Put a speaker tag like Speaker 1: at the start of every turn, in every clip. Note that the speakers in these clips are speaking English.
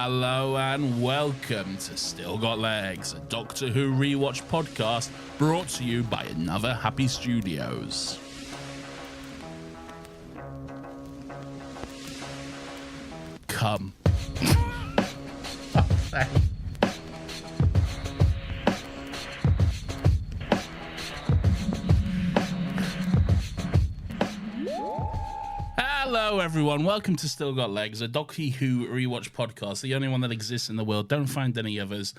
Speaker 1: Hello and welcome to Still Got Legs, a Doctor Who Rewatch podcast brought to you by Another Happy Studios. Come. Hello everyone, welcome to Still Got Legs, a Doctor Who Rewatch podcast, the only one that exists in the world. Don't find any others,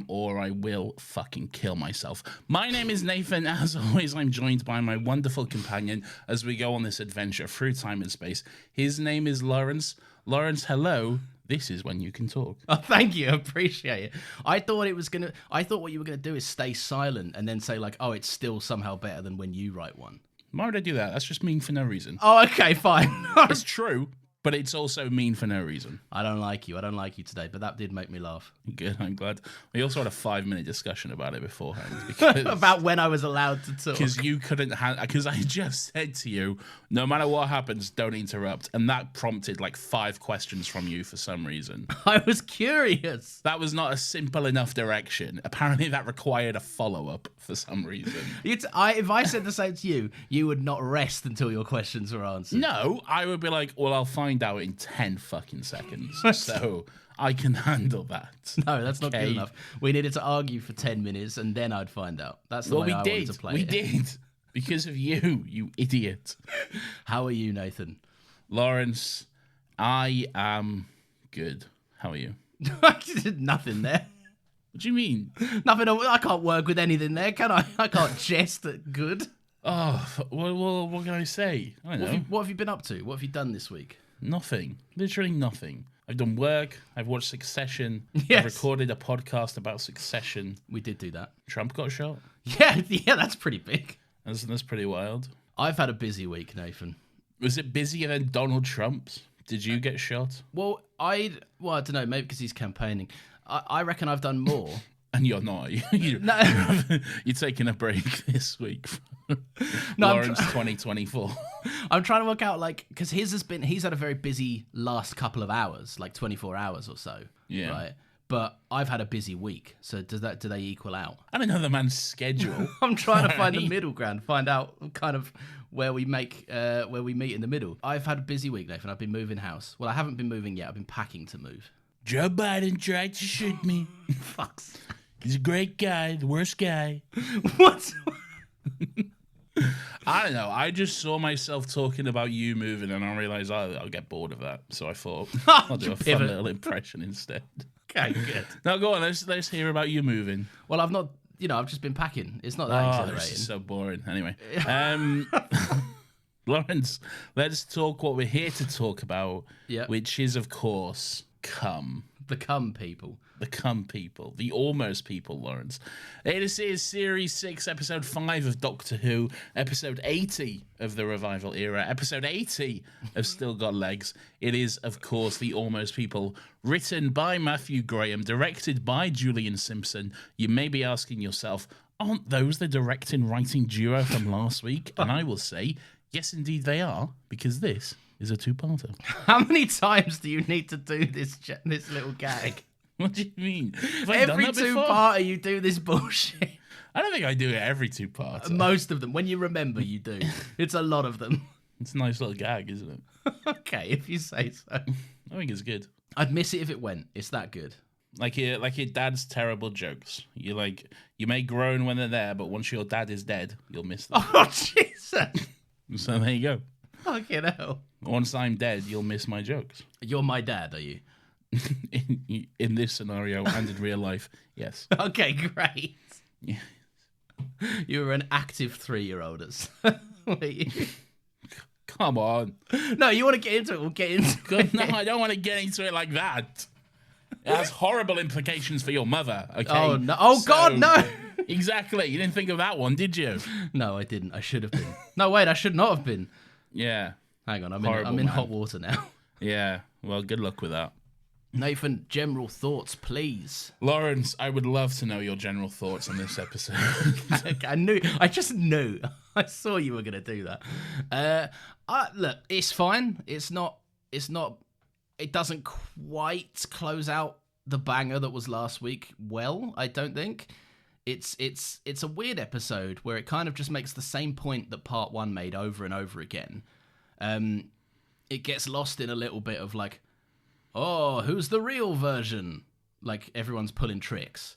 Speaker 1: or I will fucking kill myself. My name is Nathan. As always, I'm joined by my wonderful companion as we go on this adventure through time and space. His name is Lawrence. Lawrence, hello. This is when you can talk.
Speaker 2: Oh, thank you. I appreciate it. I thought what you were gonna do is stay silent and then say like, oh, it's still somehow better than when you write one.
Speaker 1: Why would I do that? That's just mean for no reason.
Speaker 2: Oh, okay, fine.
Speaker 1: It's true, but it's also mean for no reason.
Speaker 2: I don't like you today, but that did make me laugh.
Speaker 1: Good, I'm glad. We also had a 5-minute discussion about it beforehand. Because,
Speaker 2: about when I was allowed to talk.
Speaker 1: Because you couldn't because I just said to you, no matter what happens, don't interrupt. And that prompted like 5 questions from you for some reason.
Speaker 2: I was curious.
Speaker 1: That was not a simple enough direction. Apparently that required a follow-up for some reason.
Speaker 2: If I said the same to you, you would not rest until your questions were answered.
Speaker 1: No, I would be like, well, I'll find out in 10 fucking seconds. So I can handle that.
Speaker 2: No, that's not good enough. We needed to argue for 10 minutes and then I'd find out. That's the way I wanted to play it.
Speaker 1: We did. Because of you idiot.
Speaker 2: How are you, Nathan?
Speaker 1: Lawrence, I am good. How are you?
Speaker 2: Nothing there.
Speaker 1: What do you mean?
Speaker 2: Nothing. I can't work with anything there, can I? I can't jest at good.
Speaker 1: Oh, well, what can I say? I don't know.
Speaker 2: What have you been up to? What have you done this week?
Speaker 1: Nothing. Literally nothing. I've done work. I've watched Succession.
Speaker 2: Yes.
Speaker 1: I've recorded a podcast about Succession.
Speaker 2: We did do that.
Speaker 1: Trump got shot.
Speaker 2: Yeah, that's pretty big.
Speaker 1: That's pretty wild.
Speaker 2: I've had a busy week, Nathan.
Speaker 1: Was it busier than Donald Trump's? Did you get shot?
Speaker 2: Well, I don't know. Maybe because he's campaigning. I reckon I've done more.
Speaker 1: And you're not.
Speaker 2: No.
Speaker 1: You're taking a break this week.
Speaker 2: No,
Speaker 1: Lawrence 2024.
Speaker 2: I'm trying to work out, like, because he's had a very busy last couple of hours, like 24 hours or so.
Speaker 1: Yeah.
Speaker 2: Right. But I've had a busy week. So do they equal out?
Speaker 1: I don't know the man's schedule.
Speaker 2: I'm trying to find the middle ground, find out kind of where we meet in the middle. I've had a busy week, Nathan. I've been moving house. Well, I haven't been moving yet. I've been packing to move.
Speaker 1: Joe Biden tried to shoot me.
Speaker 2: Fucks.
Speaker 1: He's a great guy, the worst guy.
Speaker 2: What?
Speaker 1: I don't know. I just saw myself talking about you moving and I realised I'll get bored of that. So I thought I'll do a fun little impression instead.
Speaker 2: Okay, good.
Speaker 1: Now go on, let's hear about you moving.
Speaker 2: Well, I've not, I've just been packing. It's not that exhilarating.
Speaker 1: This is so boring. Anyway. Lawrence, let's talk what we're here to talk about, which is, of course, Come.
Speaker 2: The Come people.
Speaker 1: The Come people. The Almost people, Lawrence. This is Series 6, Episode 5 of Doctor Who, Episode 80 of the Revival Era, Episode 80 of Still Got Legs. It is, of course, The Almost People, written by Matthew Graham, directed by Julian Simpson. You may be asking yourself, aren't those the directing-writing duo from last week? And I will say, yes, indeed they are, because this is a 2-parter.
Speaker 2: How many times do you need to do this little gag?
Speaker 1: What do you mean?
Speaker 2: Every 2-parter you do this bullshit.
Speaker 1: I don't think I do it every 2-parter.
Speaker 2: Most of them. When you remember, you do. It's a lot of them.
Speaker 1: It's a nice little gag, isn't it?
Speaker 2: Okay, if you say so.
Speaker 1: I think it's good.
Speaker 2: I'd miss it if it went. It's that good.
Speaker 1: Like your dad's terrible jokes. You may groan when they're there, but once your dad is dead, you'll miss them.
Speaker 2: Oh, Jesus.
Speaker 1: So there you go.
Speaker 2: Fucking hell.
Speaker 1: Once I'm dead, you'll miss my jokes.
Speaker 2: You're my dad, are you?
Speaker 1: in this scenario and in real life, yes.
Speaker 2: Okay, great.
Speaker 1: Yeah.
Speaker 2: You were an active 3-year-old. Were you?
Speaker 1: Come on.
Speaker 2: No, you want to get into it? We'll get into it.
Speaker 1: No, I don't want to get into it like that. It has horrible implications for your mother, okay?
Speaker 2: Oh, no. Oh, God, no.
Speaker 1: Exactly. You didn't think of that one, did you?
Speaker 2: No, I didn't. I should have been. No, wait, I should not have been.
Speaker 1: Yeah.
Speaker 2: Hang on, I'm in hot water now.
Speaker 1: Yeah, well, good luck with that.
Speaker 2: Nathan, general thoughts, please.
Speaker 1: Lawrence, I would love to know your general thoughts on this episode.
Speaker 2: I just knew. I saw you were going to do that. Look, it's fine. It's not it doesn't quite close out the banger that was last week well, I don't think. It's a weird episode where it kind of just makes the same point that part 1 made over and over again. It gets lost in a little bit of like, oh, who's the real version? Like, everyone's pulling tricks.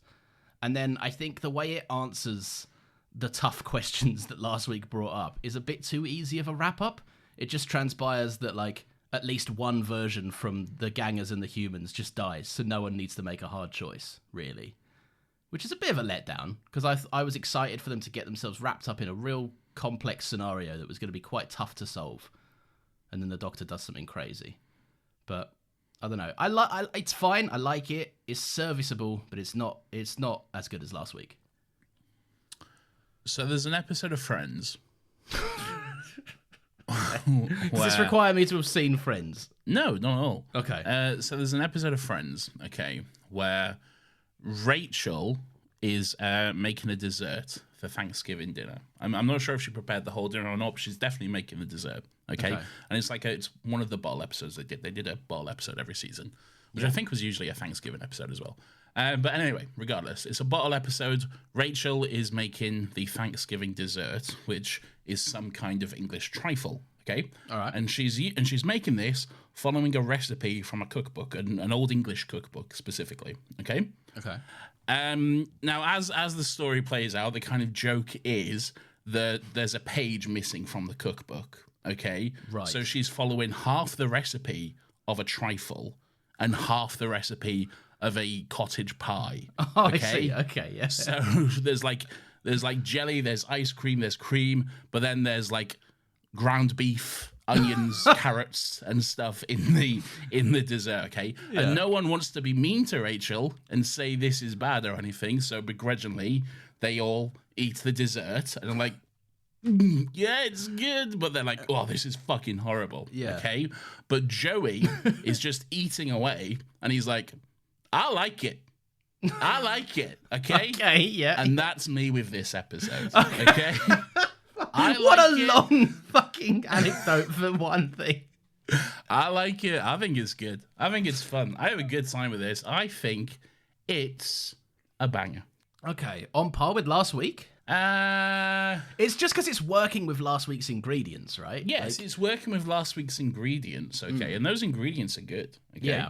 Speaker 2: And then I think the way it answers the tough questions that last week brought up is a bit too easy of a wrap-up. It just transpires that, like, at least one version from the gangers and the humans just dies, so no one needs to make a hard choice, really. Which is a bit of a letdown, because I was excited for them to get themselves wrapped up in a real complex scenario that was going to be quite tough to solve. And then the Doctor does something crazy. But I don't know. It's fine. I like it. It's serviceable, but it's not as good as last week.
Speaker 1: So there's an episode of Friends.
Speaker 2: Does this require me to have seen Friends?
Speaker 1: No, not at all.
Speaker 2: Okay.
Speaker 1: So there's an episode of Friends, where Rachel is making a dessert for Thanksgiving dinner. I'm not sure if she prepared the whole dinner or not, but she's definitely making the dessert. Okay. And it's it's one of the bottle episodes they did. They did a bottle episode every season, which I think was usually a Thanksgiving episode as well. But anyway, regardless, it's a bottle episode. Rachel is making the Thanksgiving dessert, which is some kind of English trifle. Okay. All right. And she's making this following a recipe from a cookbook, an old English cookbook specifically. Okay.
Speaker 2: Okay.
Speaker 1: Now, as the story plays out, the kind of joke is that there's a page missing from the cookbook. Okay.
Speaker 2: Right.
Speaker 1: So she's following half the recipe of a trifle and half the recipe of a cottage pie.
Speaker 2: Oh, I see. Okay, yeah.
Speaker 1: So there's jelly, there's ice cream, there's cream, but then there's ground beef, onions, carrots, and stuff in the dessert. Okay, yeah. And no one wants to be mean to Rachel and say this is bad or anything. So begrudgingly, they all eat the dessert, and I'm like, yeah, it's good, but they're like, oh, this is fucking horrible.
Speaker 2: Yeah.
Speaker 1: Okay, but Joey is just eating away, and he's like, I like it. I like it. Okay.
Speaker 2: Okay. Yeah.
Speaker 1: And that's me with this episode. Okay.
Speaker 2: What a long fucking anecdote for one thing.
Speaker 1: I like it. I think it's good. I think it's fun. I have a good time with this. I think it's a banger.
Speaker 2: Okay. On par with last week? It's just because it's working with last week's ingredients, right?
Speaker 1: Yes, it's working with last week's ingredients, okay? And those ingredients are good, okay?
Speaker 2: Yeah.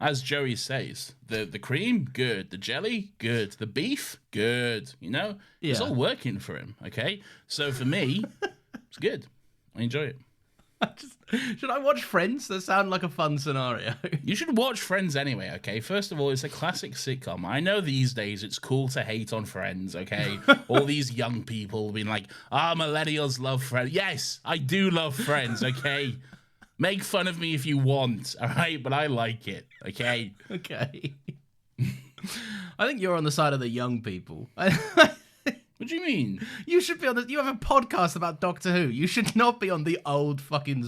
Speaker 1: As Joey says, the cream, good. The jelly, good. The beef, good. It's
Speaker 2: Yeah.
Speaker 1: all working for him, okay? So for me, it's good. I enjoy it.
Speaker 2: Should I watch Friends? That sound like a fun scenario.
Speaker 1: You should watch Friends anyway, okay? First of all, it's a classic sitcom. I know these days it's cool to hate on Friends, okay? All these young people being like, millennials love Friends. Yes, I do love Friends, okay? Make fun of me if you want, all right? But I like it, okay?
Speaker 2: Okay. I think you're on the side of the young people.
Speaker 1: What do you mean?
Speaker 2: You should be on you have a podcast about Doctor Who. You should not be on the old fucking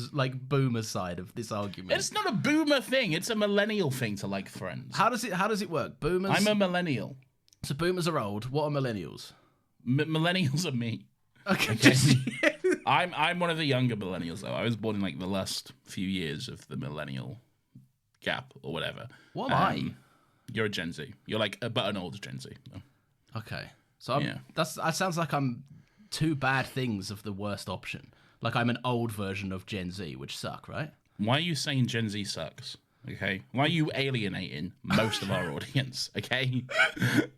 Speaker 2: boomer side of this argument.
Speaker 1: It's not a boomer thing. It's a millennial thing to like Friends.
Speaker 2: How does it work? Boomers.
Speaker 1: I'm a millennial.
Speaker 2: So boomers are old. What are millennials?
Speaker 1: Millennials are me.
Speaker 2: Okay.
Speaker 1: I'm one of the younger millennials though. I was born in the last few years of the millennial gap or whatever.
Speaker 2: What am I?
Speaker 1: You're a Gen Z. You're but an old Gen Z.
Speaker 2: Okay. So that sounds like I'm two bad things of the worst option. Like I'm an old version of Gen Z, which suck, right?
Speaker 1: Why are you saying Gen Z sucks? Okay. Why are you alienating most of our audience? Okay.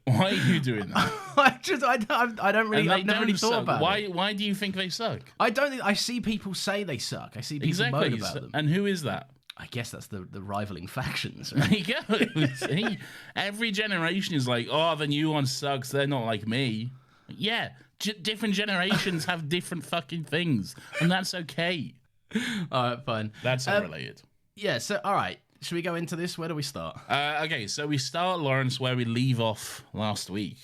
Speaker 1: Why are you doing that?
Speaker 2: I don't really. I've never really thought about it.
Speaker 1: Why do you think they suck?
Speaker 2: I don't think I see people say they suck. I see people moan about them.
Speaker 1: And who is that?
Speaker 2: I guess that's the rivaling factions. Right?
Speaker 1: There you go. See? Every generation is like, oh, the new one sucks. They're not like me. Yeah, different generations have different fucking things, and that's okay.
Speaker 2: All right, fine.
Speaker 1: That's unrelated.
Speaker 2: Yeah. So, all right. Should we go into this? Where do we start?
Speaker 1: Okay, so we start, Lawrence, where we leave off last week,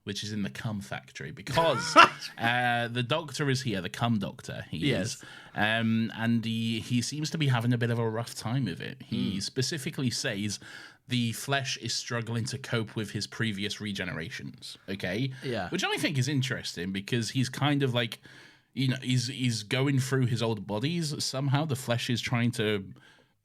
Speaker 1: which is in the cum factory, because the doctor is here, the cum doctor. He is. And he seems to be having a bit of a rough time with it. He specifically says the flesh is struggling to cope with his previous regenerations, okay?
Speaker 2: Yeah.
Speaker 1: Which I think is interesting, because he's kind of he's going through his old bodies somehow. The flesh is trying to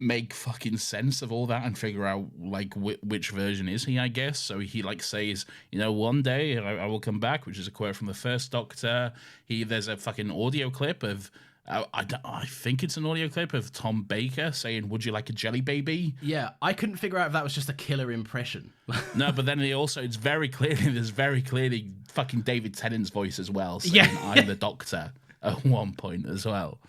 Speaker 1: make fucking sense of all that and figure out like which version is he, I guess. So he like says, one day I will come back, which is a quote from the first Doctor. There's a fucking audio clip of I think it's an audio clip of Tom Baker saying, "Would you like a jelly baby?"
Speaker 2: Yeah, I couldn't figure out if that was just a killer impression.
Speaker 1: No, but then there's very clearly fucking David Tennant's voice as well, saying, "I'm the Doctor" at one point as well.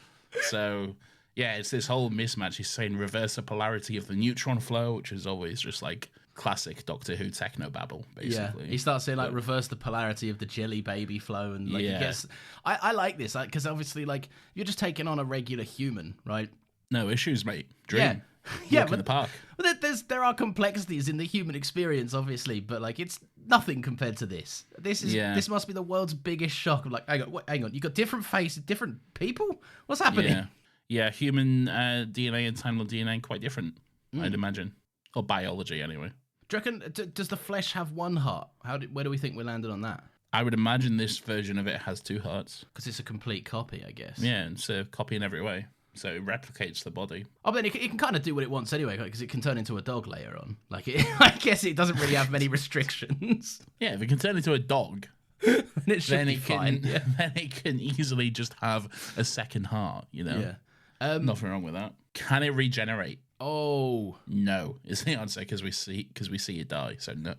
Speaker 1: So yeah, it's this whole mismatch. He's saying reverse the polarity of the neutron flow, which is always just like classic Doctor Who technobabble, basically.
Speaker 2: Yeah, he starts saying like reverse the polarity of the jelly baby flow, and like he gets. I like this because obviously like you're just taking on a regular human, right?
Speaker 1: No issues, mate. Dream.
Speaker 2: Yeah,
Speaker 1: but in the park.
Speaker 2: But there are complexities in the human experience, obviously, but like it's nothing compared to this. This must be the world's biggest shock. Of like, hang on, you got different faces, different people. What's happening?
Speaker 1: Yeah, human DNA and animal DNA quite different, I'd imagine, or biology anyway.
Speaker 2: Do you reckon, does the flesh have one heart? Where do we think we landed on that?
Speaker 1: I would imagine this version of it has 2 hearts.
Speaker 2: Because it's a complete copy, I guess.
Speaker 1: Yeah, it's a copy in every way. So it replicates the body.
Speaker 2: Oh, but then it can kind of do what it wants anyway, because it can turn into a dog later on. Like, I guess it doesn't really have many restrictions.
Speaker 1: Yeah, if it can turn into a dog,
Speaker 2: then it
Speaker 1: can easily just have a second heart, Yeah. Nothing wrong with that. Can it regenerate?
Speaker 2: Oh
Speaker 1: no, is the answer, because we see it die. So no.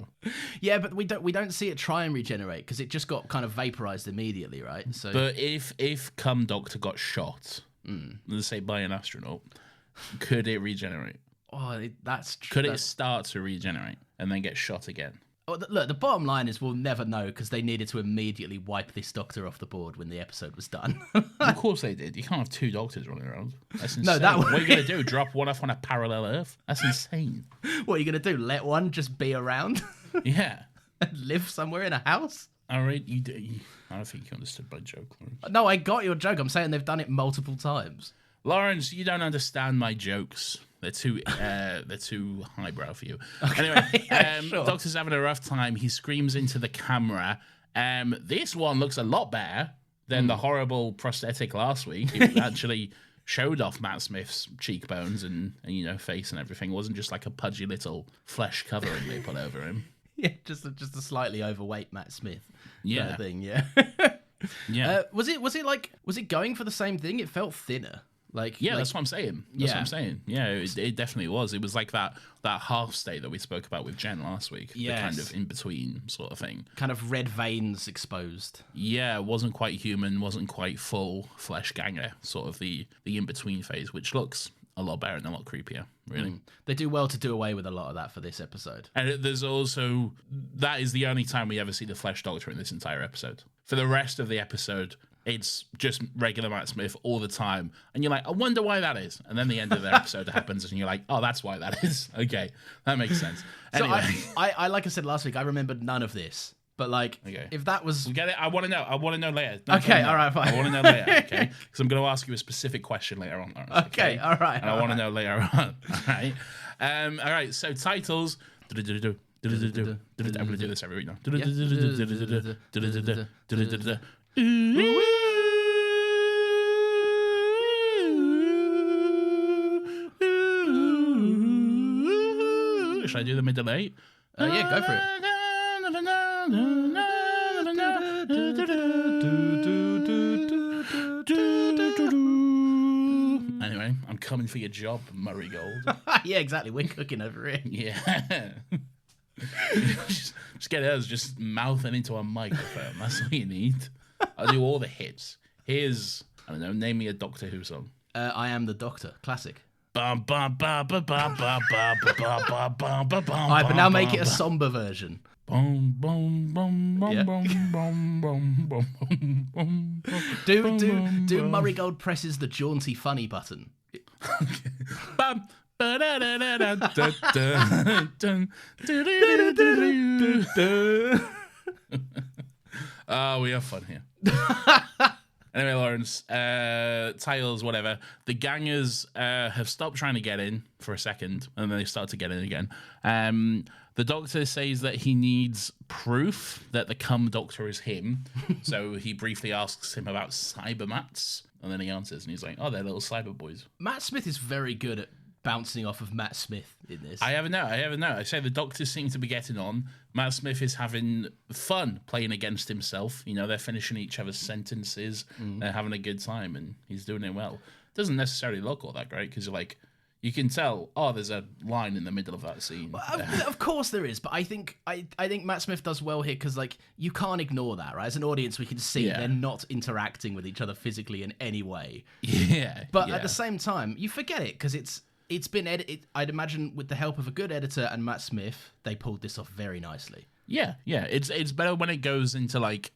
Speaker 2: Yeah, but we don't see it try and regenerate because it just got kind of vaporized immediately, right? So,
Speaker 1: but if Cum Doctor got shot, let's say by an astronaut, could it regenerate?
Speaker 2: Oh, that's true.
Speaker 1: Could it start to regenerate and then get shot again?
Speaker 2: Oh, look, the bottom line is we'll never know because they needed to immediately wipe this Doctor off the board when the episode was done.
Speaker 1: Of course they did. You can't have 2 Doctors running around. That's insane.
Speaker 2: No,
Speaker 1: what are you going to do? Drop one off on a parallel Earth? That's insane.
Speaker 2: What are you going to do? Let one just be around?
Speaker 1: Yeah.
Speaker 2: And live somewhere in a house?
Speaker 1: All right, I don't think you understood my joke, Lawrence.
Speaker 2: No, I got your joke. I'm saying they've done it multiple times.
Speaker 1: Lawrence, you don't understand my jokes. They're too highbrow for you. Anyway,
Speaker 2: sure.
Speaker 1: Doctor's having a rough time. He screams into the camera. This one looks a lot better than the horrible prosthetic last week. It actually showed off Matt Smith's cheekbones and face and everything. It wasn't just like a pudgy little flesh covering they put over him.
Speaker 2: Yeah, just a slightly overweight Matt Smith.
Speaker 1: Yeah.
Speaker 2: Kind of thing. Yeah.
Speaker 1: Yeah.
Speaker 2: Was it going for the same thing? It felt thinner.
Speaker 1: That's what I'm saying. That's what I'm saying. Yeah, it definitely was. It was like that half state that we spoke about with Jen last week.
Speaker 2: Yes.
Speaker 1: The kind of in between sort of thing.
Speaker 2: Kind of red veins exposed.
Speaker 1: Yeah, it wasn't quite human, wasn't quite full flesh ganger, sort of the in between phase, which looks a lot better and a lot creepier, really.
Speaker 2: They do well to do away with a lot of that for this episode.
Speaker 1: And there's also, that is the only time we ever see the Flesh Doctor in this entire episode. For the rest of the episode, it's just regular Matt Smith all the time. And you're like, I wonder why that is. And then the end of the episode happens and you're like, oh, that's why that is. Okay, that makes sense. Anyway.
Speaker 2: So I like I said last week, I remembered none of this. But if that was...
Speaker 1: We get it. I want to know later.
Speaker 2: Okay, all right, fine.
Speaker 1: I want to know later, okay? Because I'm going to ask you a specific question later on, Lawrence.
Speaker 2: Okay, all right.
Speaker 1: And I want to know later on, all right? All right, so titles... I'm going to do this every week now. Should I do them in delay?
Speaker 2: Yeah, go for it.
Speaker 1: Anyway, I'm coming for your job, Murray Gold.
Speaker 2: Yeah, exactly. We're cooking over here.
Speaker 1: Yeah. just get us just mouthing into a microphone. That's what you need. I'll do all the hits. Here's, I don't know, name me a Doctor Who song.
Speaker 2: I Am the Doctor. Classic.
Speaker 1: Alright, but
Speaker 2: now make it a somber version. Do Murray Gold presses the jaunty funny button.
Speaker 1: Oh, we have fun here. Anyway, Lawrence, titles, whatever. The gangers have stopped trying to get in for a second, and then they start to get in again. The Doctor says that he needs proof that the Cum Doctor is him. So he briefly asks him about cybermats, and then he answers, and he's like, oh, they're little cyber boys.
Speaker 2: Matt Smith is very good at bouncing off of Matt Smith in this.
Speaker 1: I haven't know. I say the doctors seem to be getting on. Matt Smith is having fun playing against himself. You know, they're finishing each other's sentences. They're having a good time, and he's doing it well. Doesn't necessarily look all that great because you're like, you can tell, there's a line in the middle of that scene.
Speaker 2: Well, of course there is, but I think Matt Smith does well here because, like, you can't ignore that, right? As an audience, we can see they're not interacting with each other physically in any way.
Speaker 1: Yeah.
Speaker 2: But at the same time, you forget it because it's been edited. I'd imagine with the help of a good editor and Matt Smith, they pulled this off very nicely.
Speaker 1: Yeah. It's better when it goes into like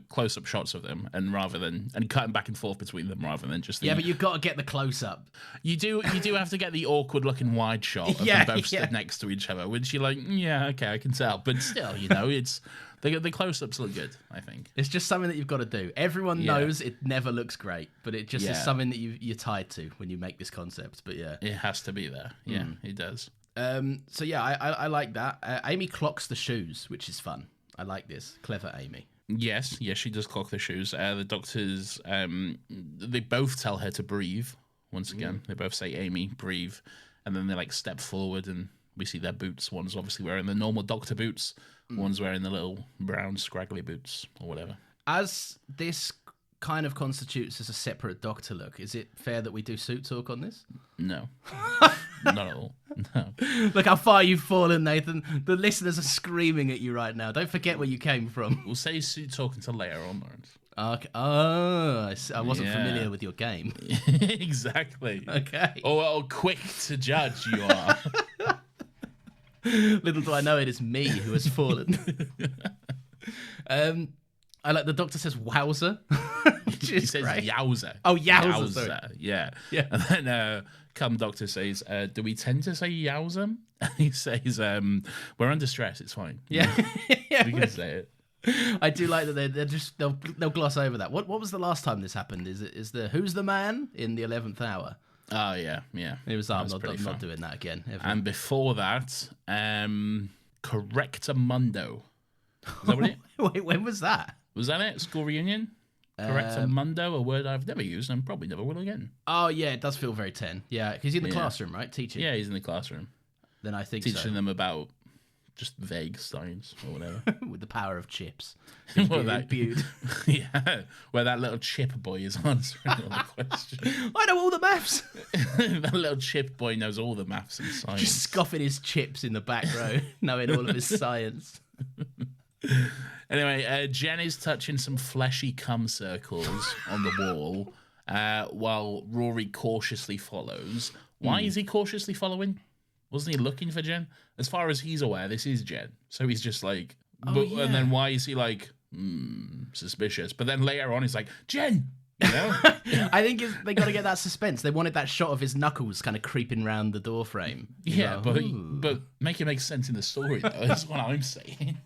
Speaker 1: close-up shots of them, and cutting back and forth between them rather than just.
Speaker 2: But you've got to get the close-up.
Speaker 1: You do have to get the awkward-looking wide shot of them both stood next to each other, which you're like, okay, I can tell, but still, it's the close-ups look good. I think
Speaker 2: it's just something that you've got to do. Everyone knows it never looks great, but it just is something that you're tied to when you make this concept. But it
Speaker 1: has to be there. Yeah, it does.
Speaker 2: So I like that. Amy clocks the shoes, which is fun. I like this. Clever Amy.
Speaker 1: Yes, she does clock the shoes. The doctors, they both tell her to breathe. Once again, they both say, Amy, breathe. And then they like step forward and we see their boots. One's obviously wearing the normal doctor boots. One's wearing the little brown scraggly boots or whatever. As
Speaker 2: this kind of constitutes as a separate doctor look, is it fair that we do suit talk on this?
Speaker 1: No. Not at all. No.
Speaker 2: Look how far you've fallen, Nathan. The listeners are screaming at you right now. Don't forget where you came from.
Speaker 1: We'll say suit talk until later on, Lawrence.
Speaker 2: Okay. Oh, I wasn't familiar with your game.
Speaker 1: Exactly.
Speaker 2: Okay.
Speaker 1: Oh, quick to judge you are.
Speaker 2: Little do I know it is me who has fallen. I like the doctor says wowzer.
Speaker 1: He says
Speaker 2: great.
Speaker 1: yowza.
Speaker 2: Oh, yowza.
Speaker 1: Yeah. And then come doctor says, do we tend to say yowza? And he says, we're under stress. It's fine.
Speaker 2: Yeah.
Speaker 1: We can say it.
Speaker 2: I do like that they'll gloss over that. What was the last time this happened? Is the who's the man in the 11th hour?
Speaker 1: Oh yeah.
Speaker 2: It was I'm not doing that again. Ever.
Speaker 1: And before that, Correctamundo. Is that what it?
Speaker 2: Wait, when was that?
Speaker 1: Was that it? School reunion? Correctamundo, a word I've never used and probably never will again.
Speaker 2: Oh yeah, it does feel very 10. Yeah, because he's in the classroom, right? Teaching.
Speaker 1: Yeah, he's in the classroom.
Speaker 2: Then I think
Speaker 1: teaching them about just vague science or whatever.
Speaker 2: With the power of chips.
Speaker 1: Where that little chip boy is answering all the questions.
Speaker 2: I know all the maths.
Speaker 1: That little chip boy knows all the maths and science.
Speaker 2: Just scoffing his chips in the back row, knowing all of his science.
Speaker 1: Anyway, Jen is touching some fleshy cum circles on the wall while Rory cautiously follows. Why is he cautiously following? Wasn't he looking for Jen? As far as he's aware, this is Jen. So he's just like... And then why is he like, suspicious? But then later on, he's like, Jen! You know?
Speaker 2: I think they got to get that suspense. They wanted that shot of his knuckles kind of creeping around the door frame.
Speaker 1: Yeah, but make it make sense in the story, though. That's what I'm saying.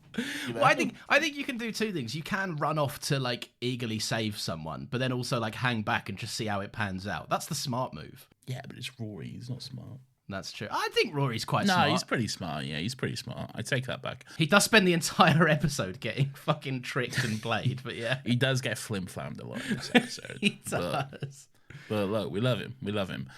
Speaker 1: You know?
Speaker 2: Well, I think you can do two things. You can run off to like eagerly save someone, but then also like hang back and just see how it pans out. That's the smart move.
Speaker 1: Yeah, but it's Rory. He's not smart.
Speaker 2: That's true. I think Rory's quite smart.
Speaker 1: No, he's pretty smart. Yeah, he's pretty smart. I take that back.
Speaker 2: He does spend the entire episode getting fucking tricked and played, but yeah.
Speaker 1: He does get flim-flammed a lot in this episode.
Speaker 2: He does.
Speaker 1: But look, we love him. We love him.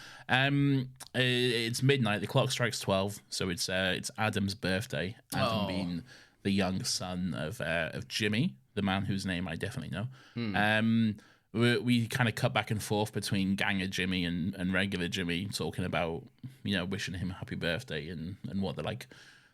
Speaker 1: It's midnight. The clock strikes 12, so it's Adam's birthday. Adam being the young son of Jimmy, the man whose name I definitely know. We kind of cut back and forth between Ganger Jimmy and regular Jimmy, talking about, wishing him a happy birthday and what they're like,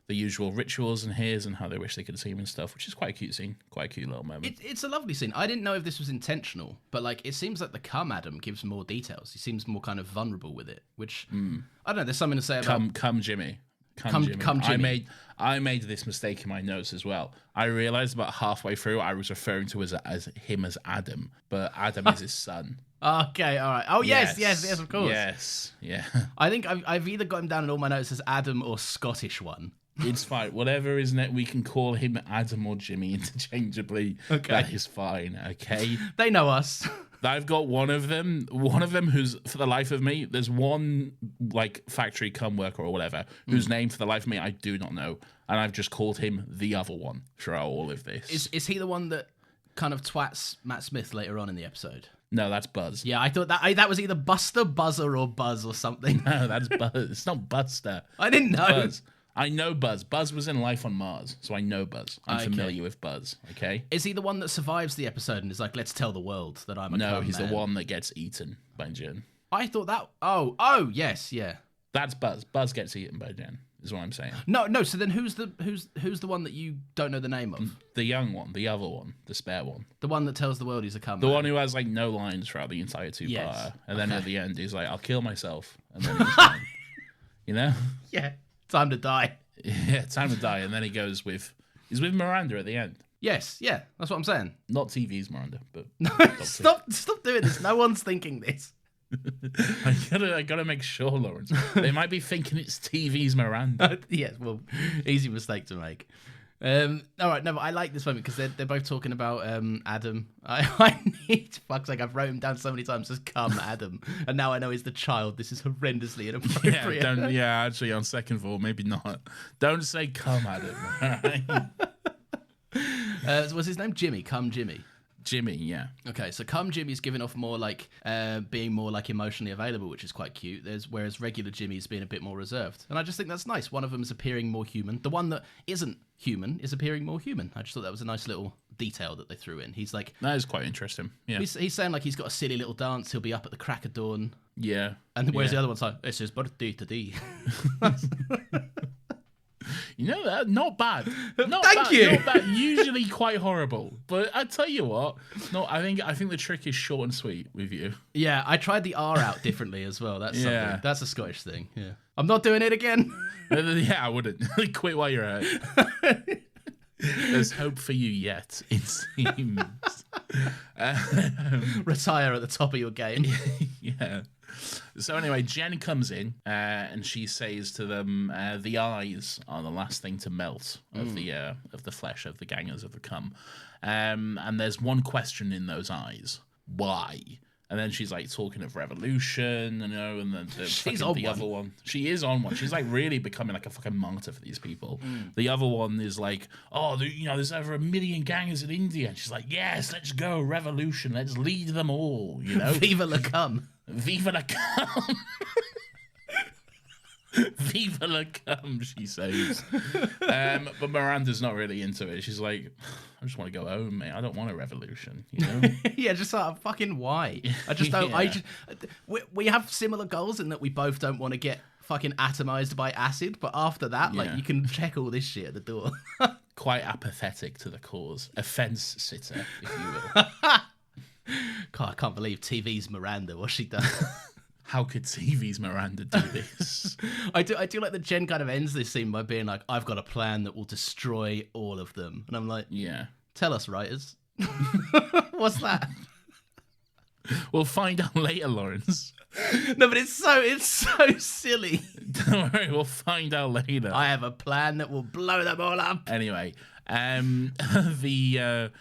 Speaker 1: the usual rituals and his and how they wish they could see him and stuff, which is quite a cute scene, quite a cute little moment.
Speaker 2: It's a lovely scene. I didn't know if this was intentional, but like it seems like the cum Adam gives more details. He seems more kind of vulnerable with it, which I don't know. There's something to say about
Speaker 1: come Jimmy. Come Jimmy. I made this mistake in my notes as well. I realized about halfway through I was referring to as him as Adam, but Adam is his son.
Speaker 2: Okay, all right. Oh yes, of course.
Speaker 1: Yes, yeah.
Speaker 2: I think I've either got him down in all my notes as Adam or Scottish one.
Speaker 1: It's fine. Whatever is it, we can call him Adam or Jimmy interchangeably. Okay, that is fine. Okay,
Speaker 2: they know us.
Speaker 1: I've got one of them who's, for the life of me, there's one like factory cum worker or whatever whose name for the life of me I do not know, and I've just called him the other one throughout all of this.
Speaker 2: Is he the one that kind of twats Matt Smith later on in the episode?
Speaker 1: No, that's Buzz.
Speaker 2: Yeah, I thought that was either Buster, Buzzer, or Buzz or something.
Speaker 1: No, that's Buzz. It's not Buster.
Speaker 2: I didn't know.
Speaker 1: Buzz. I know Buzz. Buzz was in Life on Mars, so I know Buzz. I'm
Speaker 2: Okay.
Speaker 1: familiar with Buzz, okay?
Speaker 2: Is he the one that survives the episode and is like, let's tell the world that I'm a
Speaker 1: No,
Speaker 2: cum
Speaker 1: he's
Speaker 2: man?
Speaker 1: the one that gets eaten by Jen.
Speaker 2: I thought that... Oh, yes, yeah.
Speaker 1: That's Buzz. Buzz gets eaten by Jen, is what I'm saying.
Speaker 2: No, so then who's the one that you don't know the name of?
Speaker 1: The young one, the other one, the spare one.
Speaker 2: The one that tells the world he's a cum
Speaker 1: The
Speaker 2: man.
Speaker 1: one who has, like, no lines throughout the entire two-parter.
Speaker 2: Yes.
Speaker 1: And then at the end, he's like, I'll kill myself. And then he's done. You know?
Speaker 2: Yeah, time to die.
Speaker 1: Yeah, time to die. And then he's with Miranda at the end.
Speaker 2: Yes, yeah, that's what I'm saying.
Speaker 1: Not TV's Miranda, but
Speaker 2: Stop doing this. No one's thinking this.
Speaker 1: I gotta make sure, Lawrence. They might be thinking it's TV's Miranda.
Speaker 2: Yeah, well, easy mistake to make. All right, no, but I like this moment because they're both talking about Adam. I need, fuck's sake, I've wrote him down so many times as come Adam, and now I know he's the child. This is horrendously inappropriate.
Speaker 1: Yeah, actually, on second thought, maybe not. Don't say come Adam. All right?
Speaker 2: Was his name Jimmy? Come Jimmy.
Speaker 1: Jimmy, yeah.
Speaker 2: Okay, so Come Jimmy's giving off more like being more like emotionally available, which is quite cute. Whereas regular Jimmy's being a bit more reserved, and I just think that's nice. One of them is appearing more human. The one that isn't human is appearing more human. I just thought that was a nice little detail that they threw in. He's like,
Speaker 1: That is quite interesting. Yeah.
Speaker 2: he's saying like he's got a silly little dance. He'll be up at the crack of dawn,
Speaker 1: Yeah.
Speaker 2: and whereas
Speaker 1: yeah.
Speaker 2: the other one's like, it's his birthday today.
Speaker 1: You know that? Not bad. Not
Speaker 2: Thank
Speaker 1: bad,
Speaker 2: you.
Speaker 1: Not bad. Usually quite horrible. But I tell you what, no, I think the trick is short and sweet with you.
Speaker 2: Yeah, I tried the R out differently as well. That's
Speaker 1: Yeah.
Speaker 2: something. That's a Scottish thing. Yeah, I'm not doing it again.
Speaker 1: Yeah, I wouldn't. Quit while you're ahead. There's hope for you yet, it seems.
Speaker 2: Retire at the top of your game.
Speaker 1: Yeah. So anyway, Jen comes in and she says to them, "The eyes are the last thing to melt of the flesh of the gangers of the cum." And there's one question in those eyes: why? And then she's like talking of revolution, and then
Speaker 2: She's on
Speaker 1: the
Speaker 2: one.
Speaker 1: other one. She is on one. She's like really becoming like a fucking martyr for these people. The other one is like, there's over 1 million gangers in India. And she's like, yes, let's go, revolution, let's lead them all.
Speaker 2: Viva la cum.
Speaker 1: Viva la cum. Viva la cum, she says. But Miranda's not really into it. She's like, I just want to go home, mate. I don't want a revolution,
Speaker 2: Yeah, just sort of fucking why? I just don't. I
Speaker 1: Yeah.
Speaker 2: just we have similar goals in that we both don't want to get fucking atomized by acid. But after that, like
Speaker 1: Yeah.
Speaker 2: you can check all this shit at the door.
Speaker 1: Quite apathetic to the cause. A fence sitter, if you will.
Speaker 2: God, I can't believe TV's Miranda. What's she done?
Speaker 1: How could TV's Miranda do this?
Speaker 2: I do like that Jen kind of ends this scene by being like, I've got a plan that will destroy all of them. And I'm like,
Speaker 1: Yeah.
Speaker 2: tell us, writers. What's that?
Speaker 1: We'll find out later, Lawrence.
Speaker 2: No, but it's so silly.
Speaker 1: Don't worry, we'll find out later.
Speaker 2: I have a plan that will blow them all up.
Speaker 1: Anyway,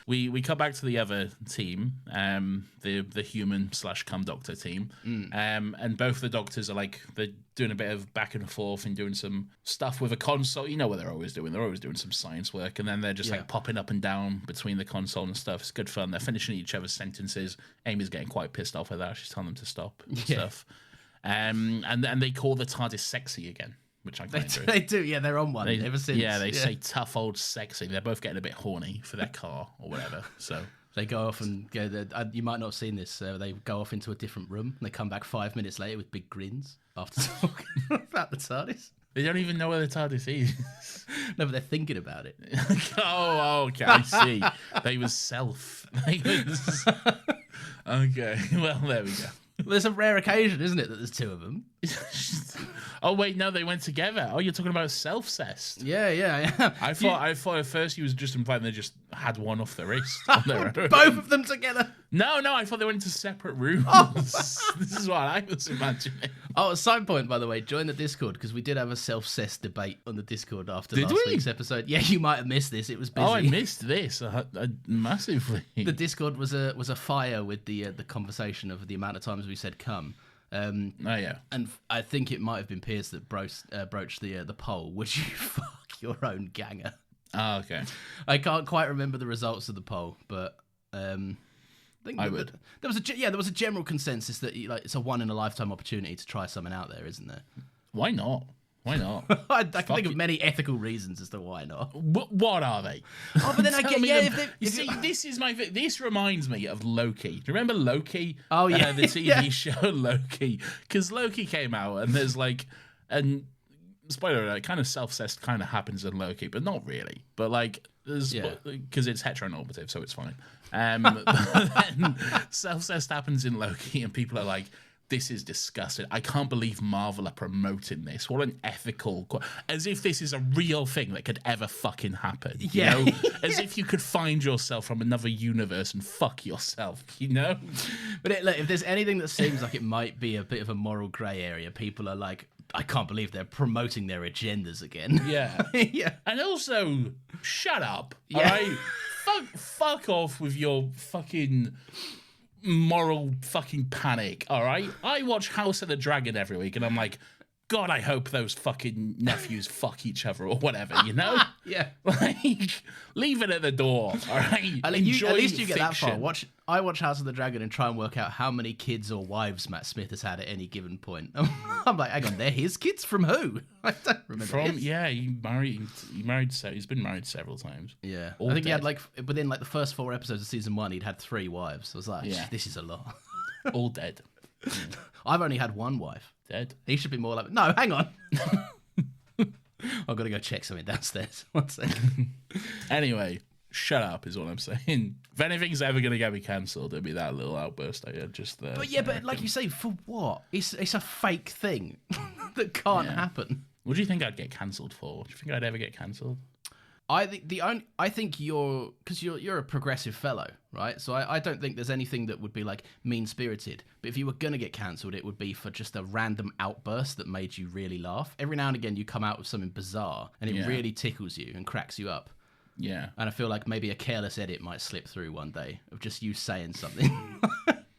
Speaker 1: we come back to the other team, the human / cum doctor team, and both the doctors are like, they're doing a bit of back and forth and doing some stuff with a console. You know what they're always doing? They're always doing some science work, and then they're just like popping up and down between the console and stuff. It's good fun. They're finishing each other's sentences. Amy's getting quite pissed off with that. She's telling them to stop and stuff. And they call the TARDIS sexy again, which I quite enjoy.
Speaker 2: They do, yeah, they're on one ever since.
Speaker 1: Yeah, they say tough old sexy. They're both getting a bit horny for their car or whatever. So
Speaker 2: They go off and go. You might not have seen this. They go off into a different room. And they come back 5 minutes later with big grins after talking about the TARDIS.
Speaker 1: they don't even know where the TARDIS is.
Speaker 2: No, but they're thinking about it.
Speaker 1: Oh, okay, I see. They was self. Okay, well, there we go.
Speaker 2: Well, there's a rare occasion, isn't it, that there's two of them?
Speaker 1: Oh wait, no, they went together. Oh, you're talking about self-cessed.
Speaker 2: Yeah.
Speaker 1: I thought at first he was just implying they just had one off the wrist on their own.
Speaker 2: Both of them together.
Speaker 1: No, I thought they went into separate rooms. This is what I was imagining.
Speaker 2: Oh, a side point, by the way, join the Discord, because we did have a self-cess debate on the Discord after last week's episode. Yeah, you might have missed this. It was busy.
Speaker 1: Oh, I missed this massively.
Speaker 2: The Discord was a fire with the conversation of the amount of times we said come.
Speaker 1: Oh yeah,
Speaker 2: and I think it might have been Piers that broached the poll. Would you fuck your own ganger?
Speaker 1: Oh, okay.
Speaker 2: I can't quite remember the results of the poll, but think
Speaker 1: I would.
Speaker 2: There was a general consensus that like it's a one in a lifetime opportunity to try something out there, isn't there?
Speaker 1: Why not? Why not?
Speaker 2: I can think of many ethical reasons as to why not.
Speaker 1: What are they?
Speaker 2: Oh, but then I get
Speaker 1: This reminds me of Loki. Do you remember Loki?
Speaker 2: Oh yeah,
Speaker 1: the TV show Loki. Because Loki came out, and there's like, and spoiler alert, kind of self-cest kind of happens in Loki, but not really. But like, because it's heteronormative, so it's fine. But then self-cest happens in Loki, and people are like, this is disgusting. I can't believe Marvel are promoting this. What an ethical... As if this is a real thing that could ever fucking happen. You know? As if you could find yourself from another universe and fuck yourself, you know?
Speaker 2: But look, if there's anything that seems like it might be a bit of a moral grey area, people are like, I can't believe they're promoting their agendas again.
Speaker 1: Yeah.
Speaker 2: Yeah.
Speaker 1: And also, shut up.
Speaker 2: Yeah.
Speaker 1: All right? Fuck off with your fucking... moral fucking panic, all right? I watch House of the Dragon every week, and I'm like, God, I hope those fucking nephews fuck each other or whatever, you know?
Speaker 2: Yeah.
Speaker 1: Like, leave it at the door, all right?
Speaker 2: At least you get that far. I watch House of the Dragon and try and work out how many kids or wives Matt Smith has had at any given point. I'm like, hang on, they're his kids? From who? I don't remember.
Speaker 1: He's been married several times.
Speaker 2: Yeah.
Speaker 1: All
Speaker 2: I think
Speaker 1: dead.
Speaker 2: he had like, within like the first 4 episodes of season 1, he'd had 3 wives. I was like, this is a lot.
Speaker 1: All dead.
Speaker 2: I've only had 1 wife.
Speaker 1: Dead.
Speaker 2: He should be more like, no, hang on. I've got to go check something downstairs. 1 second.
Speaker 1: Anyway, shut up is what I'm saying. If anything's ever going to get me cancelled, it'd be that little outburst I had just there.
Speaker 2: But like you say, for what? It's a fake thing that can't happen.
Speaker 1: What do you think I'd get cancelled for? Do you think I'd ever get cancelled?
Speaker 2: I think you're a progressive fellow, right? So I don't think there's anything that would be like mean-spirited. But if you were gonna get cancelled, it would be for just a random outburst that made you really laugh. Every now and again, you come out with something bizarre, and it really tickles you and cracks you up.
Speaker 1: Yeah.
Speaker 2: And I feel like maybe a careless edit might slip through one day of just you saying something.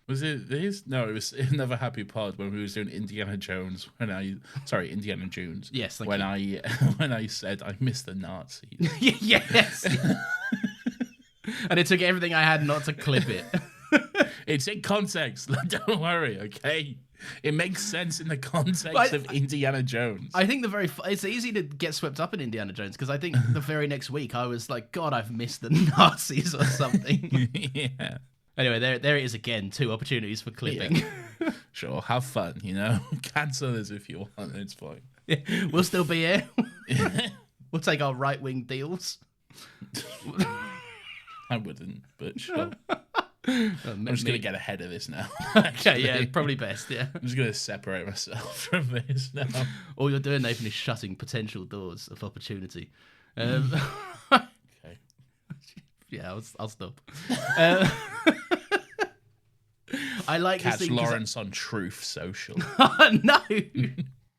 Speaker 1: Was it his? No, it was another happy pod when we was doing Indiana Jones. Indiana Jones.
Speaker 2: Yes, thank
Speaker 1: you. When I said I miss the Nazis.
Speaker 2: Yes. And it took everything I had not to clip it.
Speaker 1: It's in context. Don't worry, okay? It makes sense in the context of Indiana Jones.
Speaker 2: I think it's easy to get swept up in Indiana Jones because I think the very next week I was like, God, I've missed the Nazis or something.
Speaker 1: Yeah.
Speaker 2: Anyway, there it is again. 2 opportunities for clipping.
Speaker 1: Yeah. Sure, have fun, you know? Cancel us if you want, it's fine.
Speaker 2: Yeah, we'll still be here. We'll take our right-wing deals.
Speaker 1: I wouldn't, but sure. I'm just going to get ahead of this now.
Speaker 2: Okay, yeah, probably best, yeah.
Speaker 1: I'm just going to separate myself from this now.
Speaker 2: All you're doing, Nathan, is shutting potential doors of opportunity.
Speaker 1: Okay.
Speaker 2: Yeah, I'll stop. I like
Speaker 1: Catch
Speaker 2: this scene
Speaker 1: Lawrence on Truth Social.
Speaker 2: No!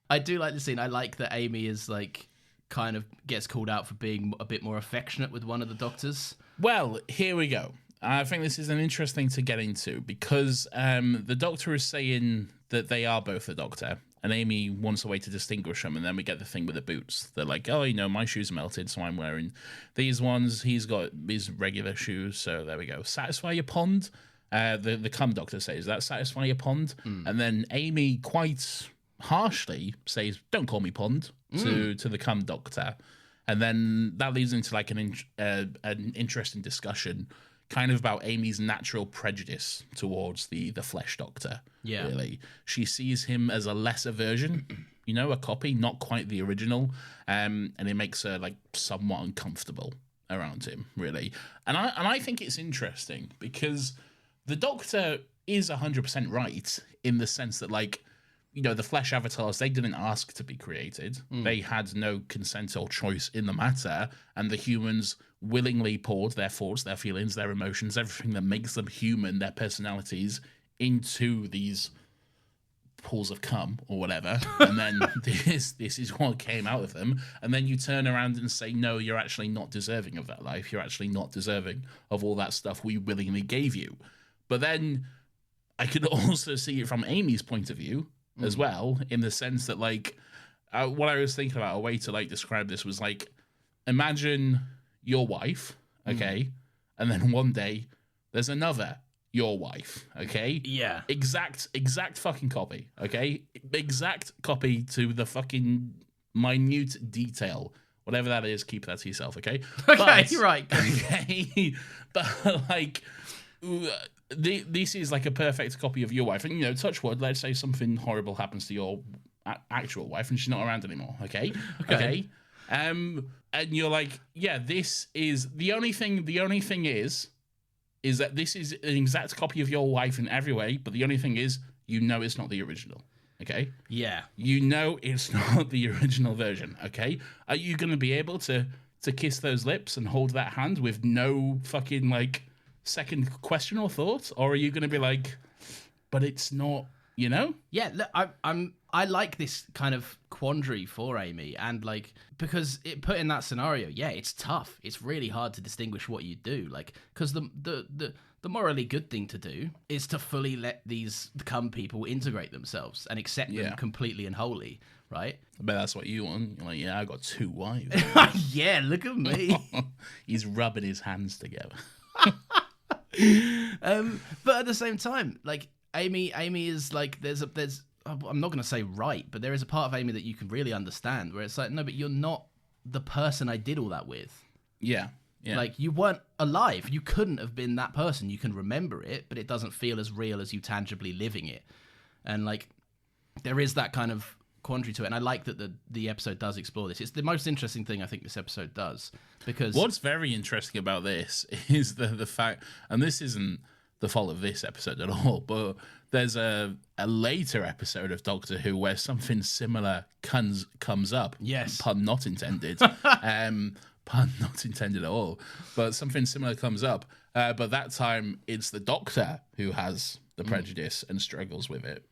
Speaker 2: I do like the scene. I like that Amy is like kind of gets called out for being a bit more affectionate with one of the doctors.
Speaker 1: Well, here we go. I think this is an interesting to get into because the doctor is saying that they are both the doctor, and Amy wants a way to distinguish them, and then we get the thing with the boots. They're like, oh, my shoes are melted, so I'm wearing these ones. He's got these regular shoes, so there we go. Satisfy your pond. The cum doctor says that, satisfy your pond. And then Amy quite harshly says, don't call me pond, to the cum doctor. And then that leads into like an interesting discussion kind of about Amy's natural prejudice towards the flesh doctor.
Speaker 2: Yeah.
Speaker 1: Really. She sees him as a lesser version, a copy, not quite the original. And it makes her like somewhat uncomfortable around him, really. And I think it's interesting because the doctor is 100% right in the sense that like, the flesh avatars, they didn't ask to be created. They had no consent or choice in the matter, and the humans willingly poured their thoughts, their feelings, their emotions, everything that makes them human, their personalities, into these pools of cum or whatever. And then this is what came out of them. And then you turn around and say, no, you're actually not deserving of that life. You're actually not deserving of all that stuff we willingly gave you. But then I could also see it from Amy's point of view as well, in the sense that like what I was thinking about, a way to like describe this was like, imagine your wife, okay, and then one day there's another your wife, okay?
Speaker 2: Yeah.
Speaker 1: Exact fucking copy, okay? Exact copy to the fucking minute detail. Whatever that is, keep that to yourself, okay?
Speaker 2: Okay, right.
Speaker 1: Okay, but like, this is like a perfect copy of your wife. And, you know, touch wood, let's say something horrible happens to your actual wife and she's not around anymore, okay? Okay. And you're like, yeah, this is the only thing is that this is an exact copy of your wife in every way, but the only thing is, you know it's not the original, okay?
Speaker 2: Yeah.
Speaker 1: You know it's not the original version, okay? Are you going to be able to kiss those lips and hold that hand with no fucking, like, second question or thought? Or are you going to be like, but it's not, you know?
Speaker 2: Yeah, look, I like this kind of quandary for Amy, and like, because it put in that scenario, yeah, it's tough. It's really hard to distinguish what you do, like, because the morally good thing to do is to fully let these cum people integrate themselves and accept them completely and wholly, right?
Speaker 1: I bet that's what you want. You're like, yeah, I got 2 wives.
Speaker 2: Yeah, look at me.
Speaker 1: He's rubbing his hands together.
Speaker 2: But at the same time, like, Amy is like, there's I'm not going to say right, but there is a part of Amy that you can really understand where it's like, no, but you're not the person I did all that with.
Speaker 1: Yeah.
Speaker 2: Like, you weren't alive. You couldn't have been that person. You can remember it, but it doesn't feel as real as you tangibly living it. And like, there is that kind of quandary to it. And I like that the episode does explore this. It's the most interesting thing I think this episode does, because
Speaker 1: what's very interesting about this is the fact, and this isn't the fault of this episode at all, but there's a later episode of Doctor Who where something similar comes up.
Speaker 2: Yes.
Speaker 1: Pun not intended. Pun not intended at all. But something similar comes up. But that time it's the Doctor who has the prejudice and struggles with it,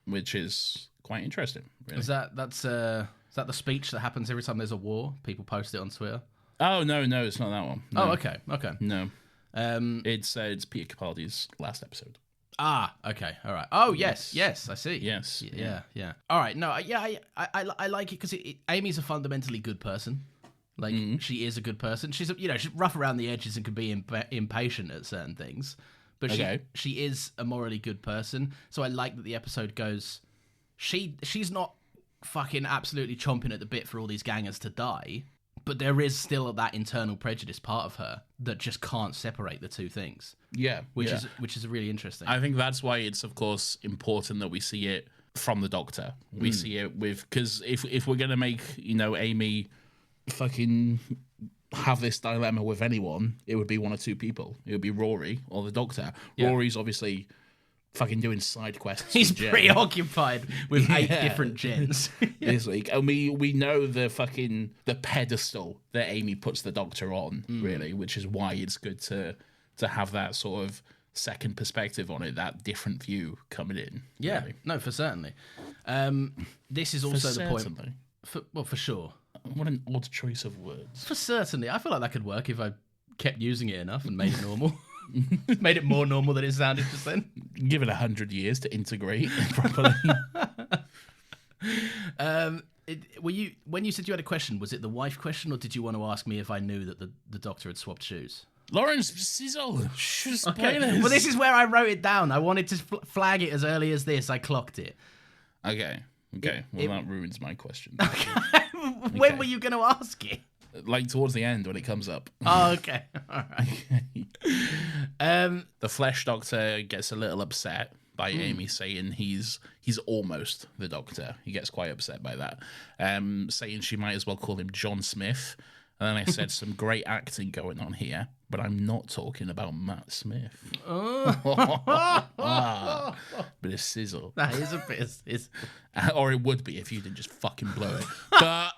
Speaker 1: which is quite interesting. Really.
Speaker 2: Is that the speech that happens every time there's a war? People post it on Twitter.
Speaker 1: Oh no, it's not that one. No.
Speaker 2: Oh, okay.
Speaker 1: No. It's Peter Capaldi's last episode.
Speaker 2: Ah, okay, all right. Oh, yes, I see.
Speaker 1: Yes,
Speaker 2: yeah. All right, no, I like it because Amy's a fundamentally good person. Like, she is a good person. She's she's rough around the edges and can be impatient at certain things, but she is a morally good person. So I like that the episode goes, she's not fucking absolutely chomping at the bit for all these gangers to die, but there is still that internal prejudice part of her that just can't separate the two things. Yeah, which is really interesting.
Speaker 1: I think that's why it's, of course, important that we see it from the Doctor. We see it because if we're gonna make Amy fucking have this dilemma with anyone, it would be one or two people. It would be Rory or the Doctor. Yeah. Rory's obviously fucking doing side quests.
Speaker 2: He's preoccupied with 8 different gens
Speaker 1: this week, and we know the pedestal that Amy puts the Doctor on, really, which is why it's good to have that sort of second perspective on it, that different view coming in.
Speaker 2: Yeah,
Speaker 1: really.
Speaker 2: No, for certainly. This is also the point. For sure.
Speaker 1: What an odd choice of words.
Speaker 2: For certainly. I feel like that could work if I kept using it enough and made it normal. Made it more normal than it sounded just then.
Speaker 1: Give it 100 years to integrate properly.
Speaker 2: When you said you had a question, was it the wife question, or did you want to ask me if I knew that the Doctor had swapped shoes?
Speaker 1: Lawrence, sizzle.
Speaker 2: Okay. Well, this is where I wrote it down. I wanted to flag it as early as this. I clocked it.
Speaker 1: Okay. That ruins my question.
Speaker 2: When were you going to ask it?
Speaker 1: Like towards the end when it comes up.
Speaker 2: Oh, okay. All right.
Speaker 1: The Flesh Doctor gets a little upset by Amy saying he's almost the Doctor. He gets quite upset by that, saying she might as well call him John Smith. And then I said, some great acting going on here, but I'm not talking about Matt Smith. Bit of sizzle.
Speaker 2: That is a bit of sizzle.
Speaker 1: Or it would be if you didn't just fucking blow it. But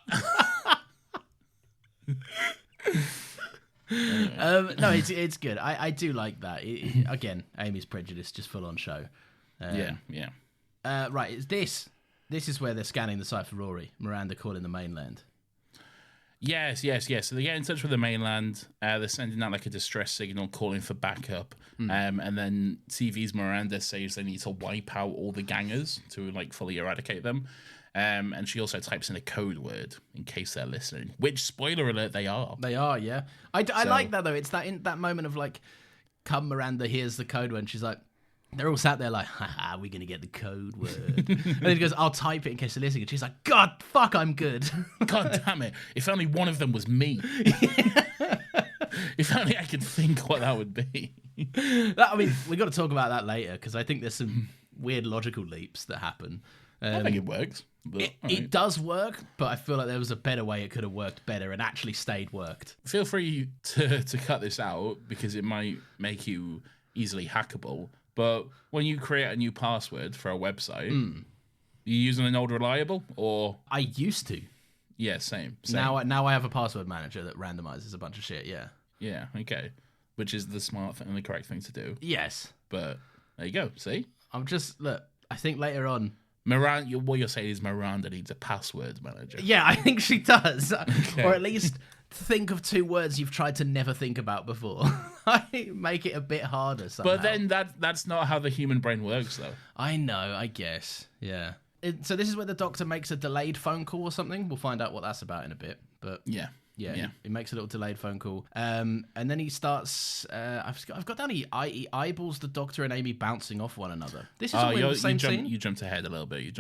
Speaker 2: no, it's good. I do like that. Again, Amy's prejudice, just full on show.
Speaker 1: Yeah.
Speaker 2: Right, this is where they're scanning the site for Rory. Miranda calling the mainland.
Speaker 1: Yes. So they get in touch with the mainland. They're sending out like a distress signal, calling for backup. And then TV's Miranda says they need to wipe out all the gangers to like fully eradicate them. And she also types in a code word in case they're listening. Which, spoiler alert, they are.
Speaker 2: They are, yeah. I like that though. It's that in that moment of like, come Miranda hears the code word, and she's like, they're all sat there like, haha, we're going to get the code word. And then he goes, I'll type it in case they're listening. And she's like, God, fuck, I'm good.
Speaker 1: God damn it. If only one of them was me. If only I could think what that would be.
Speaker 2: I mean, we got to talk about that later, because I think there's some weird logical leaps that happen.
Speaker 1: I think it works. But,
Speaker 2: it does work, but I feel like there was a better way it could have worked better and actually stayed worked.
Speaker 1: Feel free to cut this out, because it might make you easily hackable. But when you create a new password for a website, you using an old reliable or?
Speaker 2: I used to.
Speaker 1: Yeah, same.
Speaker 2: Now I have a password manager that randomizes a bunch of shit. Yeah.
Speaker 1: Yeah. Okay. Which is the smart thing and the correct thing to do.
Speaker 2: Yes.
Speaker 1: But there you go. See.
Speaker 2: Look. I think later on,
Speaker 1: Miranda. What you're saying is Miranda needs a password manager.
Speaker 2: Yeah, I think she does, okay. Or at least think of 2 words you've tried to never think about before. Make it a bit harder somehow.
Speaker 1: But then that's not how the human brain works, though.
Speaker 2: I know, I guess. Yeah. So this is where the doctor makes a delayed phone call or something. We'll find out what that's about in a bit. But
Speaker 1: yeah.
Speaker 2: He makes a little delayed phone call. And then he starts... I've got down he eyeballs the doctor and Amy bouncing off one another. This is the same scene?
Speaker 1: You jumped ahead a little bit.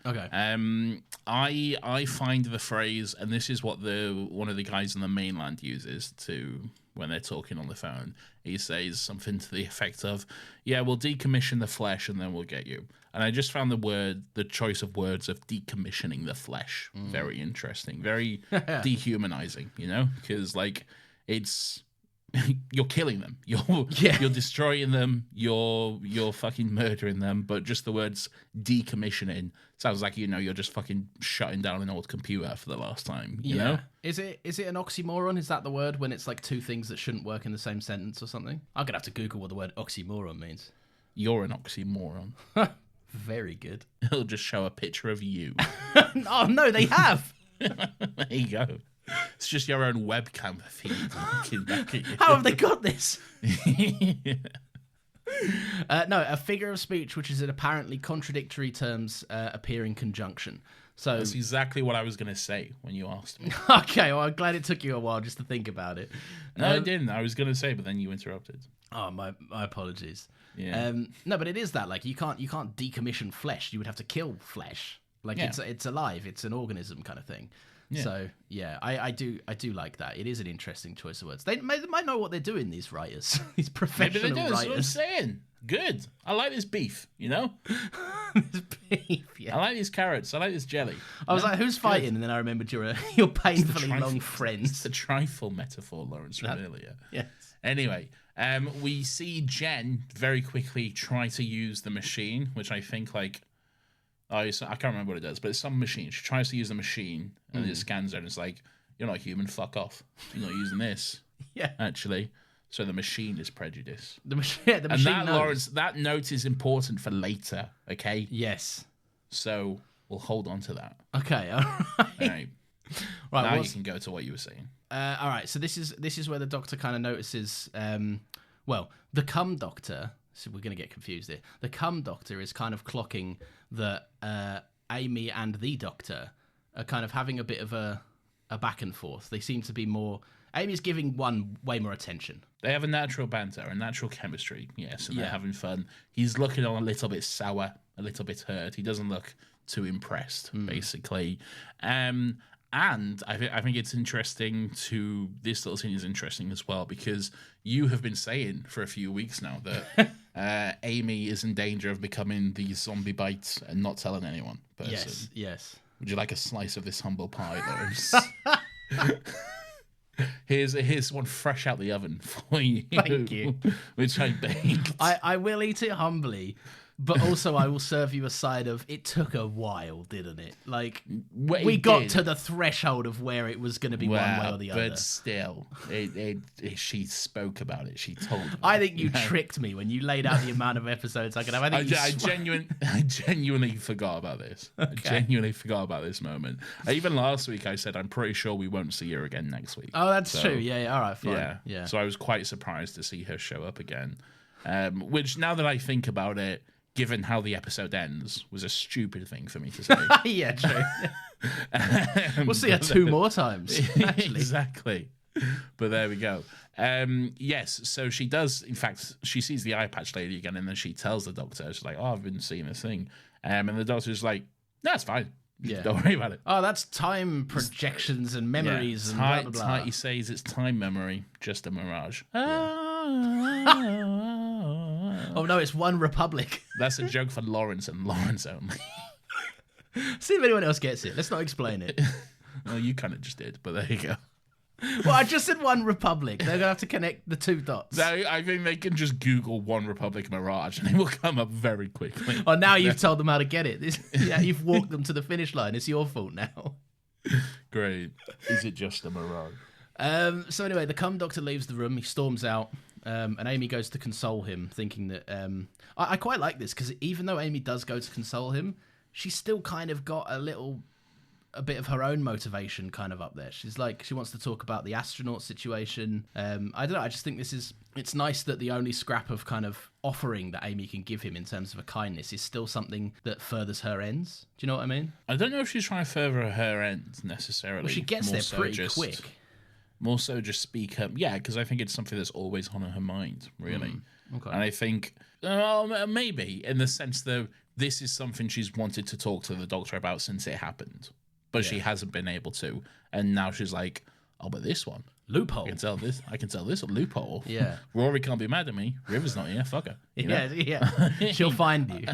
Speaker 2: Okay.
Speaker 1: I find the phrase, and this is what one of the guys on the mainland uses to when they're talking on the phone. He says something to the effect of, "Yeah, we'll decommission the flesh and then we'll get you." And I just found the choice of words of decommissioning the flesh very interesting, very dehumanizing. Because it's you're killing them, you're destroying them, you're fucking murdering them. But just the words decommissioning sounds like you're just fucking shutting down an old computer for the last time. You know?
Speaker 2: Is it an oxymoron? Is that the word when it's like 2 things that shouldn't work in the same sentence or something? I'm gonna have to Google what the word oxymoron means.
Speaker 1: You're an oxymoron.
Speaker 2: Very good.
Speaker 1: It'll just show a picture of you.
Speaker 2: Oh no, they have.
Speaker 1: There you go. It's just your own webcam feed looking back at you.
Speaker 2: How have they got this? No, a figure of speech which is in apparently contradictory terms appear in conjunction. So
Speaker 1: that's exactly what I was going to say when you asked me.
Speaker 2: Okay, well, I'm glad it took you a while just to think about it.
Speaker 1: No, it didn't. I was going to say, but then you interrupted.
Speaker 2: Oh, my apologies.
Speaker 1: Yeah.
Speaker 2: No, but it is that. Like, you can't decommission flesh. You would have to kill flesh. Like, it's alive. It's an organism kind of thing. Yeah. So yeah, I do like that. It is an interesting choice of words. They might know what they're doing. These writers, these professional
Speaker 1: writers. That's what I'm
Speaker 2: writers.
Speaker 1: saying. Good. I like this beef.
Speaker 2: This beef. Yeah.
Speaker 1: I like these carrots. I like this jelly.
Speaker 2: I was like, who's fighting? And then I remembered your painfully long friends.
Speaker 1: It's the trifle metaphor, Lawrence, from earlier.
Speaker 2: Yes.
Speaker 1: Anyway, we see Jen very quickly try to use the machine, which I think I can't remember what it does, but it's some machine. She tries to use the machine, and it scans her, and it's like, "You're not human. Fuck off. You're not using this."
Speaker 2: Yeah.
Speaker 1: Actually, so the machine is prejudice.
Speaker 2: The machine. And
Speaker 1: that, Lawrence, that note is important for later. Okay.
Speaker 2: Yes. So
Speaker 1: we'll hold on to that.
Speaker 2: Okay. All right.
Speaker 1: Right. Now you can go to what you were saying.
Speaker 2: All right. So this is where the doctor kind of notices. The cum doctor. So we're going to get confused here. The cum doctor is kind of clocking that Amy and the doctor are kind of having a bit of a back and forth. They seem to be more... Amy's giving one way more attention.
Speaker 1: They have a natural banter, a natural chemistry, yes, and they're having fun. He's looking on a little bit sour, a little bit hurt. He doesn't look too impressed, basically. And I think it's interesting this little scene is interesting as well, because you have been saying for a few weeks now that Amy is in danger of becoming the zombie bite and not telling anyone person.
Speaker 2: Yes.
Speaker 1: Would you like a slice of this humble pie, Lawrence? Here's one fresh out the oven for you.
Speaker 2: Thank you.
Speaker 1: Which I baked.
Speaker 2: I will eat it humbly. But also, I will serve you a side of, it took a while, didn't it? Like, we got to the threshold of where it was going to be one way or the other.
Speaker 1: But still, she spoke about it. She told me.
Speaker 2: I think you tricked me when you laid out the amount of episodes I could have.
Speaker 1: I genuinely forgot about this. Okay. I genuinely forgot about this moment. Even last week, I said, I'm pretty sure we won't see her again next week.
Speaker 2: Oh, that's true. Yeah, all right, fine.
Speaker 1: Yeah. So I was quite surprised to see her show up again. Which, now that I think about it, given how the episode ends, was a stupid thing for me to say.
Speaker 2: Yeah, true. We'll see her 2 more times, actually.
Speaker 1: Exactly. But there we go. Yes, so she does, in fact, she sees the eye patch lady again, and then she tells the doctor, she's like, oh, I've been seeing this thing. And the doctor's like, no, it's fine.
Speaker 2: Yeah.
Speaker 1: Don't worry about it.
Speaker 2: Oh, that's time projections and memories and blah, blah, blah.
Speaker 1: He says it's time memory, just a mirage.
Speaker 2: Oh, no, it's One Republic.
Speaker 1: That's a joke for Lawrence and Lawrence only.
Speaker 2: See if anyone else gets it. Let's not explain it.
Speaker 1: Well, you kind of just did, but there you go.
Speaker 2: Well, I just said One Republic. They're going to have to connect the two dots.
Speaker 1: I think they can just Google One Republic Mirage and it will come up very quickly.
Speaker 2: Oh, now you've told them how to get it. Yeah, you've walked them to the finish line. It's your fault now.
Speaker 1: Great. Is it just a mirage?
Speaker 2: So anyway, the cum doctor leaves the room. He storms out, and Amy goes to console him, thinking that... I quite like this, because even though Amy does go to console him, she's still kind of got a bit of her own motivation kind of up there. She's like, she wants to talk about the astronaut situation. I don't know, I just think it's nice that the only scrap of kind of offering that Amy can give him in terms of a kindness is still something that furthers her ends. Do you know what I mean?
Speaker 1: I don't know if she's trying to further her ends necessarily.
Speaker 2: Well, she gets there pretty quick.
Speaker 1: More so just speak up. Yeah, because I think it's something that's always on her mind, really.
Speaker 2: Okay.
Speaker 1: And I think, maybe, in the sense that this is something she's wanted to talk to the doctor about since it happened. But she hasn't been able to. And now she's like, oh, but this one.
Speaker 2: Loophole.
Speaker 1: I can tell this a loophole.
Speaker 2: Yeah.
Speaker 1: Rory can't be mad at me. River's not here. Fuck her. You know?
Speaker 2: Yeah. She'll find you.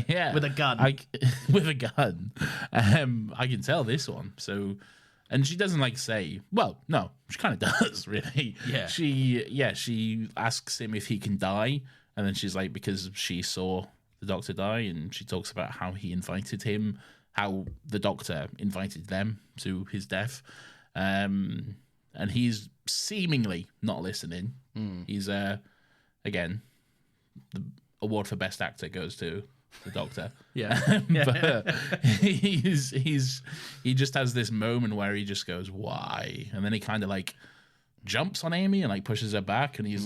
Speaker 1: Yeah.
Speaker 2: With a gun.
Speaker 1: With a gun. I can tell this one. So, and she doesn't say, well, no, she kind of does, really.
Speaker 2: Yeah.
Speaker 1: She asks him if he can die. And then she's like, because she saw the doctor die. And she talks about how he invited him, how the doctor invited them to his death. And he's seemingly not listening. He's, again, the award for best actor goes to the doctor.
Speaker 2: Yeah.
Speaker 1: But he just has this moment where he just goes, why? And then he kind of jumps on Amy and pushes her back. And he's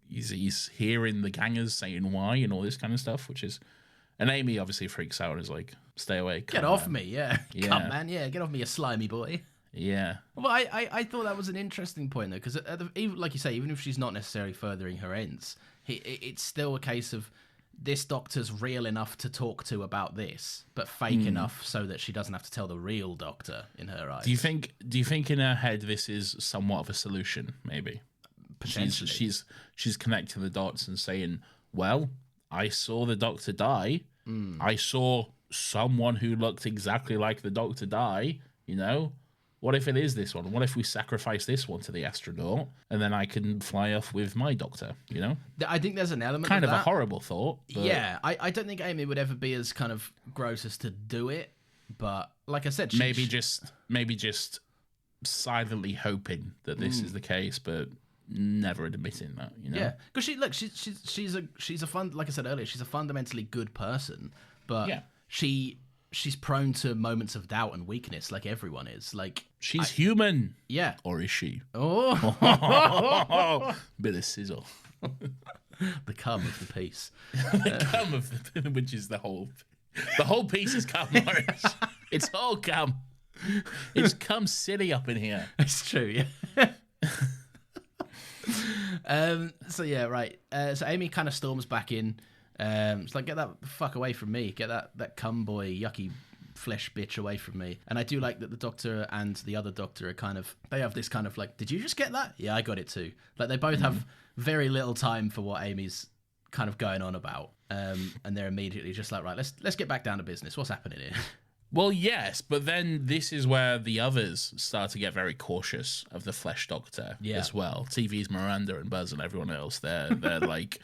Speaker 1: he's hearing the gangers saying why and all this kind of stuff, which is, and Amy obviously freaks out and is like, stay away.
Speaker 2: Get off me, yeah. Come, man, yeah, get off me, you slimy boy.
Speaker 1: Yeah.
Speaker 2: Well, I thought that was an interesting point, though, because, like you say, even if she's not necessarily furthering her ends, it's still a case of this doctor's real enough to talk to about this, but fake enough so that she doesn't have to tell the real doctor in her eyes.
Speaker 1: Do you think in her head this is somewhat of a solution, maybe?
Speaker 2: Potentially.
Speaker 1: She's connecting the dots and saying, well, I saw the doctor die. I saw someone who looked exactly like the doctor die, What if it is this one? What if we sacrifice this one to the astronaut and then I can fly off with my doctor,
Speaker 2: I think there's an element
Speaker 1: kind of
Speaker 2: that.
Speaker 1: a horrible thought. But...
Speaker 2: Yeah, I don't think Amy would ever be as kind of gross as to do it, but like I said...
Speaker 1: Maybe just silently hoping that this is the case, but never admitting that,
Speaker 2: Yeah, because she's a fun, like I said earlier, she's a fundamentally good person, but she's prone to moments of doubt and weakness, like everyone is.
Speaker 1: She's human.
Speaker 2: Yeah.
Speaker 1: Or is she?
Speaker 2: Oh.
Speaker 1: Bit of sizzle.
Speaker 2: The cum of the piece.
Speaker 1: The cum of the, which is the whole piece is cum, Morris. It's all cum. It's cum city up in here.
Speaker 2: It's true, yeah. So yeah, right. So Amy kind of storms back in. It's like, get that fuck away from me. Get that cum boy, yucky flesh bitch away from me. And I do like that the doctor and the other doctor are they have this kind of did you just get that? Yeah, I got it too. They both have very little time for what Amy's kind of going on about. And they're immediately just like, right, let's get back down to business. What's happening here?
Speaker 1: Well, yes, but then this is where the others start to get very cautious of the Flesh Doctor as well. TV's Miranda and Buzz and everyone else, they're TV's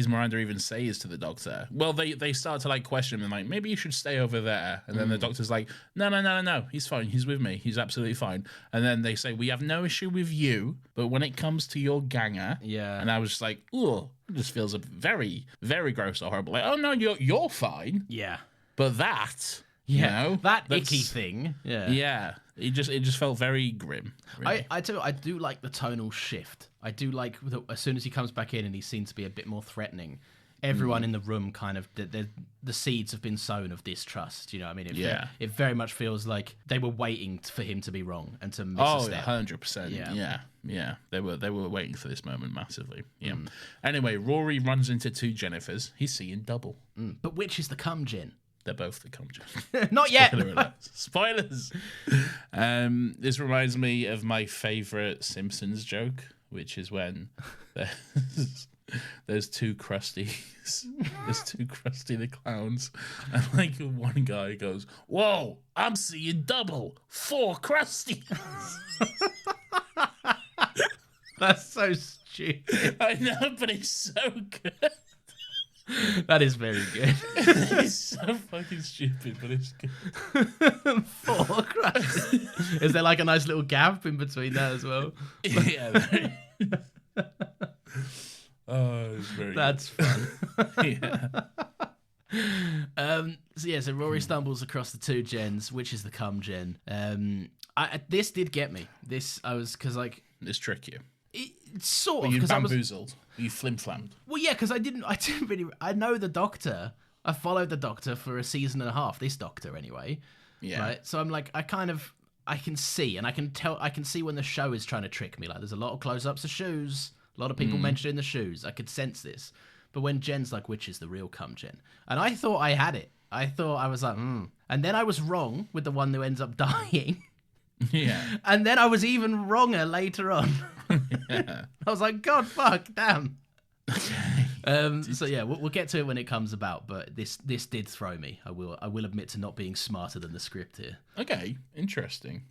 Speaker 1: Miranda even says to the Doctor, well, they start to question him and maybe you should stay over there. And then the Doctor's like, no, he's fine. He's with me. He's absolutely fine. And then they say, we have no issue with you, but when it comes to your ganger.
Speaker 2: Yeah.
Speaker 1: And I was just like, oh, it just feels very, very gross or horrible. Oh, no, you're fine.
Speaker 2: Yeah.
Speaker 1: But that,
Speaker 2: that icky thing,
Speaker 1: it just felt very grim. Really.
Speaker 2: I do like the tonal shift. I do like as soon as he comes back in and he's seen to be a bit more threatening. everyone in the room kind of the seeds have been sown of distrust. You know what I mean? It very much feels like they were waiting for him to be wrong and to miss a step.
Speaker 1: 100%. Yeah. They were waiting for this moment massively. Yeah. Anyway, Rory runs into two Jennifers. He's seeing double.
Speaker 2: But which is the cum Jen?
Speaker 1: They're both the cum Jen.
Speaker 2: Not yet.
Speaker 1: Spoilers. This reminds me of my favorite Simpsons joke, which is when there's two Krusties. There's two Krusty the Clowns. And like one guy goes, "Whoa, I'm seeing double. 4 Krusties."
Speaker 2: That's so stupid.
Speaker 1: I know, but it's so good.
Speaker 2: That is very good.
Speaker 1: It's so fucking stupid, but it's good.
Speaker 2: 4 Krusties. Is there like a nice little gap in between that as well?
Speaker 1: Yeah. Oh, it's very
Speaker 2: That's
Speaker 1: good.
Speaker 2: fun.
Speaker 1: Yeah.
Speaker 2: So Rory stumbles across the two gens, which is the cum gen. This did get me. This because
Speaker 1: This trick you.
Speaker 2: It's sort of
Speaker 1: Were you
Speaker 2: because
Speaker 1: bamboozled? Were you flim-flammed?
Speaker 2: Well, yeah, because I didn't really. I know the Doctor. I followed the Doctor for a season and a half. This Doctor, anyway.
Speaker 1: Yeah.
Speaker 2: Right. So I'm like, I can see, and I can see when the show is trying to trick me. Like, there's a lot of close-ups of shoes. A lot of people mentioning the shoes. I could sense this. But when Jen's like, which is the real cum Jen? And I thought I had it. I thought I was like, And then I was wrong with the one who ends up dying.
Speaker 1: Yeah.
Speaker 2: And then I was even wronger later on.
Speaker 1: Yeah.
Speaker 2: I was like, God, fuck, damn. So yeah, we'll get to it when it comes about. But this did throw me. I will admit to not being smarter than the script here.
Speaker 1: Okay, interesting.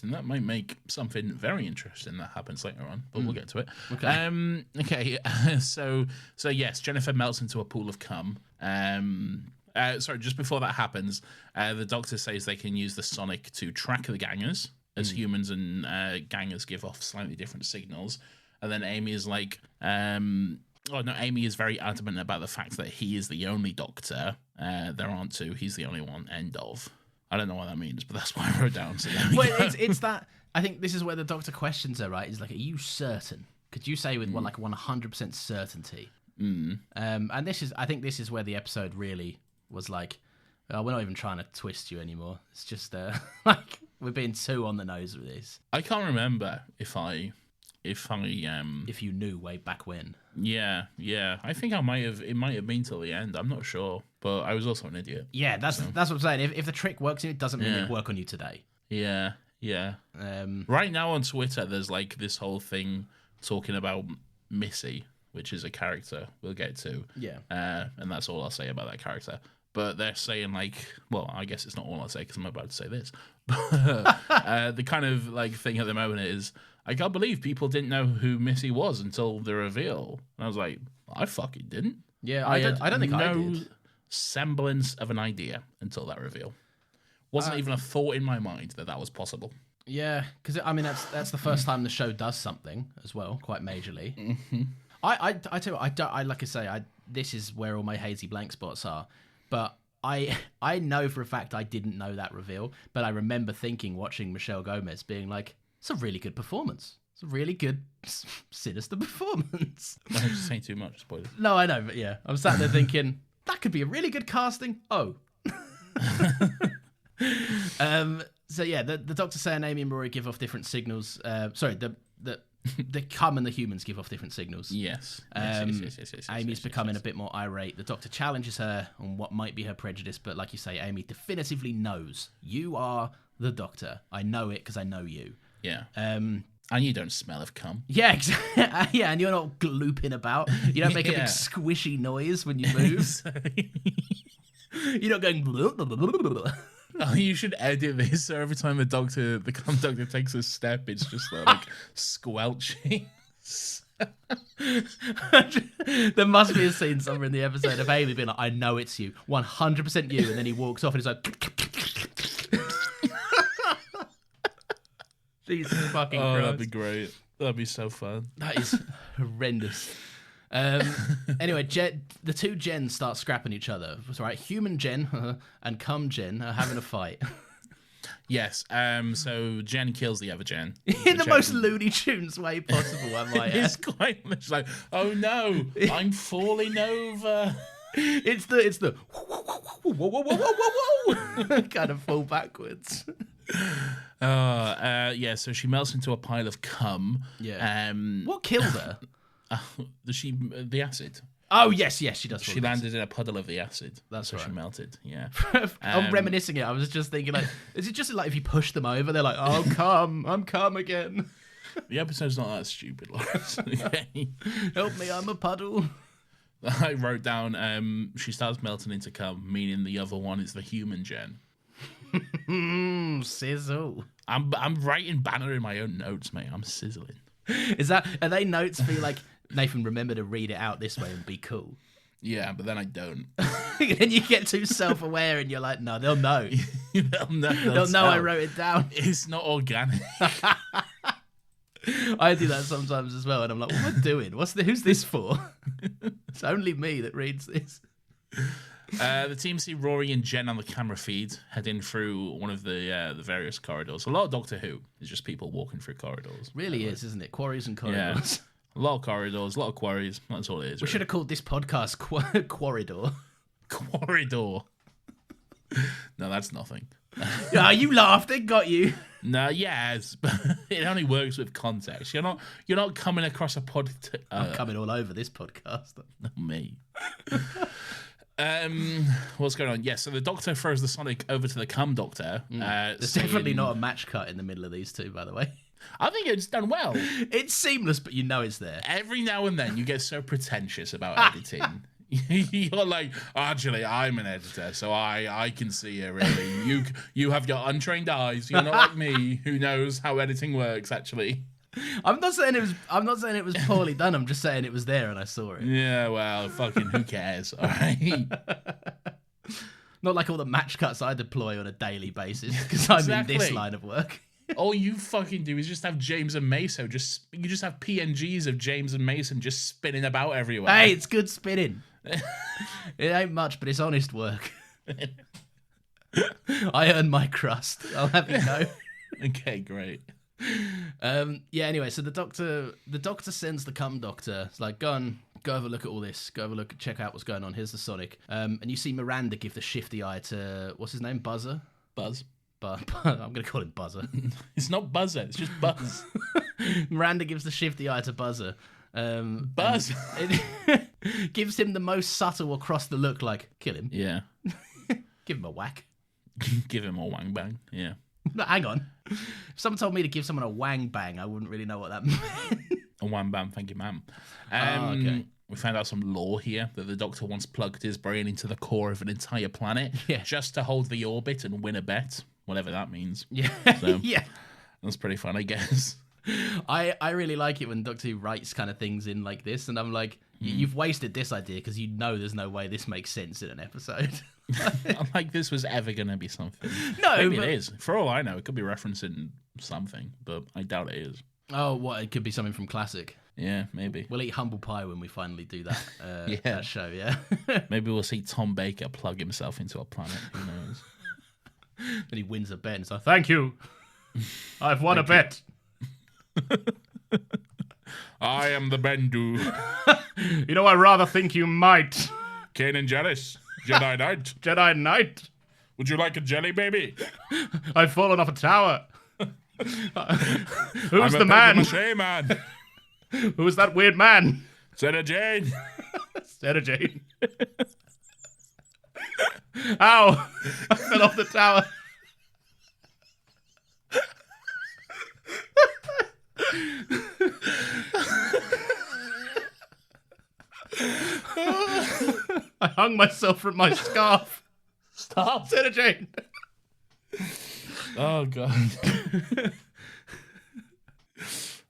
Speaker 1: That might make something very interesting that happens later on, but we'll get to it.
Speaker 2: Okay.
Speaker 1: Okay. So yes, Jennifer melts into a pool of cum. Sorry, just before that happens, the Doctor says they can use the sonic to track the gangers, as humans and gangers give off slightly different signals. And then Amy is like, Amy is very adamant about the fact that he is the only Doctor. There aren't two. He's the only one. End of. I don't know what that means, but that's what I wrote down. So
Speaker 2: it's that. I think this is where the Doctor questions her, right? He's like, are you certain? Could you say with 100% certainty? And I think this is where the episode really was like, oh, we're not even trying to twist you anymore. It's just like we're being too on the nose with this.
Speaker 1: I can't remember if you
Speaker 2: knew way back when.
Speaker 1: Yeah. I think it might have been till the end. I'm not sure, but I was also an idiot.
Speaker 2: Yeah, that's what I'm saying. If the trick works, it doesn't mean it work on you today.
Speaker 1: Yeah. Right now on Twitter, there's like this whole thing talking about Missy, which is a character we'll get to.
Speaker 2: Yeah.
Speaker 1: And that's all I'll say about that character. But they're saying like, well, I guess it's not all I'll say because I'm about to say this. The kind of like thing at the moment is, I can't believe people didn't know who Missy was until the reveal. And I was like, I fucking didn't.
Speaker 2: Yeah, I don't think I did.
Speaker 1: No semblance of an idea until that reveal. Wasn't even a thought in my mind that was possible.
Speaker 2: Yeah, because I mean that's the first time the show does something as well, quite majorly. Mm-hmm. I tell you what, like I say, this is where all my hazy blank spots are. But I know for a fact I didn't know that reveal, but I remember watching Michelle Gomez being like, it's a really good performance. It's a really good, sinister performance.
Speaker 1: I'm just saying too much, spoilers.
Speaker 2: No, I know, but yeah. I'm sat there thinking, that could be a really good casting. Oh. So yeah, the Doctor saying Amy and Rory give off different signals. The cum and the humans give off different signals.
Speaker 1: Yes.
Speaker 2: Amy's becoming a bit more irate. The Doctor challenges her on what might be her prejudice, but like you say, Amy definitively knows. You are the Doctor. I know it because I know you.
Speaker 1: Yeah. And you don't smell of cum.
Speaker 2: Yeah, exactly. Yeah, and you're not glooping about. You don't make a big squishy noise when you move. You're not going... Blah, blah, blah, blah, blah.
Speaker 1: Oh, you should edit this so every time the cum Doctor takes a step, it's just like squelching.
Speaker 2: There must be a scene somewhere in the episode of Amy being like, I know it's you, 100% you, and then he walks off and he's like... Jesus fucking Christ.
Speaker 1: That'd be great. That'd be so fun.
Speaker 2: That is horrendous. Anyway, the two Jens start scrapping each other. Right, human Jen and cum Jen are having a fight.
Speaker 1: Yes. So Jen kills the other Jen
Speaker 2: In the most Looney Tunes way possible, I might add.
Speaker 1: It's quite much like, oh no, I'm falling over.
Speaker 2: It's the whoa, whoa, whoa, whoa, whoa, whoa, kind of fall backwards.
Speaker 1: Yeah. So she melts into a pile of cum.
Speaker 2: Yeah. What killed her?
Speaker 1: The acid.
Speaker 2: Oh yes, she does.
Speaker 1: She landed in a puddle of the acid.
Speaker 2: That's right.
Speaker 1: She melted. Yeah.
Speaker 2: I'm reminiscing it. I was just thinking, like, is it just like if you push them over, they're like, oh, I'm cum again.
Speaker 1: The episode's not that stupid, Lawrence. Okay.
Speaker 2: Help me, I'm a puddle.
Speaker 1: I wrote down, she starts melting into cum, meaning the other one is the human Jen.
Speaker 2: Sizzle.
Speaker 1: I'm writing banner in my own notes, mate. I'm sizzling.
Speaker 2: Are they notes for you, like, Nathan, remember to read it out this way and be cool?
Speaker 1: Yeah, but then I don't.
Speaker 2: Then you get too self-aware and you're like, no, they'll know. They'll know I wrote it down.
Speaker 1: It's not organic.
Speaker 2: I do that sometimes as well, and I'm like, what am I doing? Who's this for? It's only me that reads this.
Speaker 1: The team see Rory and Jen on the camera feed heading through one of the various corridors. A lot of Doctor Who is just people walking through corridors.
Speaker 2: Really is, isn't it? Quarries and corridors.
Speaker 1: Yeah. A lot of corridors, a lot of quarries. That's all it is.
Speaker 2: We should have called this podcast Quarridor.
Speaker 1: Corridor. No, that's nothing.
Speaker 2: Yeah, you laughed. It got you.
Speaker 1: No, yes, but it only works with context. You're not coming across a pod.
Speaker 2: I'm coming all over this podcast.
Speaker 1: Not me. What's going on? So the Doctor throws the Sonic over to the Cum Doctor.
Speaker 2: There's definitely not a match cut in the middle of these two, by the way.
Speaker 1: I think it's done well.
Speaker 2: It's seamless, but you know it's there.
Speaker 1: Every now and then you get so pretentious about editing. You're like, actually, I'm an editor, so I can see it, really. You have your untrained eyes. You're not like me, who knows how editing works, actually.
Speaker 2: I'm not saying it was poorly done. I'm just saying it was there and I saw it.
Speaker 1: Yeah, well, fucking who cares, all right?
Speaker 2: Not like all the match cuts I deploy on a daily basis because I'm in this line of work.
Speaker 1: All you fucking do is just have James and Mason. You just have PNGs of James and Mason just spinning about everywhere.
Speaker 2: Hey, it's good spinning. It ain't much, but it's honest work. I earn my crust. I'll have you know.
Speaker 1: Okay, great.
Speaker 2: Anyway, so the doctor sends the Cum Doctor. It's like, go have a look at all this. Go have a look, check out what's going on. Here's the Sonic. And you see Miranda give the shifty eye to, what's his name? Buzzer?
Speaker 1: Buzz.
Speaker 2: I'm going to call him Buzzer.
Speaker 1: It's not Buzzer, it's just Buzz.
Speaker 2: Miranda gives the shifty eye to Buzzer.
Speaker 1: Buzz.
Speaker 2: It gives him the most subtle across the look, like, kill him.
Speaker 1: Yeah.
Speaker 2: Give him a whack.
Speaker 1: Give him a wang bang, yeah.
Speaker 2: No, hang on. If someone told me to give someone a wang bang, I wouldn't really know what that meant.
Speaker 1: A wang bang, thank you, ma'am.
Speaker 2: Okay.
Speaker 1: We found out some lore here that the Doctor once plugged his brain into the core of an entire planet just to hold the orbit and win a bet, whatever that means.
Speaker 2: Yeah.
Speaker 1: So,
Speaker 2: yeah.
Speaker 1: That's pretty fun, I guess.
Speaker 2: I really like it when Doctor Who writes kind of things in like this, and I'm like, you've wasted this idea because you know there's no way this makes sense in an episode.
Speaker 1: I'm like, this was ever going to be something.
Speaker 2: No,
Speaker 1: maybe it is. For all I know, it could be referencing something, but I doubt it is.
Speaker 2: Oh, what? It could be something from Classic.
Speaker 1: Yeah, maybe.
Speaker 2: We'll eat humble pie when we finally do that,
Speaker 1: Yeah.
Speaker 2: that show, yeah?
Speaker 1: Maybe we'll see Tom Baker plug himself into a planet. Who knows?
Speaker 2: Then he wins a bet and it's like, thank you. I've won a bet.
Speaker 1: I am the Bendu.
Speaker 2: You know, I rather think you might.
Speaker 1: Kane and Jealous. Jedi Knight.
Speaker 2: Jedi Knight.
Speaker 1: Would you like a jelly baby?
Speaker 2: I've fallen off a tower. Who's
Speaker 1: I'm
Speaker 2: the man?
Speaker 1: Mache man.
Speaker 2: Who's that weird man?
Speaker 1: Sarah Jane.
Speaker 2: Sarah Jane. Ow! I fell off the tower. I hung myself from my scarf.
Speaker 1: Stop.
Speaker 2: Sarah Jane.
Speaker 1: Oh, God.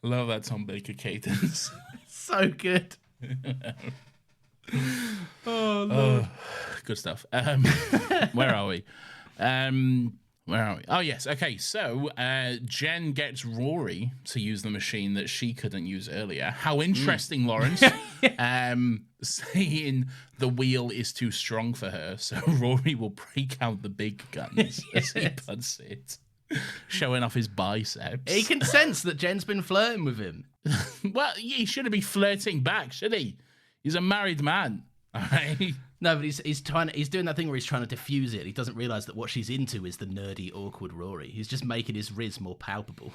Speaker 1: Love that Tom Baker cadence.
Speaker 2: So good. Oh, Lord.
Speaker 1: Good stuff. Where are we? Oh, yes. Okay, so Jen gets Rory to use the machine that she couldn't use earlier. How interesting, Lawrence. Saying the wheel is too strong for her, so Rory will break out the big guns, as he puts it. Showing off his biceps.
Speaker 2: He can sense that Jen's been flirting with him.
Speaker 1: Well, he shouldn't be flirting back, should he? He's a married man. All right.
Speaker 2: No, but he's doing that thing where he's trying to diffuse it. He doesn't realise that what she's into is the nerdy, awkward Rory. He's just making his riz more palpable.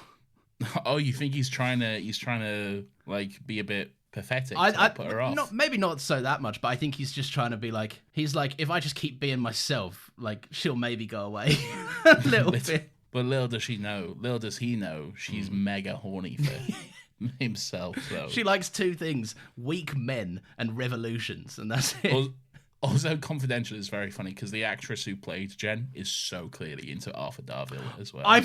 Speaker 1: Oh, you think he's trying to like be a bit pathetic to put her off?
Speaker 2: Maybe not so that much, but I think he's just trying to be like, if I just keep being myself, like she'll maybe go away a little bit.
Speaker 1: But little does he know, she's mega horny for himself. So
Speaker 2: she likes two things: weak men and revolutions, and that's it.
Speaker 1: Also, Confidential is very funny because the actress who played Jen is so clearly into Arthur Darvill as well.
Speaker 2: I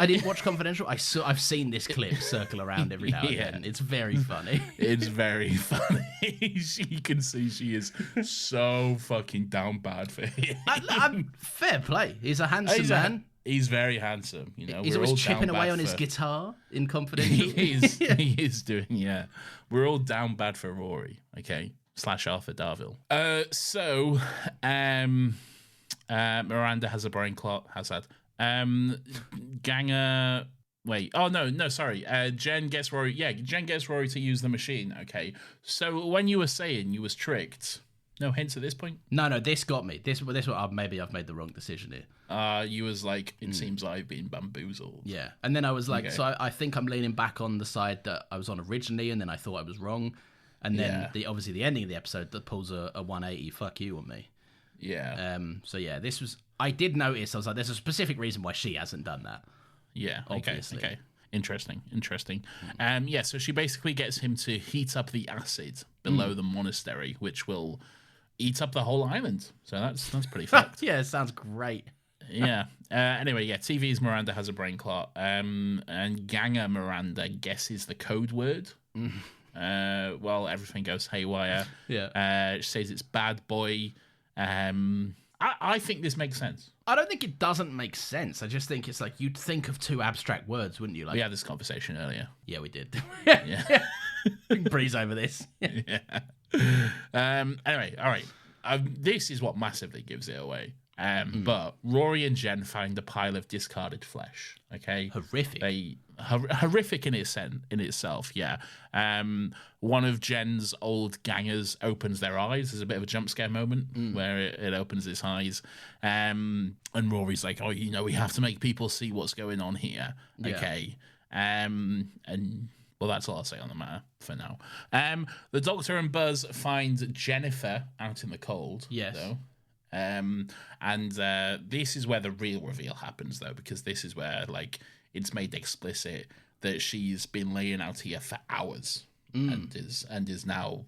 Speaker 2: didn't watch Confidential. I've seen this clip circle around every now and then. It's very funny.
Speaker 1: It's very funny. You can see she is so fucking down bad for him.
Speaker 2: Fair play. He's a handsome man.
Speaker 1: He's very handsome. You know,
Speaker 2: he's always chipping away on his guitar in Confidential.
Speaker 1: He is doing. Yeah, we're all down bad for Rory. Okay. / Arthur Darvill. So Miranda has a brain clot. How's that? Ganger. Wait. Oh no. Sorry. Jen gets Rory. Yeah, Jen gets Rory to use the machine. Okay. So when you were saying you was tricked, no hints at this point.
Speaker 2: No. This got me. Maybe I've made the wrong decision here.
Speaker 1: You was like, it seems I've been bamboozled.
Speaker 2: Yeah, and then I was like, okay. So I think I'm leaning back on the side that I was on originally, and then I thought I was wrong. And then obviously the ending of the episode that pulls a 180 fuck you on me.
Speaker 1: Yeah.
Speaker 2: So yeah, I did notice, I was like, there's a specific reason why she hasn't done that.
Speaker 1: Yeah. Obviously. Okay. Interesting. Yeah, so she basically gets him to heat up the acid below the monastery, which will eat up the whole island. So that's pretty fucked.
Speaker 2: Yeah, it sounds great.
Speaker 1: Yeah. Anyway, yeah, TV's Miranda has a brain clot. And Ganger Miranda guesses the code word. Well, everything goes haywire.
Speaker 2: Yeah.
Speaker 1: She says it's bad boy. I think this makes sense.
Speaker 2: I don't think it doesn't make sense. I just think it's like you'd think of two abstract words, wouldn't you? Like,
Speaker 1: we had this conversation earlier.
Speaker 2: Yeah, we did.
Speaker 1: Yeah.
Speaker 2: We can breeze over this.
Speaker 1: Yeah. Anyway, all right. This is what massively gives it away. But Rory and Jen find a pile of discarded flesh. Okay,
Speaker 2: horrific.
Speaker 1: Horrific in itself. Yeah. One of Jen's old gangers opens their eyes. There's a bit of a jump scare moment where it opens its eyes. And Rory's like, "Oh, we have to make people see what's going on here." Okay. And well, that's all I'll say on the matter for now. The Doctor and Buzz find Jennifer out in the cold.
Speaker 2: Yes.
Speaker 1: Though. This is where the real reveal happens, though, because this is where it's made explicit that she's been laying out here for hours and has now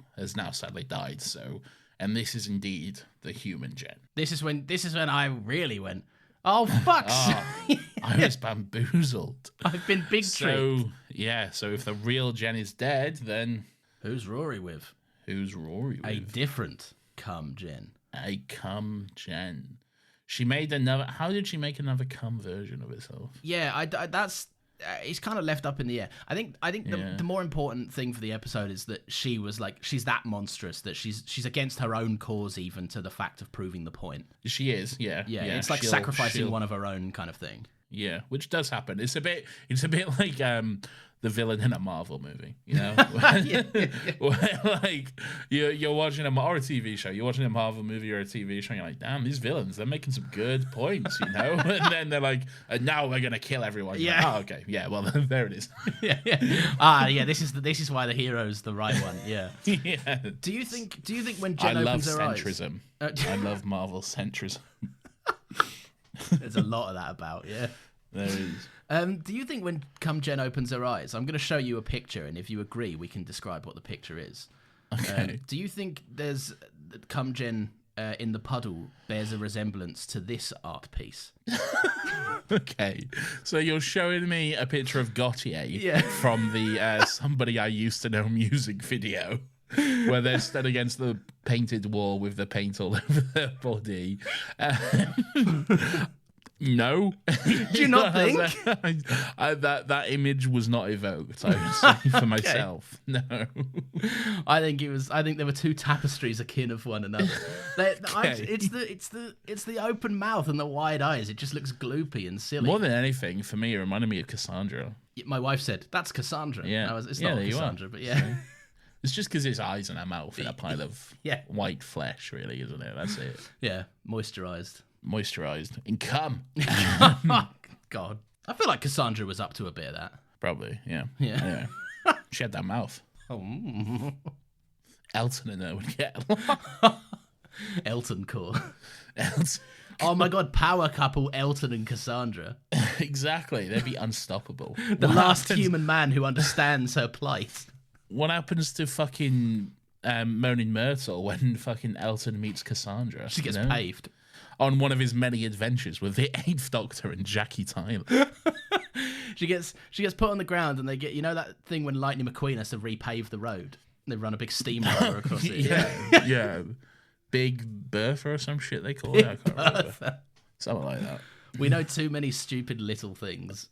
Speaker 1: sadly died. So, and this is indeed the human Jen.
Speaker 2: This is when I really went, oh fuck!
Speaker 1: I was bamboozled.
Speaker 2: I've been big tricked.
Speaker 1: So if the real Jen is dead, then
Speaker 2: who's Rory with?
Speaker 1: A
Speaker 2: different cum Jen.
Speaker 1: A cum Jen. She made another. How did she make another cum version of herself?
Speaker 2: Yeah, that's it's kind of left up in the air. I think the more important thing for the episode is that she was like, she's that monstrous that she's against her own cause, even to the fact of proving the point.
Speaker 1: She is. Yeah.
Speaker 2: It's like sacrificing one of her own kind of thing.
Speaker 1: Yeah, which does happen. It's a bit like the villain in a Marvel movie, where like you're watching or a TV show, you're watching a Marvel movie or a TV show, and you're like, damn, these villains, they're making some good points, And then they're like, and now we're gonna kill everyone.
Speaker 2: Yeah.
Speaker 1: Like, oh, okay. Yeah. Well, there it is.
Speaker 2: This is why the hero's the right one. Yeah.
Speaker 1: Yeah.
Speaker 2: Do you think when Jen opens her eyes?
Speaker 1: Centrism. I love Marvel centrism.
Speaker 2: There's a lot of that about, yeah.
Speaker 1: There is.
Speaker 2: Do you think when Jen opens her eyes, I'm going to show you a picture, and if you agree, we can describe what the picture is.
Speaker 1: Okay.
Speaker 2: Do you think there's Jen in the puddle bears a resemblance to this art piece?
Speaker 1: Okay. So you're showing me a picture of Gautier from the Somebody I Used to Know music video, where they're stood against the painted wall with the paint all over their body. No.
Speaker 2: Do you not think?
Speaker 1: That image was not evoked, I would say, for myself. No.
Speaker 2: I think there were two tapestries akin of one another. It's the open mouth and the wide eyes. It just looks gloopy and silly.
Speaker 1: More than anything, for me, it reminded me of Cassandra.
Speaker 2: My wife said, "That's Cassandra."
Speaker 1: Yeah.
Speaker 2: It's not Cassandra, but yeah.
Speaker 1: It's just because it's eyes and a mouth in a pile of white flesh, really, isn't it? That's it.
Speaker 2: Yeah, moisturized
Speaker 1: And cum.
Speaker 2: God, I feel like Cassandra was up to a bit of that.
Speaker 1: Probably, yeah.
Speaker 2: Yeah.
Speaker 1: She had that mouth.
Speaker 2: Oh.
Speaker 1: Elton and her would get
Speaker 2: Elton core.
Speaker 1: Elton.
Speaker 2: Oh my God, power couple Elton and Cassandra.
Speaker 1: Exactly, they'd be unstoppable.
Speaker 2: The last human man who understands her plight.
Speaker 1: What happens to fucking Moaning Myrtle when fucking Elton meets Cassandra?
Speaker 2: She gets paved.
Speaker 1: On one of his many adventures with the 8th Doctor and Jackie Tyler.
Speaker 2: She gets put on the ground and they get, you know that thing when Lightning McQueen has to repave the road? They run a big steamroller across it.
Speaker 1: Yeah. Big Bertha or some shit they call it. I can't remember. Something like that.
Speaker 2: We know too many stupid little things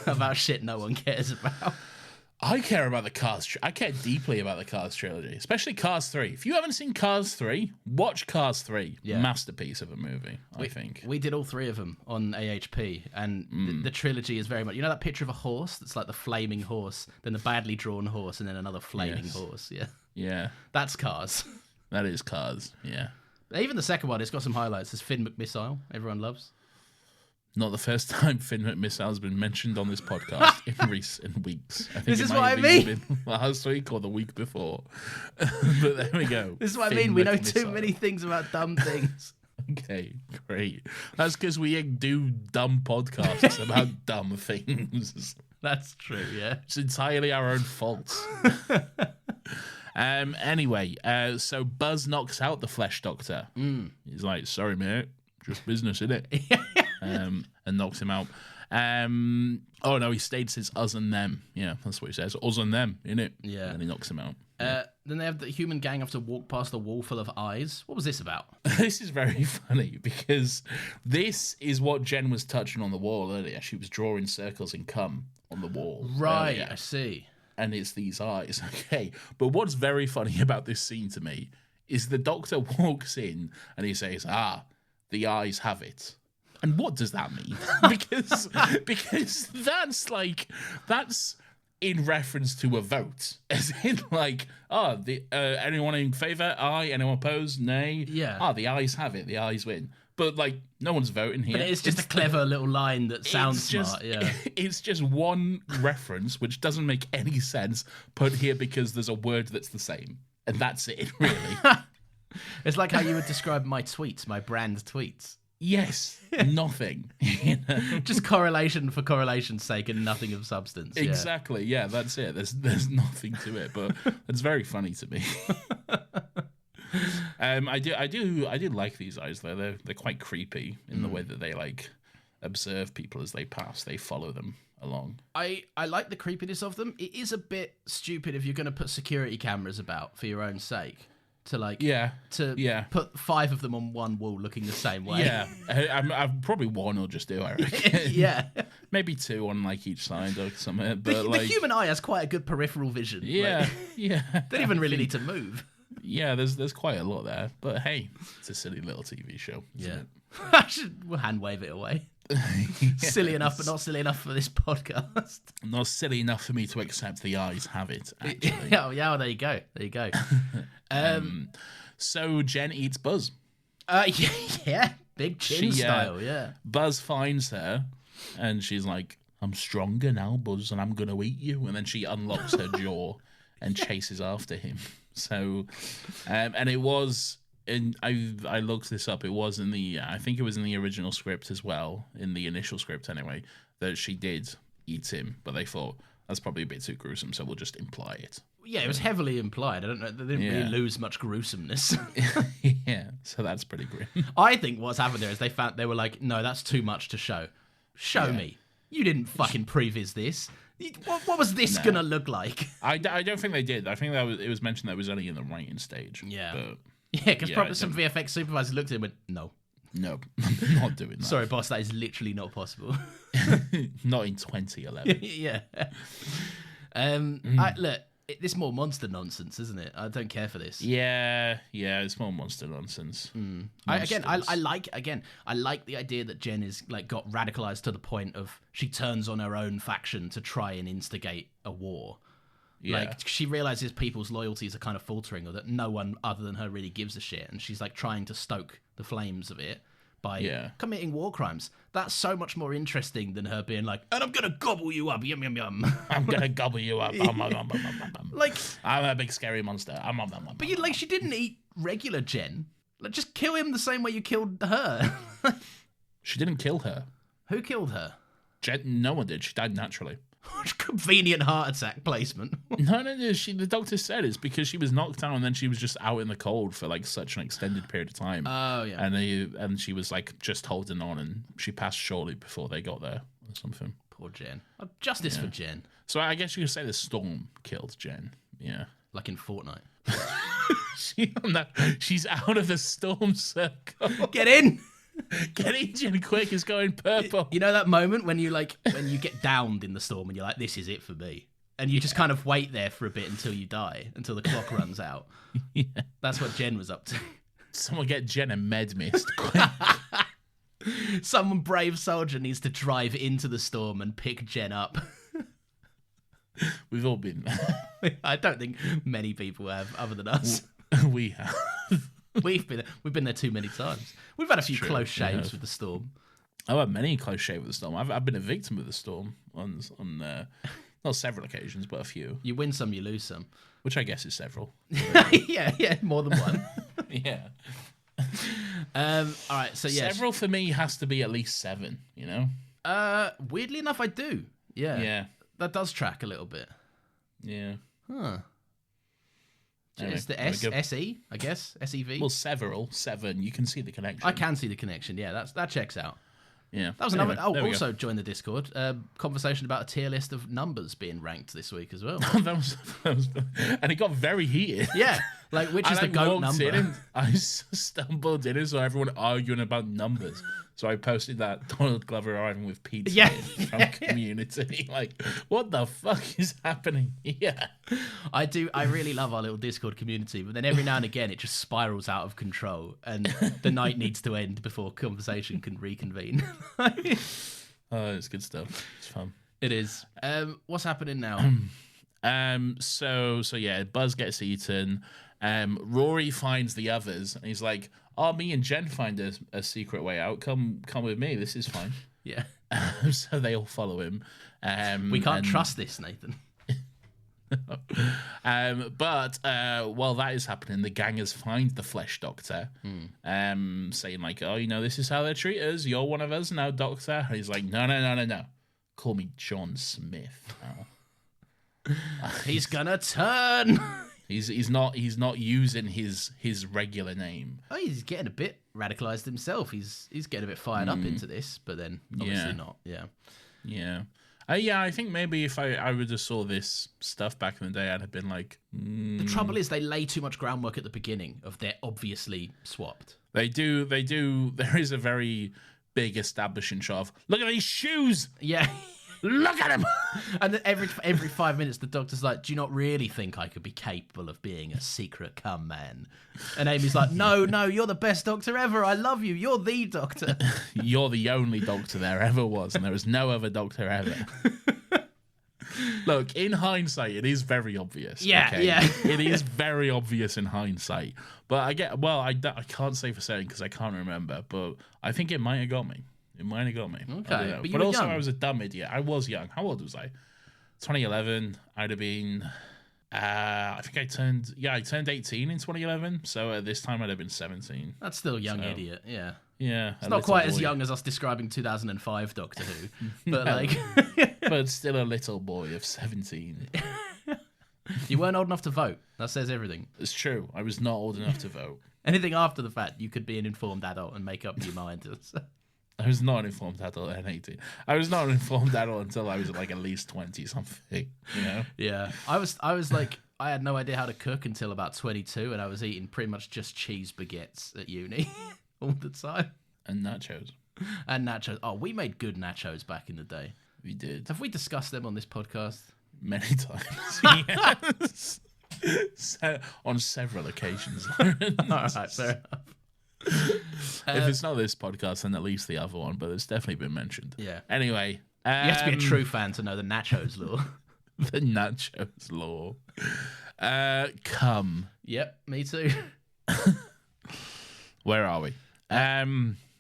Speaker 2: about shit no one cares about.
Speaker 1: I care about the Cars. I care deeply about the Cars trilogy, especially Cars 3. If you haven't seen Cars 3, watch Cars 3. Yeah. Masterpiece of a movie, I think.
Speaker 2: We did all three of them on AHP, and the trilogy is very much... You know that picture of a horse that's like the flaming horse, then the badly drawn horse, and then another flaming horse? Yeah.
Speaker 1: Yeah.
Speaker 2: That's Cars.
Speaker 1: That is Cars, yeah.
Speaker 2: Even the second one, it's got some highlights. There's Finn McMissile, everyone loves.
Speaker 1: Not the first time Finn McMissile has been mentioned on this podcast in recent weeks. I think
Speaker 2: this is what I mean.
Speaker 1: Last week or the week before. But there we go.
Speaker 2: This is what I mean. We know too many things about dumb things.
Speaker 1: Okay, great. That's because we do dumb podcasts about dumb things.
Speaker 2: That's true, yeah.
Speaker 1: It's entirely our own fault. Anyway, so Buzz knocks out the Flesh Doctor. He's like, sorry, mate. Just business, innit? And knocks him out. Oh, no, he states it's us and them. Yeah, that's what he says. Us and them, innit?
Speaker 2: Yeah.
Speaker 1: And he knocks him out.
Speaker 2: Then they have the human gang have to walk past a wall full of eyes. What was this about?
Speaker 1: This is very funny because this is what Jen was touching on the wall earlier. She was drawing circles and cum on the wall.
Speaker 2: Right,
Speaker 1: earlier.
Speaker 2: I see.
Speaker 1: And it's these eyes. Okay. But what's very funny about this scene to me is the Doctor walks in and he says, the eyes have it. And what does that mean? because that's in reference to a vote. As in anyone in favour? Aye. Anyone opposed? Nay.
Speaker 2: Yeah.
Speaker 1: The eyes have it. The eyes win. But no one's voting here.
Speaker 2: But it's just a clever little line that sounds smart. Yeah.
Speaker 1: It's just one reference which doesn't make any sense put here because there's a word that's the same. And that's it, really.
Speaker 2: It's like how you would describe my tweets, my brand tweets.
Speaker 1: Yes, nothing.
Speaker 2: Just correlation for correlation's sake and nothing of substance.
Speaker 1: Exactly. Yeah, that's it. There's nothing to it, but it's very funny to me. I do like these eyes though. They're quite creepy in the way that they observe people as they pass. They follow them along.
Speaker 2: I like the creepiness of them. It is a bit stupid if you're going to put security cameras about for your own sake. To put 5 of them on one wall looking the same way.
Speaker 1: Yeah, I'm probably one will just do. I reckon.
Speaker 2: Yeah,
Speaker 1: maybe 2 on each side or something. But
Speaker 2: the human eye has quite a good peripheral vision.
Speaker 1: Yeah,
Speaker 2: yeah. They don't even really need to move.
Speaker 1: Yeah, there's quite a lot there. But hey, it's a silly little TV show.
Speaker 2: Yeah, we'll hand wave it away. Silly enough, but not silly enough for this podcast.
Speaker 1: Not silly enough for me to accept the eyes have it, actually.
Speaker 2: Yeah, there you go.
Speaker 1: So Jen eats Buzz.
Speaker 2: Yeah, big chin style, yeah.
Speaker 1: Buzz finds her, and she's like, I'm stronger now, Buzz, and I'm going to eat you. And then she unlocks her jaw and chases after him. So, and it was... And I looked this up. It was in I think it was in the original script as well, in the initial script anyway, that she did eat him. But they thought that's probably a bit too gruesome, so we'll just imply it.
Speaker 2: Yeah, it was heavily implied. I don't know. They didn't really lose much gruesomeness.
Speaker 1: Yeah, so that's pretty grim.
Speaker 2: I think what's happened there is they were like, no, that's too much to show. Show me. You didn't fucking previs this. What was this gonna look like?
Speaker 1: I don't think they did. I think it was mentioned that it was only in the writing stage.
Speaker 2: Yeah.
Speaker 1: But...
Speaker 2: Yeah, because probably some VFX supervisors looked at it and went, no.
Speaker 1: No, I'm not doing that.
Speaker 2: Sorry, boss, that is literally not possible.
Speaker 1: Not in 2011.
Speaker 2: Yeah. Look, it's more monster nonsense, isn't it? I don't care for this.
Speaker 1: Yeah, it's more monster nonsense.
Speaker 2: I like the idea that Jen is like got radicalized to the point of she turns on her own faction to try and instigate a war.
Speaker 1: Yeah.
Speaker 2: Like, she realizes people's loyalties are kind of faltering, or that no one other than her really gives a shit, and she's like trying to stoke the flames of it by committing war crimes. That's so much more interesting than her being like, and I'm gonna gobble you up, yum yum yum.
Speaker 1: I'm gonna gobble you up.
Speaker 2: Like,
Speaker 1: I'm a big scary monster.
Speaker 2: But she didn't eat regular Jen. Like, just kill him the same way you killed her.
Speaker 1: She didn't kill her.
Speaker 2: Who killed her?
Speaker 1: Jen, no one did. She died naturally.
Speaker 2: Convenient heart attack placement.
Speaker 1: No. The doctor said it's because she was knocked out and then she was just out in the cold for like such an extended period of time.
Speaker 2: Oh yeah.
Speaker 1: And she was like just holding on, and she passed shortly before they got there or something.
Speaker 2: Poor Jen. Justice for Jen.
Speaker 1: So I guess you could say the storm killed Jen. Yeah.
Speaker 2: Like in Fortnite.
Speaker 1: She's out of the storm circle.
Speaker 2: Get in.
Speaker 1: Get in, Jen, quick! It's going purple.
Speaker 2: You know that moment when you get downed in the storm and you're like, "This is it for me," and you just kind of wait there for a bit until you die, until the clock runs out.
Speaker 1: Yeah.
Speaker 2: That's what Jen was up to.
Speaker 1: Someone get Jen a med mist, quick.
Speaker 2: Someone brave soldier needs to drive into the storm and pick Jen up.
Speaker 1: We've all been there.
Speaker 2: I don't think many people have, other than us.
Speaker 1: We have.
Speaker 2: We've been there too many times. We've had a few close shaves with the storm.
Speaker 1: I've had many close shaves with the storm. I've been a victim of the storm on not several occasions, but a few.
Speaker 2: You win some, you lose some.
Speaker 1: Which I guess is several.
Speaker 2: yeah, more than one.
Speaker 1: Yeah.
Speaker 2: All right, so yeah.
Speaker 1: Several for me has to be at least 7, you know?
Speaker 2: Weirdly enough, I do. Yeah.
Speaker 1: Yeah.
Speaker 2: That does track a little bit.
Speaker 1: Yeah.
Speaker 2: Huh.
Speaker 1: Anyway,
Speaker 2: it's the SE, I guess. SEV.
Speaker 1: Well, 7. You can see the connection.
Speaker 2: I can see the connection. Yeah, that checks out.
Speaker 1: Yeah.
Speaker 2: That was another. Also join the Discord. Conversation about a tier list of numbers being ranked this week as well.
Speaker 1: that was, and it got very heated.
Speaker 2: Yeah, like which is the GOAT number?
Speaker 1: I stumbled in, so everyone arguing about numbers. So I posted that Donald Glover arriving with pizza from Community. Like, what the fuck is happening here?
Speaker 2: I really love our little Discord community, but then every now and again it just spirals out of control, and the night needs to end before conversation can reconvene.
Speaker 1: It's good stuff. It's fun.
Speaker 2: It is. What's happening now?
Speaker 1: So yeah, Buzz gets eaten. Rory finds the others, and he's like, "Oh, me and Jen find a secret way out. Come with me. This is fine."
Speaker 2: Yeah.
Speaker 1: So they all follow him.
Speaker 2: We can't trust this, Nathan.
Speaker 1: But while that is happening, the gangers find the Flesh Doctor, saying like, "Oh, you know, this is how they treat us. You're one of us now, Doctor." And he's like, No. Call me John Smith now."
Speaker 2: He's gonna turn.
Speaker 1: He's not using his regular name.
Speaker 2: Oh, he's getting a bit radicalized himself. He's getting a bit fired up into this, but then obviously not. Yeah. I think maybe if I would have saw this stuff back in the day, I'd have been like... The trouble is they lay too much groundwork at the beginning of they're obviously swapped.
Speaker 1: They do. There is a very big establishing shot of, look at these shoes!
Speaker 2: Yeah.
Speaker 1: Look at him!
Speaker 2: And then every 5 minutes, the Doctor's like, "Do you not really think I could be capable of being a secret cum man?" And Amy's like, No, you're the best Doctor ever. I love you. You're the Doctor.
Speaker 1: You're the only Doctor there ever was, and there was no other Doctor ever. Look, in hindsight, it is very obvious.
Speaker 2: Yeah.
Speaker 1: It is very obvious in hindsight. But I can't say for certain because I can't remember, but I think it might have got me. It might have got me.
Speaker 2: Okay.
Speaker 1: But also, young. I was a dumb idiot. I was young. How old was I? 2011. I'd have been... I think I turned 18 in 2011. So at this time, I'd have been 17.
Speaker 2: That's still a young idiot, yeah.
Speaker 1: Yeah.
Speaker 2: It's not quite as young as us describing 2005 Doctor Who. But like...
Speaker 1: but still a little boy of 17.
Speaker 2: You weren't old enough to vote. That says everything.
Speaker 1: It's true. I was not old enough to vote.
Speaker 2: Anything after the fact, you could be an informed adult and make up your mind.
Speaker 1: I was not an informed adult at 18. I was not an informed adult until I was like at least 20 something, you know?
Speaker 2: Yeah. I was like, I had no idea how to cook until about 22, and I was eating pretty much just cheese baguettes at uni all the time.
Speaker 1: And nachos.
Speaker 2: And nachos. Oh, we made good nachos back in the day.
Speaker 1: We did.
Speaker 2: Have we discussed them on this podcast?
Speaker 1: Many times. Yes. So, on several occasions.
Speaker 2: All right, fair enough.
Speaker 1: If it's not this podcast, then at least the other one, but it's definitely been mentioned.
Speaker 2: Yeah.
Speaker 1: Anyway.
Speaker 2: You have to be a true fan to know the nachos lore.
Speaker 1: The nachos lore. Come.
Speaker 2: Yep, me too.
Speaker 1: Where are we?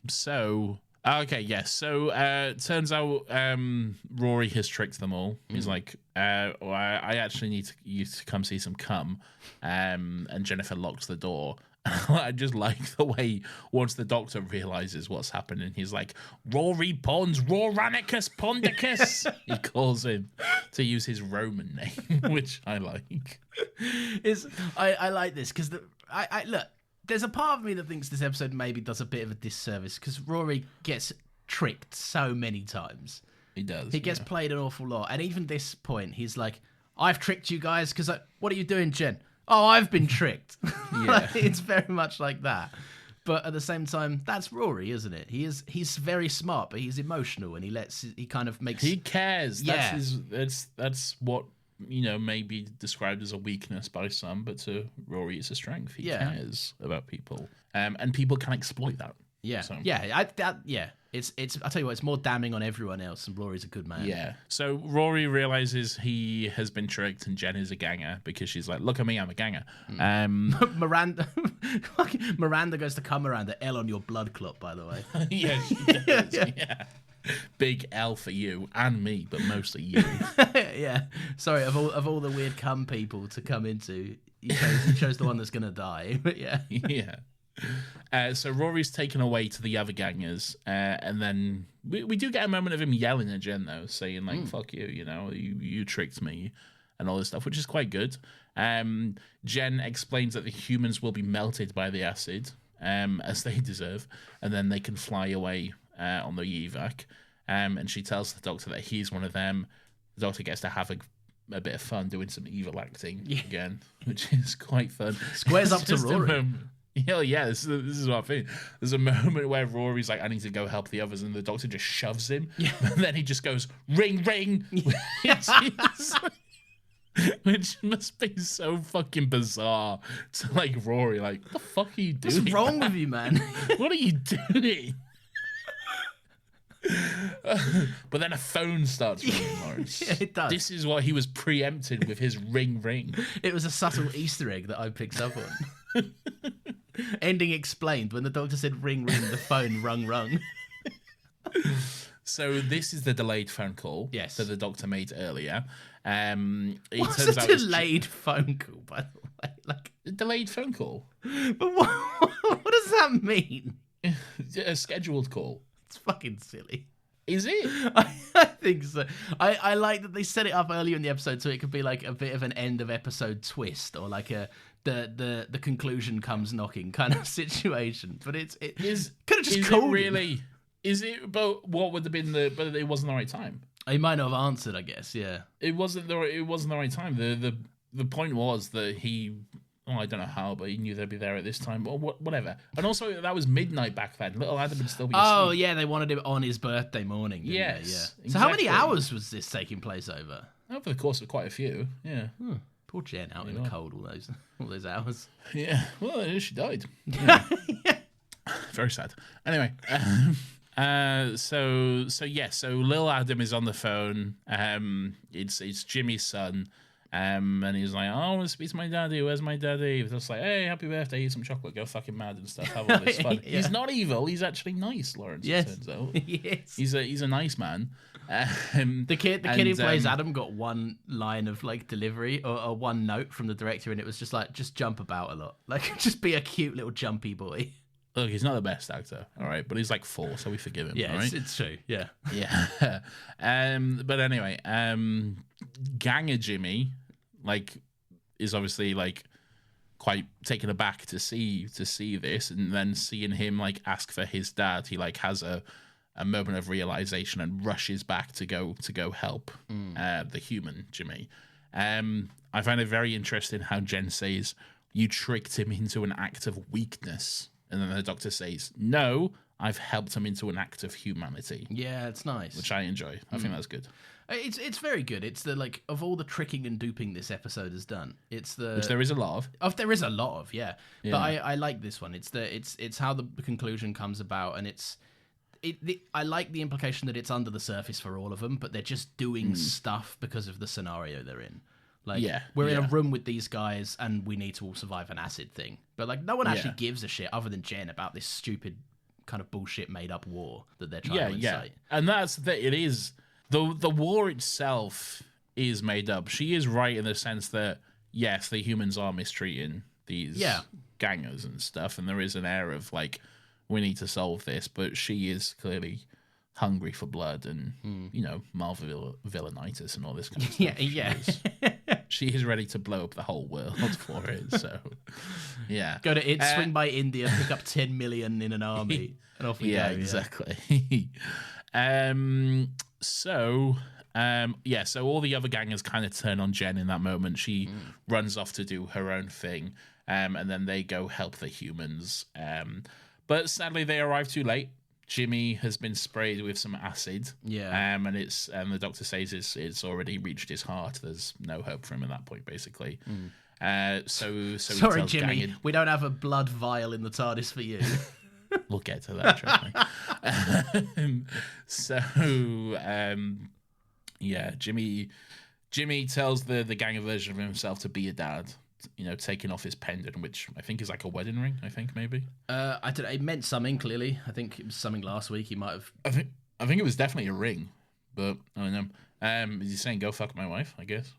Speaker 1: So okay, yes. So turns out Rory has tricked them all. He's like, well, I actually need you to come see some cum. And Jennifer locks the door. I just like the way once the doctor realizes what's happening, he's like, Rory Pons, Roranicus Pondicus. He calls him to use his Roman name, which I like.
Speaker 2: I like this because I look. There's a part of me that thinks this episode maybe does a bit of a disservice because Rory gets tricked so many times.
Speaker 1: He does.
Speaker 2: He gets played an awful lot, and even this point, he's like, "I've tricked you guys because what are you doing, Jen? Oh, I've been tricked."
Speaker 1: Yeah.
Speaker 2: It's very much like that. But at the same time, that's Rory, isn't it? He's very smart, but he's emotional, and he kind of makes.
Speaker 1: He cares.
Speaker 2: Yeah.
Speaker 1: That's what, maybe described as a weakness by some, but to Rory it's a strength. He cares about people, and people can exploit that.
Speaker 2: Yeah,
Speaker 1: So.
Speaker 2: yeah. It's. I tell you what, it's more damning on everyone else, and Rory's a good man.
Speaker 1: Yeah. So Rory realizes he has been tricked, and Jen is a ganger because she's like, "Look at me, I'm a ganger."
Speaker 2: Miranda goes to come Miranda. L on your blood clot, by the way.
Speaker 1: Yeah, she does. Yeah. Big L for you and me, but mostly you.
Speaker 2: Yeah. Sorry, of all the weird cum people to come into, you chose the one that's gonna die. But yeah.
Speaker 1: Yeah. So Rory's taken away to the other gangers, and then we do get a moment of him yelling at Jen, though, saying like, "Fuck you," you tricked me, and all this stuff, which is quite good. Jen explains that the humans will be melted by the acid, as they deserve, and then they can fly away on the evac. And she tells the doctor that he's one of them. The doctor gets to have a bit of fun doing some evil acting again, which is quite fun.
Speaker 2: Squares up to Rory.
Speaker 1: Yeah, this is what I think. There's a moment where Rory's like, I need to go help the others, and the doctor just shoves him. Yeah. And then he just goes, ring, ring. Which must be so fucking bizarre to like Rory. Like, what the fuck are you doing?
Speaker 2: What's wrong with you, man?
Speaker 1: What are you doing? But then a phone starts ringing, Lawrence.
Speaker 2: Yeah, it does.
Speaker 1: This is what he was preempted with his ring ring.
Speaker 2: It was a subtle Easter egg that I picked up on. Ending explained. When the doctor said ring ring, the phone rung.
Speaker 1: So this is the delayed phone call
Speaker 2: Yes.
Speaker 1: that the doctor made earlier.
Speaker 2: What's a delayed phone call, by the way? Like
Speaker 1: A delayed phone call.
Speaker 2: But what does that mean?
Speaker 1: A scheduled call.
Speaker 2: It's fucking silly.
Speaker 1: Is it?
Speaker 2: I think so. I like that they set it up earlier in the episode so it could be like a bit of an end of episode twist or like the conclusion comes knocking kind of situation. But it could have just called
Speaker 1: really.
Speaker 2: him.
Speaker 1: Is it? But what would have been but it wasn't the right time.
Speaker 2: He might not have answered, I guess. Yeah.
Speaker 1: It wasn't the right time. The point was that he. Oh, I don't know how, but he knew they'd be there at this time, or whatever. And also, that was midnight back then. Little Adam would still be asleep.
Speaker 2: Oh, yeah, they wanted him on his birthday morning.
Speaker 1: Yes.
Speaker 2: Yeah. So how many
Speaker 1: exactly.
Speaker 2: hours was this taking place over?
Speaker 1: Over the course of quite a few, yeah.
Speaker 2: Poor Jen out in the cold all those hours.
Speaker 1: Yeah, well, she died. Yeah. Very sad. Anyway, so Lil Adam is on the phone. It's Jimmy's son. And he's like, oh, I want to speak to my daddy. Where's my daddy? He's just like, hey, happy birthday, eat some chocolate, go fucking mad and stuff. Have all this fun.
Speaker 2: Yeah.
Speaker 1: He's not evil. He's actually nice, Lawrence.
Speaker 2: Yes.
Speaker 1: It turns out.
Speaker 2: Yes.
Speaker 1: He's a nice man.
Speaker 2: The kid who plays Adam got one line of like delivery or one note from the director, and it was just like, just jump about a lot, like just be a cute little jumpy boy.
Speaker 1: Look, he's not the best actor, all right, but he's like 4, so we forgive him.
Speaker 2: Yeah,
Speaker 1: all right?
Speaker 2: it's true. Yeah.
Speaker 1: Yeah. But anyway, Ganger Jimmy, like, is obviously like quite taken aback to see this, and then seeing him like ask for his dad, he like has a moment of realization and rushes back to go help the human Jimmy. I find it very interesting how Jen says, you tricked him into an act of weakness. And then the doctor says, no, I've helped him into an act of humanity,
Speaker 2: Yeah, it's nice.
Speaker 1: which I enjoy. I think that's good.
Speaker 2: It's very good. It's the like of all the tricking and duping this episode has done. It's the
Speaker 1: Which there is a lot of.
Speaker 2: there is a lot of but I like this one. It's how the conclusion comes about, and I like the implication that it's under the surface for all of them, but they're just doing stuff because of the scenario they're in. Like, we're in a room with these guys, and we need to all survive an acid thing. But like, no one actually gives a shit other than Jen about this stupid kind of bullshit made up war that they're trying to incite.
Speaker 1: And that's it is. The war itself is made up. She is right in the sense that, yes, the humans are mistreating these gangers and stuff, and there is an air of, like, we need to solve this, but she is clearly hungry for blood and, Marvel villainitis and all this kind of stuff. She is ready to blow up the whole world for it, so, yeah.
Speaker 2: Go to swing by India, pick up 10 million in an army, and off we go.
Speaker 1: Exactly. So all the other gangers kind of turn on Jen in that moment. She runs off to do her own thing, and then they go help the humans. But sadly, they arrive too late. Jimmy has been sprayed with some acid. And the doctor says it's already reached his heart. There's no hope for him at that point, basically. So
Speaker 2: sorry,
Speaker 1: he tells
Speaker 2: Jimmy,
Speaker 1: Gang
Speaker 2: we don't have a blood vial in the TARDIS for you.
Speaker 1: We'll get to that, trust me. Jimmy tells the ganger version of himself to be a dad, taking off his pendant, which I think is like a wedding ring, maybe.
Speaker 2: I don't know, it meant something, clearly. I think it was something last week. He might have...
Speaker 1: I think it was definitely a ring, but I don't know. Is he saying, go fuck my wife, I guess?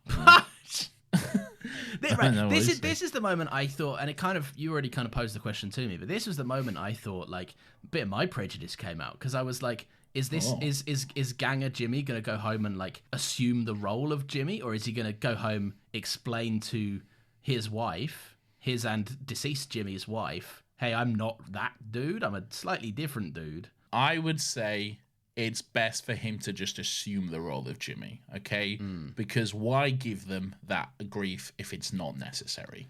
Speaker 2: This is the moment I thought, and you already kind of posed the question to me, but this was the moment I thought, like, a bit of my prejudice came out, because I was like, is Ganger Jimmy going to go home and, like, assume the role of Jimmy, or is he going to go home, explain to his wife, his and deceased Jimmy's wife, hey, I'm not that dude, I'm a slightly different dude?
Speaker 1: I would say it's best for him to just assume the role of Jimmy, okay? Because why give them that grief if it's not necessary?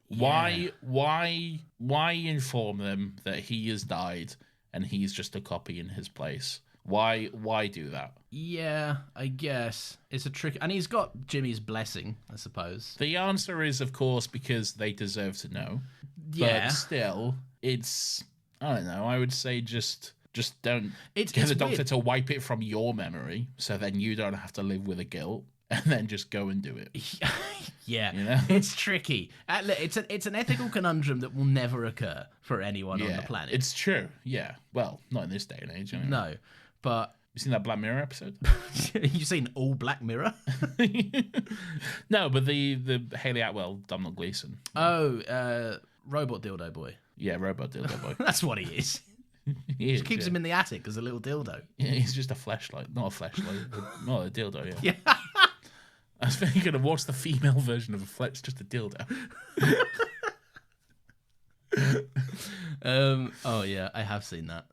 Speaker 1: Why inform them that he has died and he's just a copy in his place? Why do that?
Speaker 2: Yeah, I guess it's a trick, and he's got Jimmy's blessing, I suppose.
Speaker 1: The answer is, of course, because they deserve to know.
Speaker 2: Yeah,
Speaker 1: but still, it's, I don't know. I would say just don't get the doctor
Speaker 2: weird
Speaker 1: to wipe it from your memory, so then you don't have to live with the guilt, and then just go and do it.
Speaker 2: Yeah, it's tricky. It's an ethical conundrum that will never occur for anyone on the planet.
Speaker 1: It's true. Yeah. Well, not in this day and age. Anyway.
Speaker 2: No, but
Speaker 1: you seen that Black Mirror episode?
Speaker 2: You seen all Black Mirror?
Speaker 1: No, but the Haley Atwell, Donald Gleason.
Speaker 2: Oh, Robot Dildo Boy.
Speaker 1: Yeah, Robot Dildo Boy.
Speaker 2: That's what he is.
Speaker 1: He
Speaker 2: keeps him in the attic as a little dildo.
Speaker 1: Yeah, he's just a fleshlight, not a fleshlight, not a dildo.
Speaker 2: Yeah.
Speaker 1: I was thinking of what's the female version of a flesh, it's just a dildo.
Speaker 2: Oh yeah, I have seen that.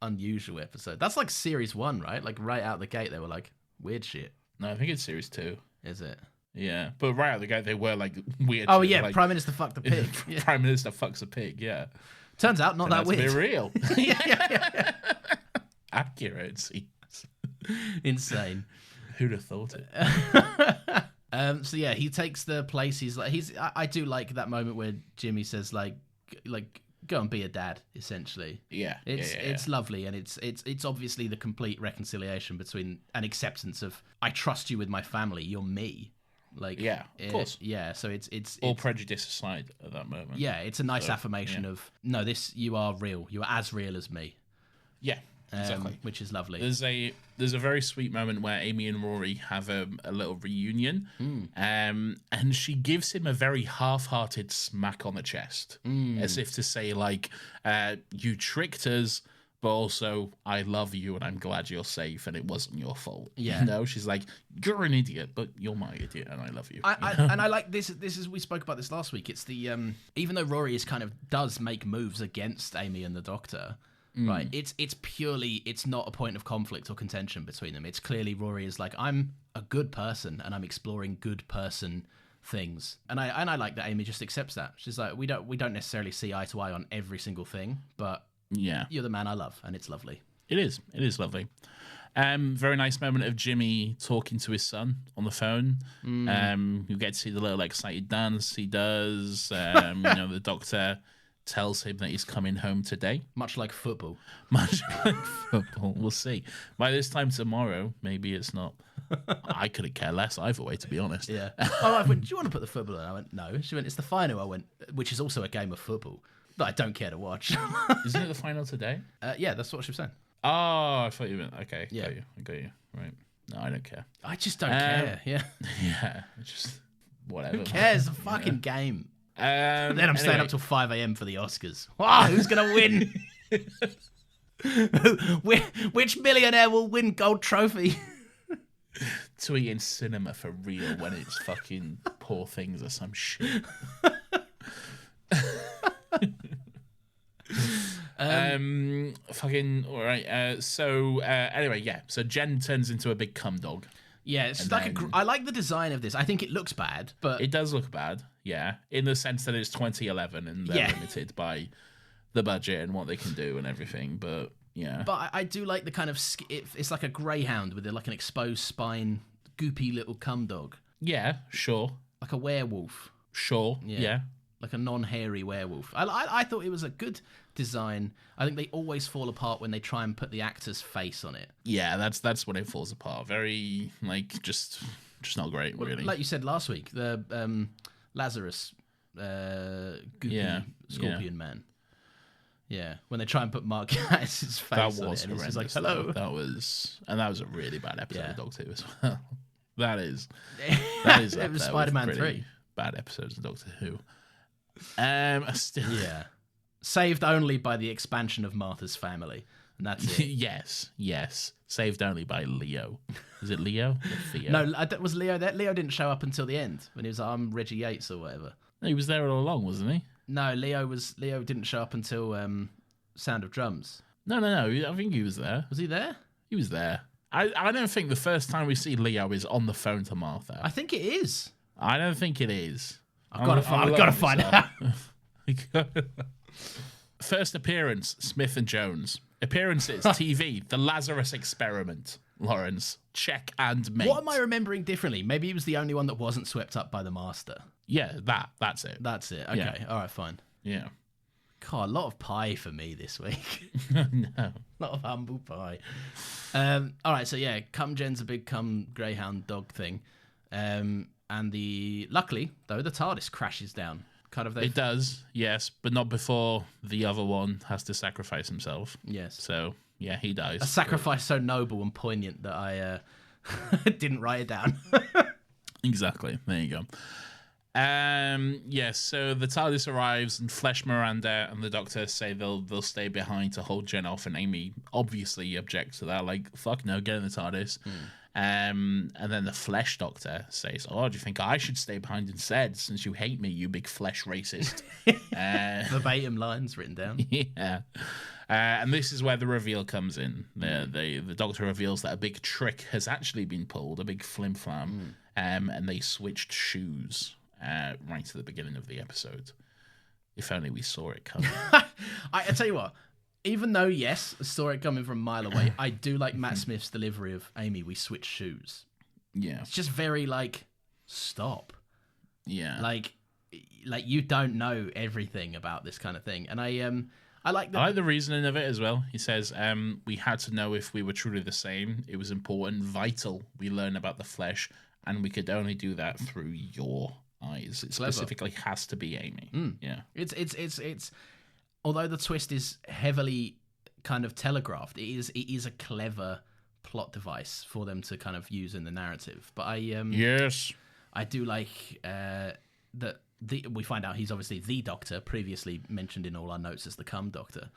Speaker 2: Unusual episode. That's like series 1, right? Like right out the gate, they were like weird shit.
Speaker 1: No, I think it's series 2.
Speaker 2: Is it?
Speaker 1: Yeah, but right out the gate, they were like weird.
Speaker 2: Oh
Speaker 1: shit.
Speaker 2: yeah,
Speaker 1: like,
Speaker 2: Prime Minister fucked the pig.
Speaker 1: Prime Minister fucks a pig. Yeah.
Speaker 2: Turns out not that weird.
Speaker 1: It's real.
Speaker 2: Yeah.
Speaker 1: Accurate, it seems.
Speaker 2: Insane.
Speaker 1: Who'd have thought
Speaker 2: it? So yeah, he takes the place. I do like that moment where Jimmy says like go and be a dad, essentially.
Speaker 1: Yeah.
Speaker 2: It's lovely, and it's obviously the complete reconciliation between an acceptance of I trust you with my family, you're me. Like,
Speaker 1: yeah, of course.
Speaker 2: Yeah, so it's
Speaker 1: all prejudice aside at that moment.
Speaker 2: Yeah, it's a nice affirmation of no, you are real. You are as real as me.
Speaker 1: Yeah, exactly.
Speaker 2: Which is lovely.
Speaker 1: There's a very sweet moment where Amy and Rory have a little reunion, and she gives him a very half-hearted smack on the chest, as if to say like, "You tricked us." But also, I love you and I'm glad you're safe and it wasn't your fault.
Speaker 2: Yeah.
Speaker 1: She's like, you're an idiot, but you're my idiot and I love you.
Speaker 2: And I like this. This is, we spoke about this last week. It's the, even though Rory does make moves against Amy and the Doctor, right? It's purely, it's not a point of conflict or contention between them. It's clearly Rory is like, I'm a good person and I'm exploring good person things. And I like that Amy just accepts that. She's like, we don't necessarily see eye to eye on every single thing, but
Speaker 1: Yeah.
Speaker 2: You're the man I love, and it's lovely.
Speaker 1: It is. It is lovely. Very nice moment of Jimmy talking to his son on the phone. You get to see the little excited dance he does. The doctor tells him that he's coming home today.
Speaker 2: Much like football.
Speaker 1: Much like football. We'll see. By this time tomorrow, maybe it's not. I couldn't care less either way, to be honest.
Speaker 2: Yeah. My wife went, do you want to put the football in? I went, no. She went, it's the final. I went, which is also a game of football that I don't care to watch.
Speaker 1: Isn't it the final today?
Speaker 2: Yeah, that's what she was saying.
Speaker 1: Oh, I thought you meant, okay.
Speaker 2: Yeah.
Speaker 1: I got you. Right. No, I don't care.
Speaker 2: I just don't care. Yeah.
Speaker 1: Yeah. Just whatever.
Speaker 2: Who cares? A fucking game.
Speaker 1: Then
Speaker 2: Then I'm staying up till 5 a.m. for the Oscars. Wow, who's going to win? Which millionaire will win gold trophy?
Speaker 1: Tweeting cinema for real when it's fucking Poor Things or some shit. Fucking all right. So anyway, yeah. So Jen turns into a big cum dog.
Speaker 2: Yeah, it's like I like the design of this. I think it looks bad, but
Speaker 1: it does look bad. Yeah, in the sense that it's 2011 and they're limited by the budget and what they can do and everything. But yeah,
Speaker 2: but I do like the kind of it's like a greyhound with like an exposed spine, goopy little cum dog.
Speaker 1: Yeah, sure.
Speaker 2: Like a werewolf.
Speaker 1: Sure. Yeah.
Speaker 2: Like a non-hairy werewolf. I thought it was a good design. I think they always fall apart when they try and put the actor's face on it.
Speaker 1: Yeah, that's when it falls apart. Very just not great, really.
Speaker 2: Like you said last week, the Lazarus goopy scorpion man. Yeah, when they try and put Mark Gatiss' face on it, and he's just like, "Hello."
Speaker 1: That was a really bad episode of Doctor Who as well. that is
Speaker 2: it was Spider-Man 3.
Speaker 1: Bad episodes of Doctor Who.
Speaker 2: Saved only by the expansion of Martha's family, and that's it.
Speaker 1: yes. Saved only by Leo. Is it Leo or Theo?
Speaker 2: No, was Leo there? Leo didn't show up until the end when he was like, I'm Reggie Yates or whatever.
Speaker 1: He was there all along, wasn't he?
Speaker 2: No, Leo didn't show up until Sound of Drums.
Speaker 1: No. I think he was there.
Speaker 2: Was he there?
Speaker 1: He was there. I don't think the first time we see Leo is on the phone to Martha.
Speaker 2: I think it is.
Speaker 1: I don't think it is.
Speaker 2: I've got to find out.
Speaker 1: First appearance, Smith and Jones. Appearances, TV, The Lazarus Experiment. Lawrence, check and mate.
Speaker 2: What am I remembering differently? Maybe he was the only one that wasn't swept up by the Master.
Speaker 1: Yeah, that's it.
Speaker 2: That's it. Okay, yeah. All right, fine.
Speaker 1: Yeah.
Speaker 2: God, a lot of pie for me this week.
Speaker 1: No.
Speaker 2: A lot of humble pie. All right, so yeah, cum Jen's a big cum greyhound dog thing. And luckily, though, the TARDIS crashes down.
Speaker 1: It does, yes, but not before the other one has to sacrifice himself.
Speaker 2: Yes.
Speaker 1: So, yeah, he dies.
Speaker 2: A sacrifice so noble and poignant that I didn't write it down.
Speaker 1: Exactly. There you go. Yes, so the TARDIS arrives and Flesh, Miranda and the Doctor say they'll stay behind to hold Jen off, and Amy obviously objects to that, like, fuck no, get in the TARDIS. And then the Flesh Doctor says, oh, do you think I should stay behind instead since you hate me, you big flesh racist?
Speaker 2: Verbatim lines written down.
Speaker 1: Yeah. And this is where the reveal comes in. The Doctor reveals that a big trick has actually been pulled, a big flim-flam, and they switched shoes right at the beginning of the episode. If only we saw it coming.
Speaker 2: I tell you what, even though, yes, I saw it coming from a mile away, I do like Matt Smith's delivery of Amy, we switch shoes.
Speaker 1: Yeah.
Speaker 2: It's just very, stop.
Speaker 1: Yeah.
Speaker 2: Like you don't know everything about this kind of thing. And I like
Speaker 1: the reasoning of it as well. He says, we had to know if we were truly the same. It was important, vital, we learn about the flesh, and we could only do that through your eyes. It specifically has to be Amy. Yeah.
Speaker 2: It's although the twist is heavily kind of telegraphed, it is a clever plot device for them to kind of use in the narrative. But I do like that we find out he's obviously the Doctor, previously mentioned in all our notes as the Cum Doctor.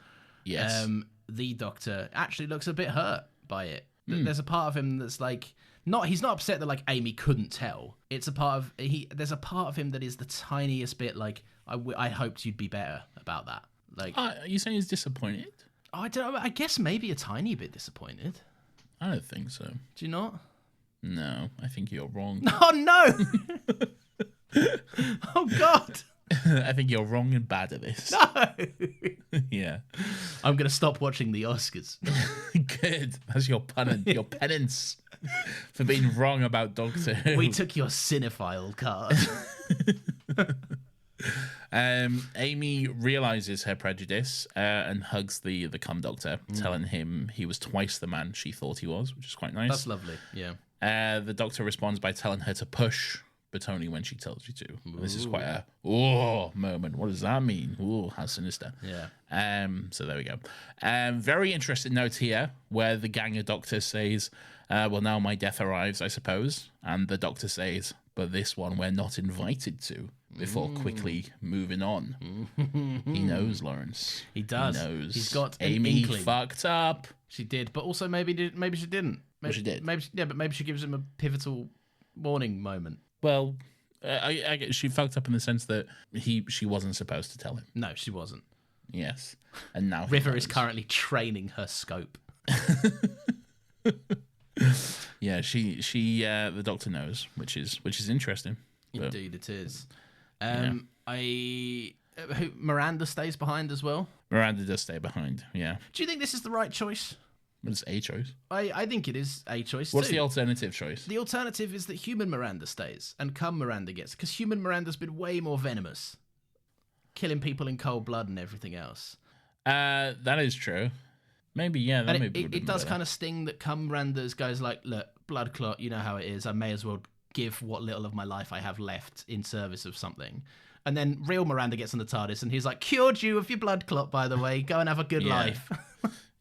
Speaker 1: Yes.
Speaker 2: The Doctor actually looks a bit hurt by it. There's a part of him that's like he's not upset that Amy couldn't tell. It's a part of there's a part of him that is the tiniest bit I hoped you'd be better about that.
Speaker 1: Are you saying he's disappointed?
Speaker 2: I don't know. I guess maybe a tiny bit disappointed.
Speaker 1: I don't think so.
Speaker 2: Do you not?
Speaker 1: No, I think you're wrong.
Speaker 2: Oh, no! Oh, God!
Speaker 1: I think you're wrong and bad at this.
Speaker 2: No!
Speaker 1: Yeah.
Speaker 2: I'm going to stop watching the Oscars.
Speaker 1: Good. That's your penance for being wrong about Doctor Who.
Speaker 2: We took your cinephile card.
Speaker 1: Amy realizes her prejudice and hugs the cum doctor, telling him he was twice the man she thought he was, which is quite nice.
Speaker 2: That's lovely, yeah.
Speaker 1: The doctor responds by telling her to push, but only when she tells you to. This is quite a moment. What does that mean? Oh, how sinister.
Speaker 2: Yeah.
Speaker 1: So there we go. Very interesting note here where the gang of doctors says, well, now my death arrives, I suppose. And the doctor says, but this one we're not invited to, before quickly moving on. He knows, Lawrence.
Speaker 2: He does.
Speaker 1: He knows.
Speaker 2: He's got an
Speaker 1: Amy
Speaker 2: inkling.
Speaker 1: fucked up.
Speaker 2: She did, but also maybe she didn't. Maybe
Speaker 1: she did.
Speaker 2: Maybe she gives him a pivotal warning moment.
Speaker 1: Well, I guess she fucked up in the sense that she wasn't supposed to tell him.
Speaker 2: No, she wasn't.
Speaker 1: Yes. And now
Speaker 2: River is currently training her scope.
Speaker 1: Yeah, she the doctor knows, which is interesting. But
Speaker 2: Indeed, it is. Miranda stays behind as well.
Speaker 1: Miranda does stay behind. Yeah,
Speaker 2: Do you think this is the right choice?
Speaker 1: but it's a choice.
Speaker 2: I think it is a choice.
Speaker 1: What's
Speaker 2: too.
Speaker 1: the alternative choice?
Speaker 2: The alternative is that human Miranda stays and cum Miranda gets, because human Miranda's been way more venomous, killing people in cold blood and everything else.
Speaker 1: That is true. Maybe, yeah. That
Speaker 2: And
Speaker 1: maybe
Speaker 2: it does kind of sting that cum Miranda's goes like, look, blood clot, you know how it is. I may as well give what little of my life I have left in service of something. And then real Miranda gets on the TARDIS and he's like, cured you of your blood clot, by the way. Go and have a good life.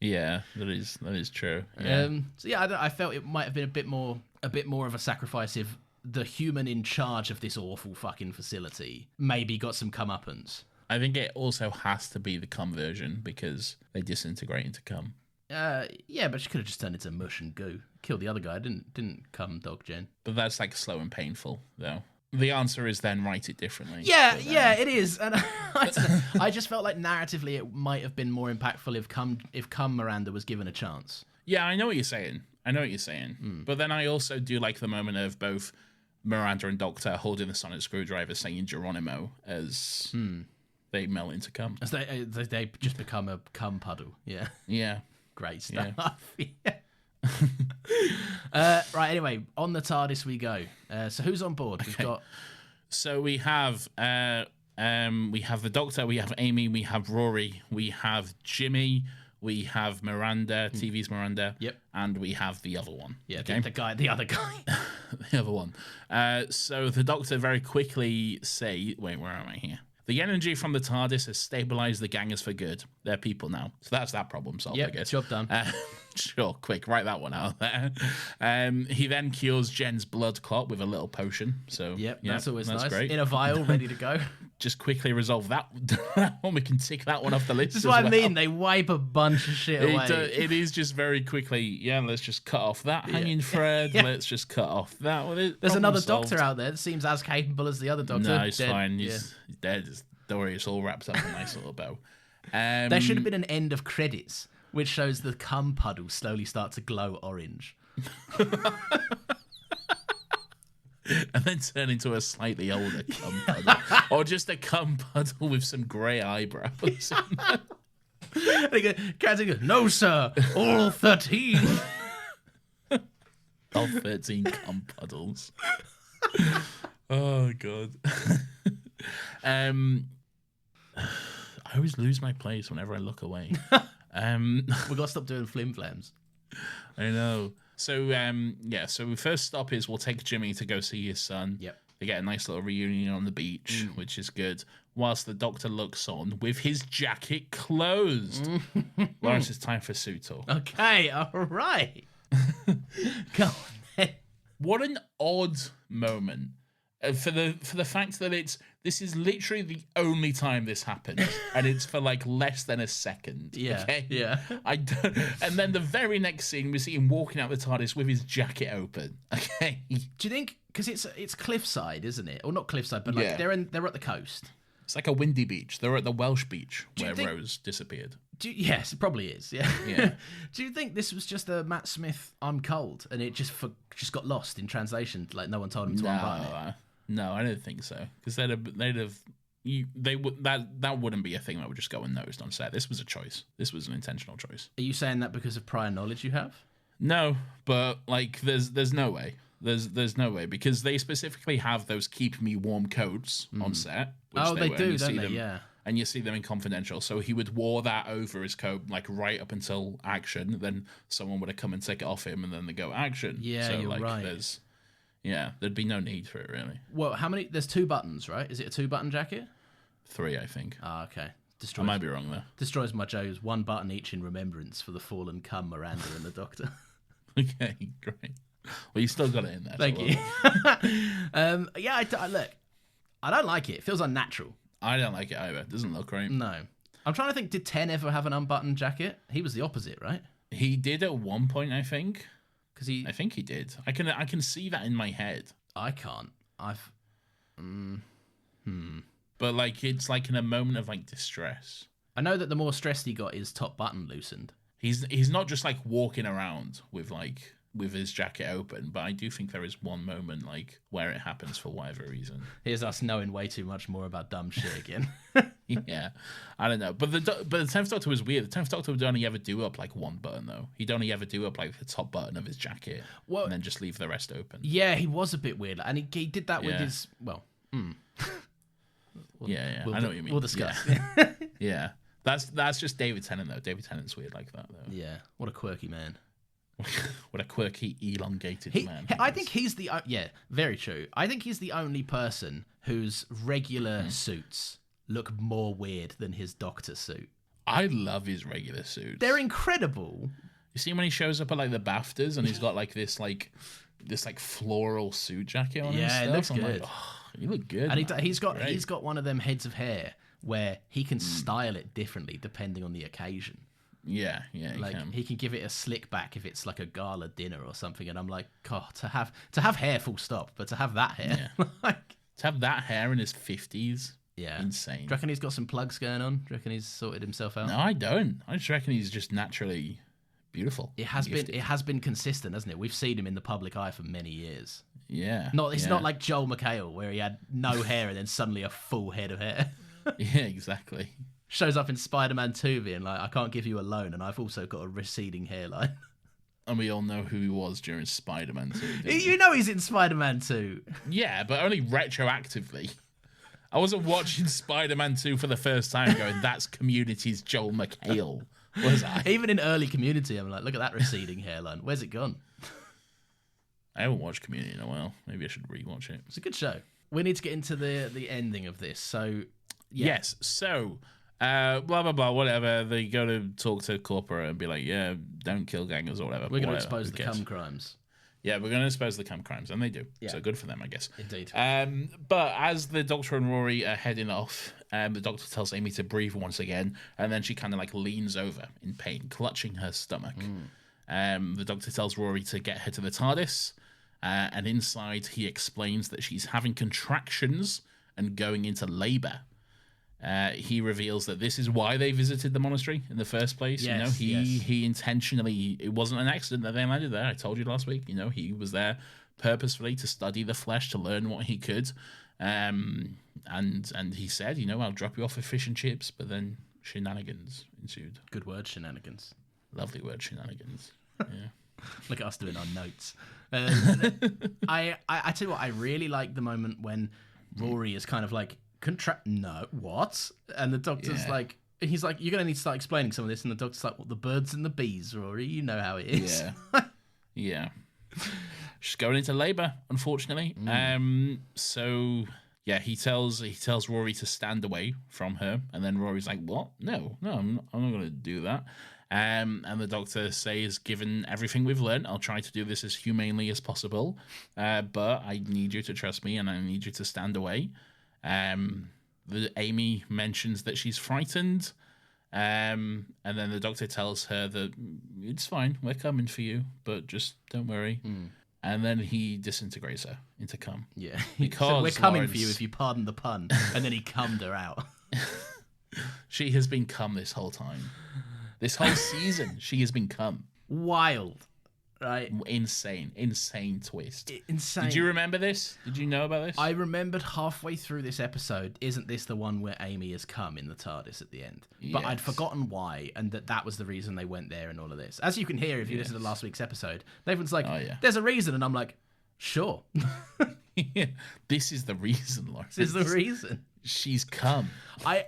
Speaker 1: Yeah, that is true. Yeah.
Speaker 2: So yeah, I felt it might have been a bit more of a sacrifice if the human in charge of this awful fucking facility maybe got some comeuppance.
Speaker 1: I think it also has to be the cum version because they disintegrate into cum.
Speaker 2: Yeah, but she could have just turned into mush and goo. Killed the other guy, didn't cum dog Jen.
Speaker 1: But that's like slow and painful, though. The answer is then write it differently.
Speaker 2: Yeah, yeah, it is. And I just felt like narratively it might have been more impactful if cum Miranda was given a chance.
Speaker 1: Yeah, I know what you're saying. But then I also do like the moment of both Miranda and Doctor holding the sonic screwdriver saying Geronimo as they melt into cum.
Speaker 2: As they just become a cum puddle. Yeah.
Speaker 1: Yeah.
Speaker 2: Great stuff. Yeah. Right, anyway, on the TARDIS we go. So who's on board? We've got...
Speaker 1: So we have the Doctor, we have Amy, we have Rory, we have Jimmy, we have Miranda, TV's Miranda,
Speaker 2: Yep.
Speaker 1: and we have the other one.
Speaker 2: Yeah,
Speaker 1: okay?
Speaker 2: the other guy.
Speaker 1: The other one. So the Doctor very quickly wait, where am I here? The energy from the TARDIS has stabilized the gangers for good. They're people now. So that's that problem solved, I guess.
Speaker 2: Job done.
Speaker 1: Sure, quick, write that one out there. He then cures Jen's blood clot with a little potion. So
Speaker 2: that's always nice.
Speaker 1: Great.
Speaker 2: In a vial, ready to go.
Speaker 1: Just quickly resolve that one. We can tick that one off the list.
Speaker 2: This is what I mean. They wipe a bunch of shit away.
Speaker 1: It is just very quickly. Yeah, let's just cut off that hanging thread. Yeah. Let's just cut off that one.
Speaker 2: There's another Doctor out there that seems as capable as the other Doctor.
Speaker 1: No, he's fine. He's dead. Don't worry, it's all wrapped up in a nice little bow.
Speaker 2: There should have been an end of credits, which shows the cum puddle slowly start to glow orange.
Speaker 1: And then turn into a slightly older cum puddle. Or just a cum puddle with some grey eyebrows.
Speaker 2: Cathy goes, no, sir, all 13.
Speaker 1: All 13 cum puddles. Oh, God. I always lose my place whenever I look away.
Speaker 2: We've got to stop doing flim flams.
Speaker 1: I know. So, so the first stop is we'll take Jimmy to go see his son.
Speaker 2: Yep.
Speaker 1: They get a nice little reunion on the beach, which is good, whilst the Doctor looks on with his jacket closed. Lawrence, it's time for suit talk.
Speaker 2: Okay, all right. Go on then.
Speaker 1: What an odd moment. For the fact that this is literally the only time this happens, and it's for like less than a second.
Speaker 2: Yeah,
Speaker 1: okay?
Speaker 2: yeah.
Speaker 1: And then the very next scene, we see him walking out the TARDIS with his jacket open. Okay.
Speaker 2: Do you think because it's cliffside, isn't it? Or not cliffside, but like they're at the coast.
Speaker 1: It's like a windy beach. They're at the Welsh beach where
Speaker 2: think...
Speaker 1: Rose disappeared.
Speaker 2: Yes, it probably is. Yeah.
Speaker 1: Yeah.
Speaker 2: Do you think this was just a Matt Smith "I'm cold" and it just got lost in translation? Like no one told him to unbutton it.
Speaker 1: No, I don't think so. Because they'd have they would that wouldn't be a thing that would just go unnoticed on set. This was a choice. This was an intentional choice.
Speaker 2: Are you saying that because of prior knowledge you have?
Speaker 1: No, but like there's no way. There's no way because they specifically have those keep me warm coats on set. Which
Speaker 2: They do, don't they? Yeah.
Speaker 1: And you see them in Confidential. So he would wear that over his coat, like right up until action. Then someone would have come and take it off him, and then they go action.
Speaker 2: Yeah,
Speaker 1: so,
Speaker 2: you're
Speaker 1: like,
Speaker 2: right.
Speaker 1: There'd be no need for it really.
Speaker 2: Well, how many? There's 2 buttons, right? Is it a 2-button jacket?
Speaker 1: 3, I think.
Speaker 2: Ah, okay.
Speaker 1: I might be wrong there.
Speaker 2: Destroys my Joes. 1 button each in remembrance for the fallen cum Miranda and the Doctor.
Speaker 1: Okay, great. Well, you still got it in there.
Speaker 2: Thank you. Look, I don't like it. It feels unnatural.
Speaker 1: I don't like it either. It doesn't look right.
Speaker 2: No. I'm trying to think, did 10 ever have an unbuttoned jacket? He was the opposite, right?
Speaker 1: He did at one point, I think.
Speaker 2: I
Speaker 1: think he did. I can see that in my head.
Speaker 2: I can't.
Speaker 1: But like it's like in a moment of like distress.
Speaker 2: I know that the more stressed he got, his top button loosened.
Speaker 1: He's not just like walking around with his jacket open, but I do think there is one moment like where it happens for whatever reason.
Speaker 2: Here's us knowing way too much more about dumb shit again.
Speaker 1: Yeah, I don't know, but the 10th Doctor was weird. The 10th Doctor would only ever do up like one button though. He'd only ever do up like the top button of his jacket, and then just leave the rest open.
Speaker 2: Yeah, he was a bit weird, and he did that with his
Speaker 1: I know what you mean.
Speaker 2: We'll discuss.
Speaker 1: Yeah, that's just David Tennant though. David Tennant's weird like that though.
Speaker 2: Yeah, what a quirky man.
Speaker 1: What a quirky, elongated man.
Speaker 2: I think he's the very true. I think he's the only person whose regular suits look more weird than his Doctor suit.
Speaker 1: I love his regular suits.
Speaker 2: They're incredible.
Speaker 1: You see when he shows up at like the BAFTAs and he's got like this floral suit jacket on.
Speaker 2: Yeah,
Speaker 1: and
Speaker 2: it looks
Speaker 1: stuff.
Speaker 2: good.
Speaker 1: Like, you look good.
Speaker 2: And he's got one of them heads of hair where he can style it differently depending on the occasion.
Speaker 1: Yeah,
Speaker 2: he can give it a slick back if it's like a gala dinner or something, and I'm like, God, to have hair, full stop, but to have that hair,
Speaker 1: to have that hair in his 50s, insane.
Speaker 2: Do you reckon he's got some plugs going on? Do you reckon he's sorted himself out?
Speaker 1: No, I don't. I just reckon he's just naturally beautiful.
Speaker 2: It has been consistent, hasn't it? We've seen him in the public eye for many years.
Speaker 1: Yeah,
Speaker 2: it's not like Joel McHale where he had no hair and then suddenly a full head of hair.
Speaker 1: Yeah, exactly.
Speaker 2: Shows up in Spider-Man 2 being like, I can't give you a loan, and I've also got a receding hairline.
Speaker 1: And we all know who he was during Spider-Man 2.
Speaker 2: You know he's in Spider-Man 2.
Speaker 1: Yeah, but only retroactively. I wasn't watching Spider-Man 2 for the first time going, that's Community's Joel McHale, was I?
Speaker 2: Even in early Community, I'm like, look at that receding hairline. Where's it gone?
Speaker 1: I haven't watched Community in a while. Maybe I should rewatch it.
Speaker 2: It's a good show. We need to get into the ending of this. So,
Speaker 1: Yes, so... blah blah blah, whatever. They go to talk to corporate and be like, "Yeah, don't kill gangers or whatever."
Speaker 2: We're going to expose the cum crimes.
Speaker 1: Yeah, we're going to expose the cum crimes, and they do. Yeah. So good for them, I guess.
Speaker 2: Indeed.
Speaker 1: But as the Doctor and Rory are heading off, the Doctor tells Amy to breathe once again, and then she kind of like leans over in pain, clutching her stomach. The Doctor tells Rory to get her to the TARDIS, and inside he explains that she's having contractions and going into labour. He reveals that this is why they visited the monastery in the first place.
Speaker 2: Yes,
Speaker 1: he intentionally, it wasn't an accident that they landed there. I told you last week, he was there purposefully to study the flesh, to learn what he could. And he said, I'll drop you off with fish and chips, but then shenanigans ensued.
Speaker 2: Good word, shenanigans.
Speaker 1: Lovely word, shenanigans. Yeah.
Speaker 2: Look at us doing our notes. I tell you what, I really like the moment when Rory is kind of like, no, what? And the Doctor's like, he's like, you're going to need to start explaining some of this. And the Doctor's like, well, the birds and the bees, Rory, you know how it is.
Speaker 1: Yeah. She's going into labour, unfortunately. So, yeah, he tells Rory to stand away from her. And then Rory's like, what? No, I'm not going to do that. And the Doctor says, given everything we've learned, I'll try to do this as humanely as possible. But I need you to trust me and I need you to stand away. Amy mentions that she's frightened, and then the Doctor tells her that it's fine, we're coming for you, but just don't worry. And then he disintegrates her into cum.
Speaker 2: Yeah,
Speaker 1: because
Speaker 2: so we're coming for you, if you pardon the pun. And then he cummed her out.
Speaker 1: She has been cum this whole time. This whole season, she has been cum.
Speaker 2: Wild. Right.
Speaker 1: Insane twist.
Speaker 2: Insane.
Speaker 1: Did you remember this? Did you know about this?
Speaker 2: I remembered halfway through this episode, isn't this the one where Amy has come in the TARDIS at the end? But I'd forgotten why, and that was the reason they went there and all of this. As you can hear if you listen to last week's episode, Nathan's like, there's a reason, and I'm like, sure.
Speaker 1: This is the reason, Lawrence.
Speaker 2: This is the reason.
Speaker 1: She's come.
Speaker 2: I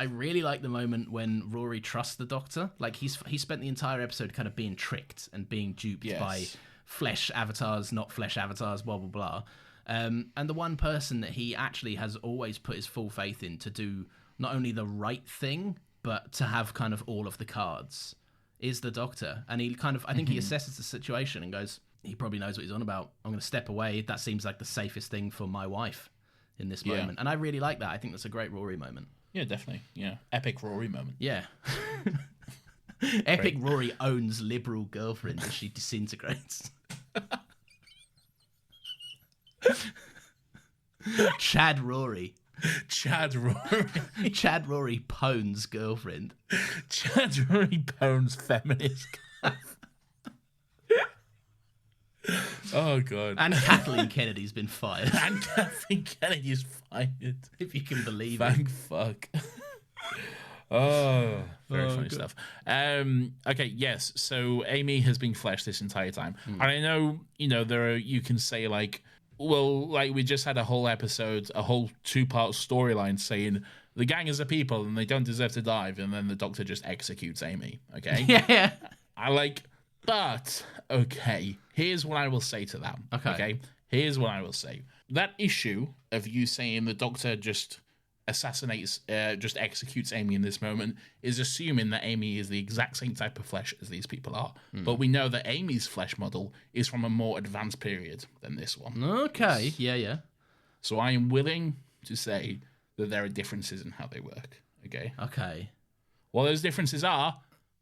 Speaker 2: really like the moment when Rory trusts the Doctor. Like he spent the entire episode kind of being tricked and being duped by flesh avatars, not flesh avatars, blah blah blah. And the one person that he actually has always put his full faith in to do not only the right thing but to have kind of all of the cards is the Doctor. And he kind of, I think he assesses the situation and goes, he probably knows what he's on about. I'm going to step away. That seems like the safest thing for my wife in this moment. And I really like that. I think that's a great Rory moment.
Speaker 1: Yeah, definitely. Yeah. Epic Rory moment.
Speaker 2: Yeah. Epic Rory owns liberal girlfriend as she disintegrates. Chad Rory.
Speaker 1: Chad Rory.
Speaker 2: Chad Rory Pone's girlfriend.
Speaker 1: Chad Rory Pone's feminist. Oh, God.
Speaker 2: And Kathleen Kennedy's been fired.
Speaker 1: And Kathleen Kennedy's fired.
Speaker 2: If you can believe
Speaker 1: Thank
Speaker 2: it.
Speaker 1: fuck. Oh, very funny stuff. Okay, yes. So Amy has been fleshed this entire time. And I know, you can say like, well, like we just had a whole episode, a whole 2-part storyline saying the gang is a people and they don't deserve to die. And then the Doctor just executes Amy. Okay.
Speaker 2: Yeah.
Speaker 1: But, okay, here's what I will say to that. Okay. Here's what I will say. That issue of you saying the Doctor just just executes Amy in this moment is assuming that Amy is the exact same type of flesh as these people are. But we know that Amy's flesh model is from a more advanced period than this one.
Speaker 2: Okay. Yeah.
Speaker 1: So I am willing to say that there are differences in how they work. Okay. What those differences are,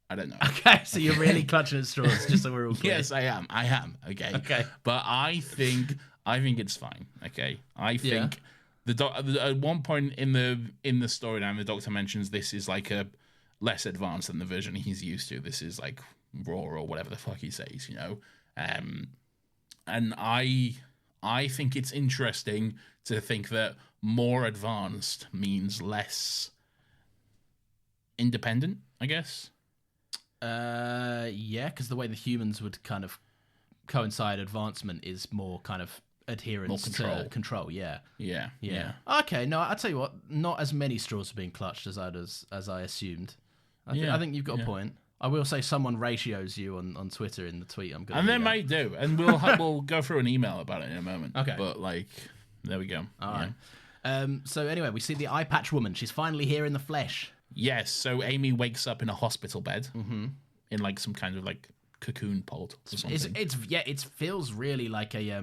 Speaker 1: I don't know.
Speaker 2: Okay, so you're really clutching at straws, just so we're all clear.
Speaker 1: Yes, I am. Okay. But I think it's fine. Okay. I think at one point in the storyline, the Doctor mentions this is like a less advanced than the version he's used to. This is like raw or whatever the fuck he says, And I think it's interesting to think that more advanced means less independent, I guess.
Speaker 2: Yeah, because the way the humans would kind of coincide advancement is more kind of adherence to control. Yeah. Okay, no, I'll tell you what, not as many straws are being clutched as I assumed. I think you've got a point. I will say someone ratios you on Twitter in the tweet I'm going to.
Speaker 1: And they might do, and we'll go through an email about it in a moment.
Speaker 2: Okay.
Speaker 1: But there we go.
Speaker 2: All right. So anyway, we see the eye patch woman. She's finally here in the flesh.
Speaker 1: Yes, so Amy wakes up in a hospital bed in like some kind of like cocoon pod or something.
Speaker 2: It feels really like a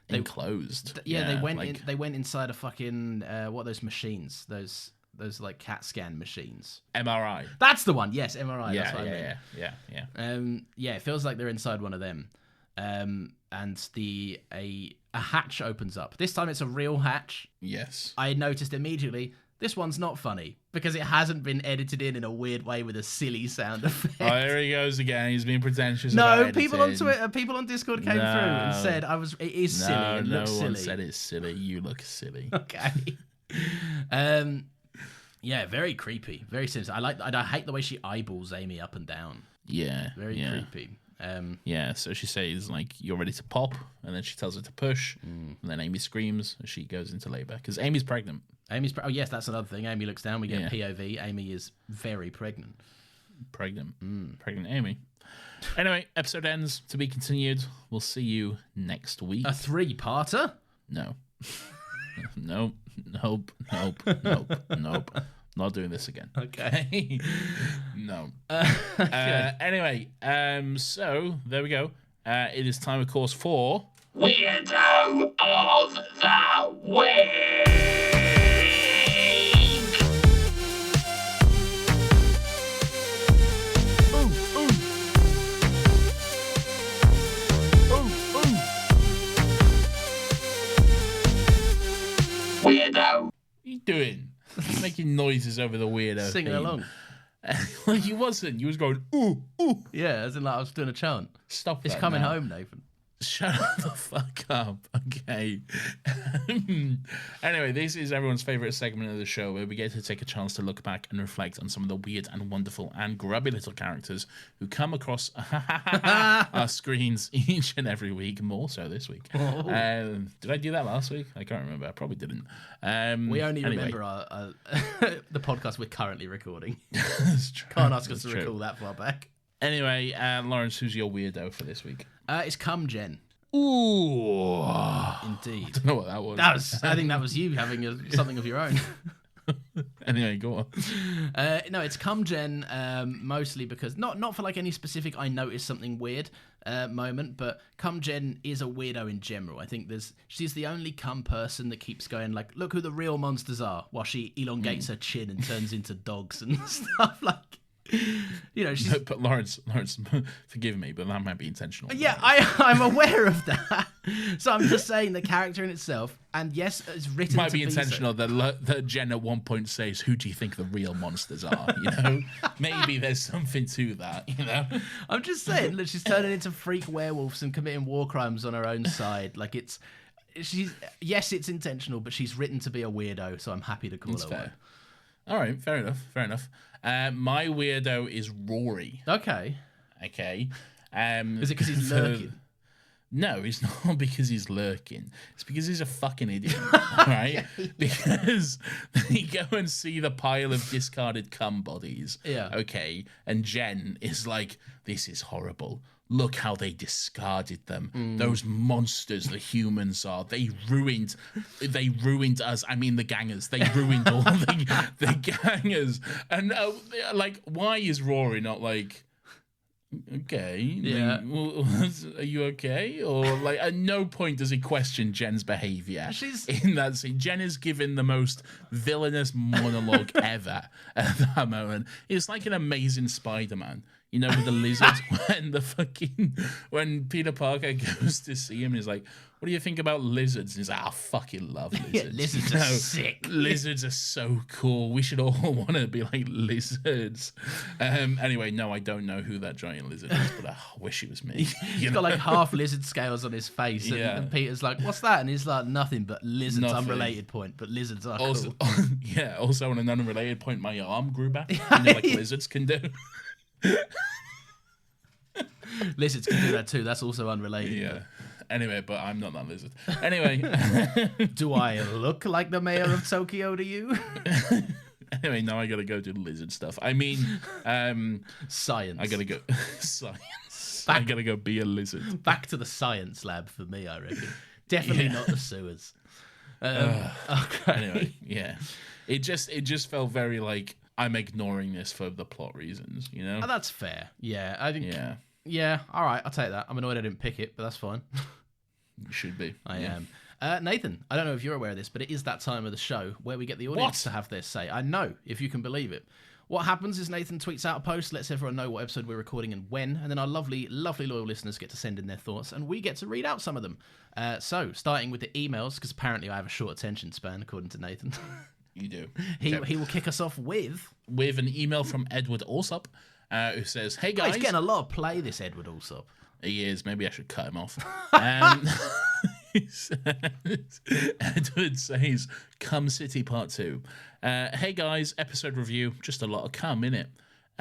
Speaker 1: enclosed.
Speaker 2: They went inside a fucking what are those machines? Those like CAT scan machines.
Speaker 1: MRI.
Speaker 2: That's the one. Yes, MRI.
Speaker 1: Yeah,
Speaker 2: that's what I mean.
Speaker 1: Yeah.
Speaker 2: It feels like they're inside one of them. And a hatch opens up. This time it's a real hatch.
Speaker 1: Yes.
Speaker 2: I noticed immediately. This one's not funny because it hasn't been edited in a weird way with a silly sound effect.
Speaker 1: Oh, here he goes again. He's being pretentious.
Speaker 2: No, people on Twitter, people on Discord came through and said it is silly. It looks silly.
Speaker 1: No one said it's silly. You look silly.
Speaker 2: Okay. Yeah, very creepy, very sinister. I hate the way she eyeballs Amy up and down.
Speaker 1: Yeah,
Speaker 2: very creepy.
Speaker 1: So she says like you're ready to pop, and then she tells her to push, and then Amy screams as she goes into labor because Amy's pregnant.
Speaker 2: Oh yes, that's another thing. Amy looks down. We get POV. Amy is very pregnant. Pregnant
Speaker 1: Amy. Anyway, episode ends. To be continued. We'll see you next week.
Speaker 2: A 3-parter?
Speaker 1: No. Nope. Not doing this again.
Speaker 2: Okay.
Speaker 1: No. Anyway, so there we go. It is time, of course, for
Speaker 3: Weirdo of the Week. Weirdo.
Speaker 1: What are you doing? Making noises over the weirdo.
Speaker 2: Singing
Speaker 1: theme.
Speaker 2: along.
Speaker 1: Like, he wasn't. He was going, ooh, ooh.
Speaker 2: Yeah, as in like I was doing a chant.
Speaker 1: Stop
Speaker 2: It's
Speaker 1: that
Speaker 2: coming
Speaker 1: now.
Speaker 2: home, Nathan.
Speaker 1: Shut the fuck up. Okay. Anyway, this is everyone's favorite segment of the show where we get to take a chance to look back and reflect on some of the weird and wonderful and grubby little characters who come across our screens each and every week, more so this week. Did I do that last week? I can't remember. I probably didn't.
Speaker 2: We only remember our the podcast we're currently recording. Can't ask us to recall that far back.
Speaker 1: Anyway, Lawrence, who's your weirdo for this week?
Speaker 2: It's Come Jen.
Speaker 1: Ooh.
Speaker 2: Indeed.
Speaker 1: I don't know what that was.
Speaker 2: I think that was you having something of your own.
Speaker 1: Anyway, go on.
Speaker 2: No, it's Come Jen, mostly because not for like any specific I noticed something weird moment, but Come Jen is a weirdo in general. I think she's the only cum person that keeps going like, look who the real monsters are, while she elongates her chin and turns into dogs and stuff like. You know, she's...
Speaker 1: No, but Lawrence, forgive me, but that might be intentional.
Speaker 2: Yeah, I'm aware of that. So I'm just saying the character in itself, and yes, it's written.
Speaker 1: Might
Speaker 2: to
Speaker 1: be intentional that Jen at one point says, "Who do you think the real monsters are?" You know, maybe there's something to that. You know,
Speaker 2: I'm just saying that she's turning into freak werewolves and committing war crimes on her own side. Like it's intentional, but she's written to be a weirdo, so I'm happy to call her
Speaker 1: fair.
Speaker 2: one.
Speaker 1: All right, fair enough. My weirdo is Rory.
Speaker 2: Okay.
Speaker 1: Is
Speaker 2: it because he's lurking?
Speaker 1: No, it's not because he's lurking. It's because he's a fucking idiot, right? Because they go and see the pile of discarded cum bodies.
Speaker 2: Yeah.
Speaker 1: Okay, and Jen is like, "This is horrible. Look how they discarded them. Those monsters the humans are. They ruined us. I mean, the gangers. They ruined all the gangers." And like, why is Rory not like, okay,
Speaker 2: yeah,
Speaker 1: are you okay? Or like, at no point does he question Jen's behavior. In that scene, Jen is given the most villainous monologue ever at that moment. It's like an Amazing Spider-Man. You know, with the lizards, when Peter Parker goes to see him, he's like, "What do you think about lizards?" And he's like, "I fucking love lizards.
Speaker 2: Yeah, lizards are sick.
Speaker 1: Lizards are so cool. We should all want to be like lizards." Anyway, no, I don't know who that giant lizard is, but I wish it was me.
Speaker 2: He's got like half lizard scales on his face, and Peter's like, "What's that?" And he's like, "Nothing but lizards."
Speaker 1: Nothing.
Speaker 2: Unrelated point, but lizards are
Speaker 1: also,
Speaker 2: cool.
Speaker 1: Yeah, also on an unrelated point, my arm grew back. You know, like lizards can do.
Speaker 2: Lizards can do that too. That's also unrelated.
Speaker 1: Yeah. Anyway, but I'm not that lizard. Anyway.
Speaker 2: Do I look like the mayor of Tokyo to you?
Speaker 1: Anyway, now I gotta go do lizard stuff. I mean,
Speaker 2: science.
Speaker 1: I gotta go science. I gotta go be a lizard.
Speaker 2: Back to the science lab for me, I reckon. Definitely not the sewers. Okay.
Speaker 1: Anyway, yeah. It just felt very like, I'm ignoring this for the plot reasons, you know?
Speaker 2: Oh, that's fair. Yeah, I think. Yeah, all right, I'll take that. I'm annoyed I didn't pick it, but that's fine.
Speaker 1: You should be.
Speaker 2: I am. Nathan, I don't know if you're aware of this, but it is that time of the show where we get the audience to have their say. I know, if you can believe it. What happens is Nathan tweets out a post, lets everyone know what episode we're recording and when, and then our lovely, lovely loyal listeners get to send in their thoughts, and we get to read out some of them. So, starting with the emails, because apparently I have a short attention span, according to Nathan.
Speaker 1: You do.
Speaker 2: He will kick us off with
Speaker 1: an email from Edward Alsop, who says, "Hey guys."
Speaker 2: He's getting a lot of play, this Edward Alsop.
Speaker 1: He is. Maybe I should cut him off. He says, Edward says, "Cum City Part 2. Hey guys, episode review. Just a lot of cum in it.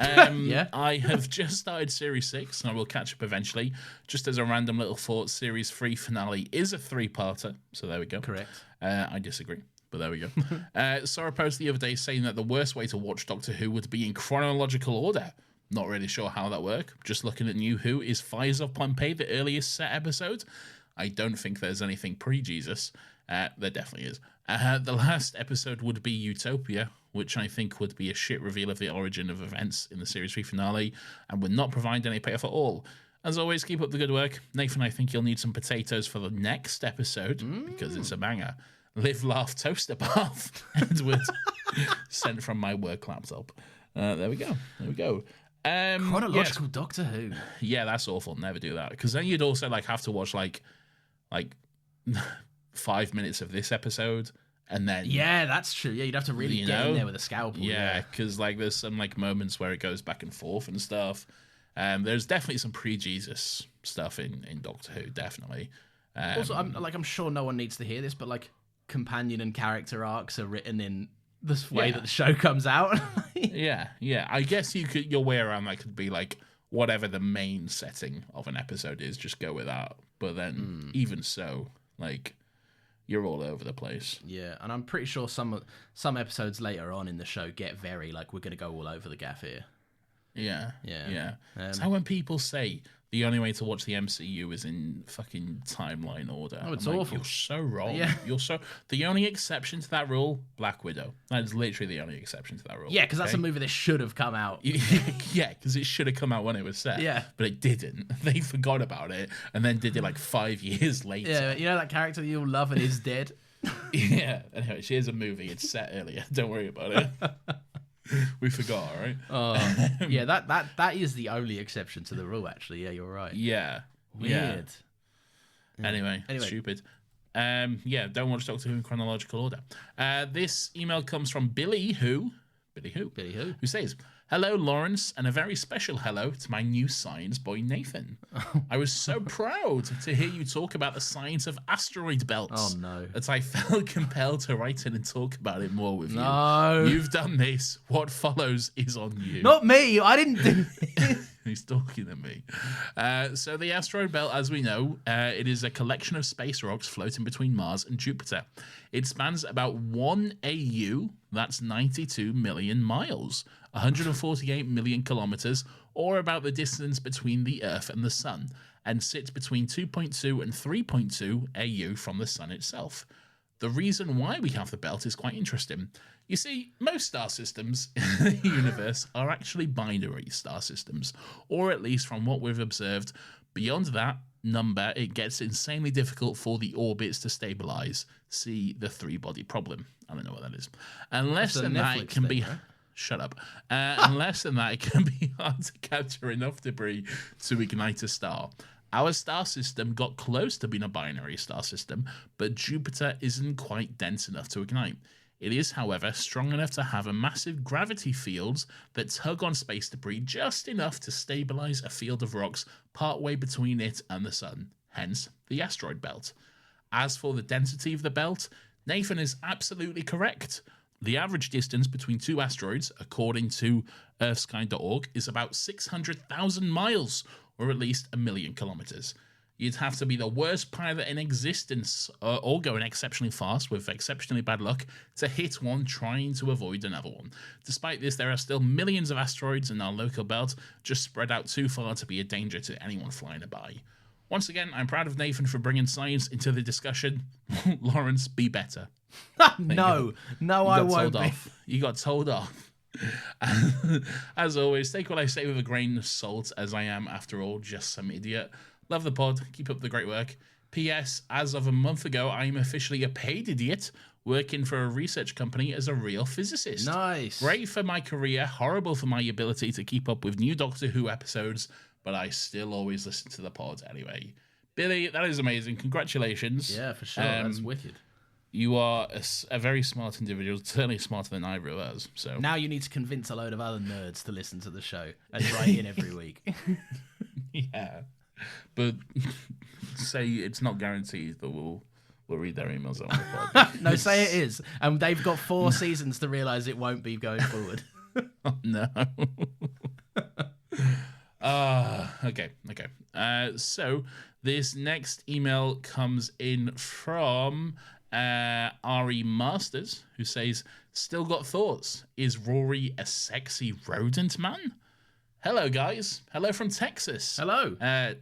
Speaker 2: Yeah.
Speaker 1: I have just started Series 6, and I will catch up eventually. Just as a random little thought, Series 3 finale is a 3-parter. So there we go.
Speaker 2: Correct.
Speaker 1: I disagree. But there we go. Saw a post the other day saying that the worst way to watch Doctor Who would be in chronological order. Not really sure how that works. Just looking at New Who, is Fires of Pompeii the earliest set episode? I don't think there's anything pre-Jesus. There definitely is. The last episode would be Utopia, which I think would be a shit reveal of the origin of events in the Series 3 finale, and would not provide any payoff at all. As always, keep up the good work. Nathan, I think you'll need some potatoes for the next episode, because it's a banger. Live, laugh, toaster bath. Edward, sent from my work laptop. There we go.
Speaker 2: Chronological Doctor Who.
Speaker 1: Yeah, that's awful. Never do that. Because then you'd also like have to watch like 5 minutes of this episode and then
Speaker 2: Yeah, that's true. Yeah, you'd have to really
Speaker 1: You
Speaker 2: get
Speaker 1: know?
Speaker 2: in there with a scalpel.
Speaker 1: yeah, because like there's some like moments where it goes back and forth and stuff. There's definitely some pre-Jesus stuff in Doctor Who, definitely.
Speaker 2: Also, I'm sure no one needs to hear this, but like companion and character arcs are written in this way that the show comes out.
Speaker 1: yeah. I guess your way around that could be like whatever the main setting of an episode is, just go with that. But then even so, like you're all over the place.
Speaker 2: Yeah, and I'm pretty sure some episodes later on in the show get very like we're gonna go all over the gaff here.
Speaker 1: Yeah.
Speaker 2: Yeah.
Speaker 1: It's how when people say the only way to watch the MCU is in fucking timeline order.
Speaker 2: Oh, it's
Speaker 1: I'm like,
Speaker 2: awful.
Speaker 1: You're so wrong.
Speaker 2: Yeah.
Speaker 1: The only exception to that rule, Black Widow. That is literally the only exception to that rule.
Speaker 2: Yeah, because that's a movie that should have come out.
Speaker 1: Yeah, because it should have come out when it was set.
Speaker 2: Yeah.
Speaker 1: But it didn't. They forgot about it and then did it like 5 years later.
Speaker 2: Yeah, you know that character that you'll love and is dead?
Speaker 1: Yeah. Anyway, here's a movie. It's set earlier. Don't worry about it. We forgot, all right?
Speaker 2: Yeah, that is the only exception to the rule, actually. Yeah, you're right.
Speaker 1: Yeah.
Speaker 2: Weird.
Speaker 1: Yeah. Anyway, stupid. Don't watch Doctor Who in chronological order. This email comes from Billy Who says, "Hello, Lawrence, and a very special hello to my new science boy, Nathan. I was so proud to hear you talk about the science of asteroid belts.
Speaker 2: Oh, no.
Speaker 1: That I felt compelled to write in and talk about it more with
Speaker 2: No.
Speaker 1: you. You've done this. What follows is on you."
Speaker 2: Not me. I didn't do this.
Speaker 1: He's talking to me. So the asteroid belt, as we know, it is a collection of space rocks floating between Mars and Jupiter. It spans about 1 AU, that's 92 million miles, 148 million kilometers, or about the distance between the Earth and the Sun, and sits between 2.2 and 3.2 AU from the Sun itself. The reason why we have the belt is quite interesting. You see, most star systems in the universe are actually binary star systems, or at least from what we've observed. Beyond that number, it gets insanely difficult for the orbits to stabilize. See the three-body problem. I don't know what that is. Unless than that, it can be...
Speaker 2: right?
Speaker 1: Shut up. Unless than that, it can be hard to capture enough debris to ignite a star. Our star system got close to being a binary star system, but Jupiter isn't quite dense enough to ignite. It is, however, strong enough to have a massive gravity fields that tug on space debris just enough to stabilize a field of rocks partway between it and the Sun, hence the asteroid belt. As for the density of the belt, Nathan is absolutely correct. The average distance between two asteroids, according to earthsky.org, is about 600,000 miles, or at least 1 million kilometers. You'd have to be the worst pilot in existence or going exceptionally fast with exceptionally bad luck to hit one trying to avoid another one. Despite this, there are still millions of asteroids in our local belt, just spread out too far to be a danger to anyone flying by. Once again, I'm proud of Nathan for bringing science into the discussion. Lawrence, be better.
Speaker 2: No, I won't be.
Speaker 1: You got told off. As always, take what I say with a grain of salt, as I am, after all, just some idiot. Love the pod. Keep up the great work. P.S. As of a month ago, I am officially a paid idiot working for a research company as a real physicist.
Speaker 2: Nice.
Speaker 1: Great for my career, horrible for my ability to keep up with new Doctor Who episodes, but I still always listen to the pod anyway. Billy, that is amazing. Congratulations.
Speaker 2: Yeah, for sure. That's wicked.
Speaker 1: You are a very smart individual, certainly smarter than either of us. So
Speaker 2: Now you need to convince a load of other nerds to listen to the show and write in every week.
Speaker 1: Yeah. But say it's not guaranteed that we'll read their emails on the pod.
Speaker 2: No, say it is. And they've got 4 seasons to realise it won't be going forward.
Speaker 1: Oh, no. Okay. So this next email comes in from Ari Masters, who says, "Still got thoughts? Is Rory a sexy rodent man? Hello, guys. Hello from Texas.
Speaker 2: Hello.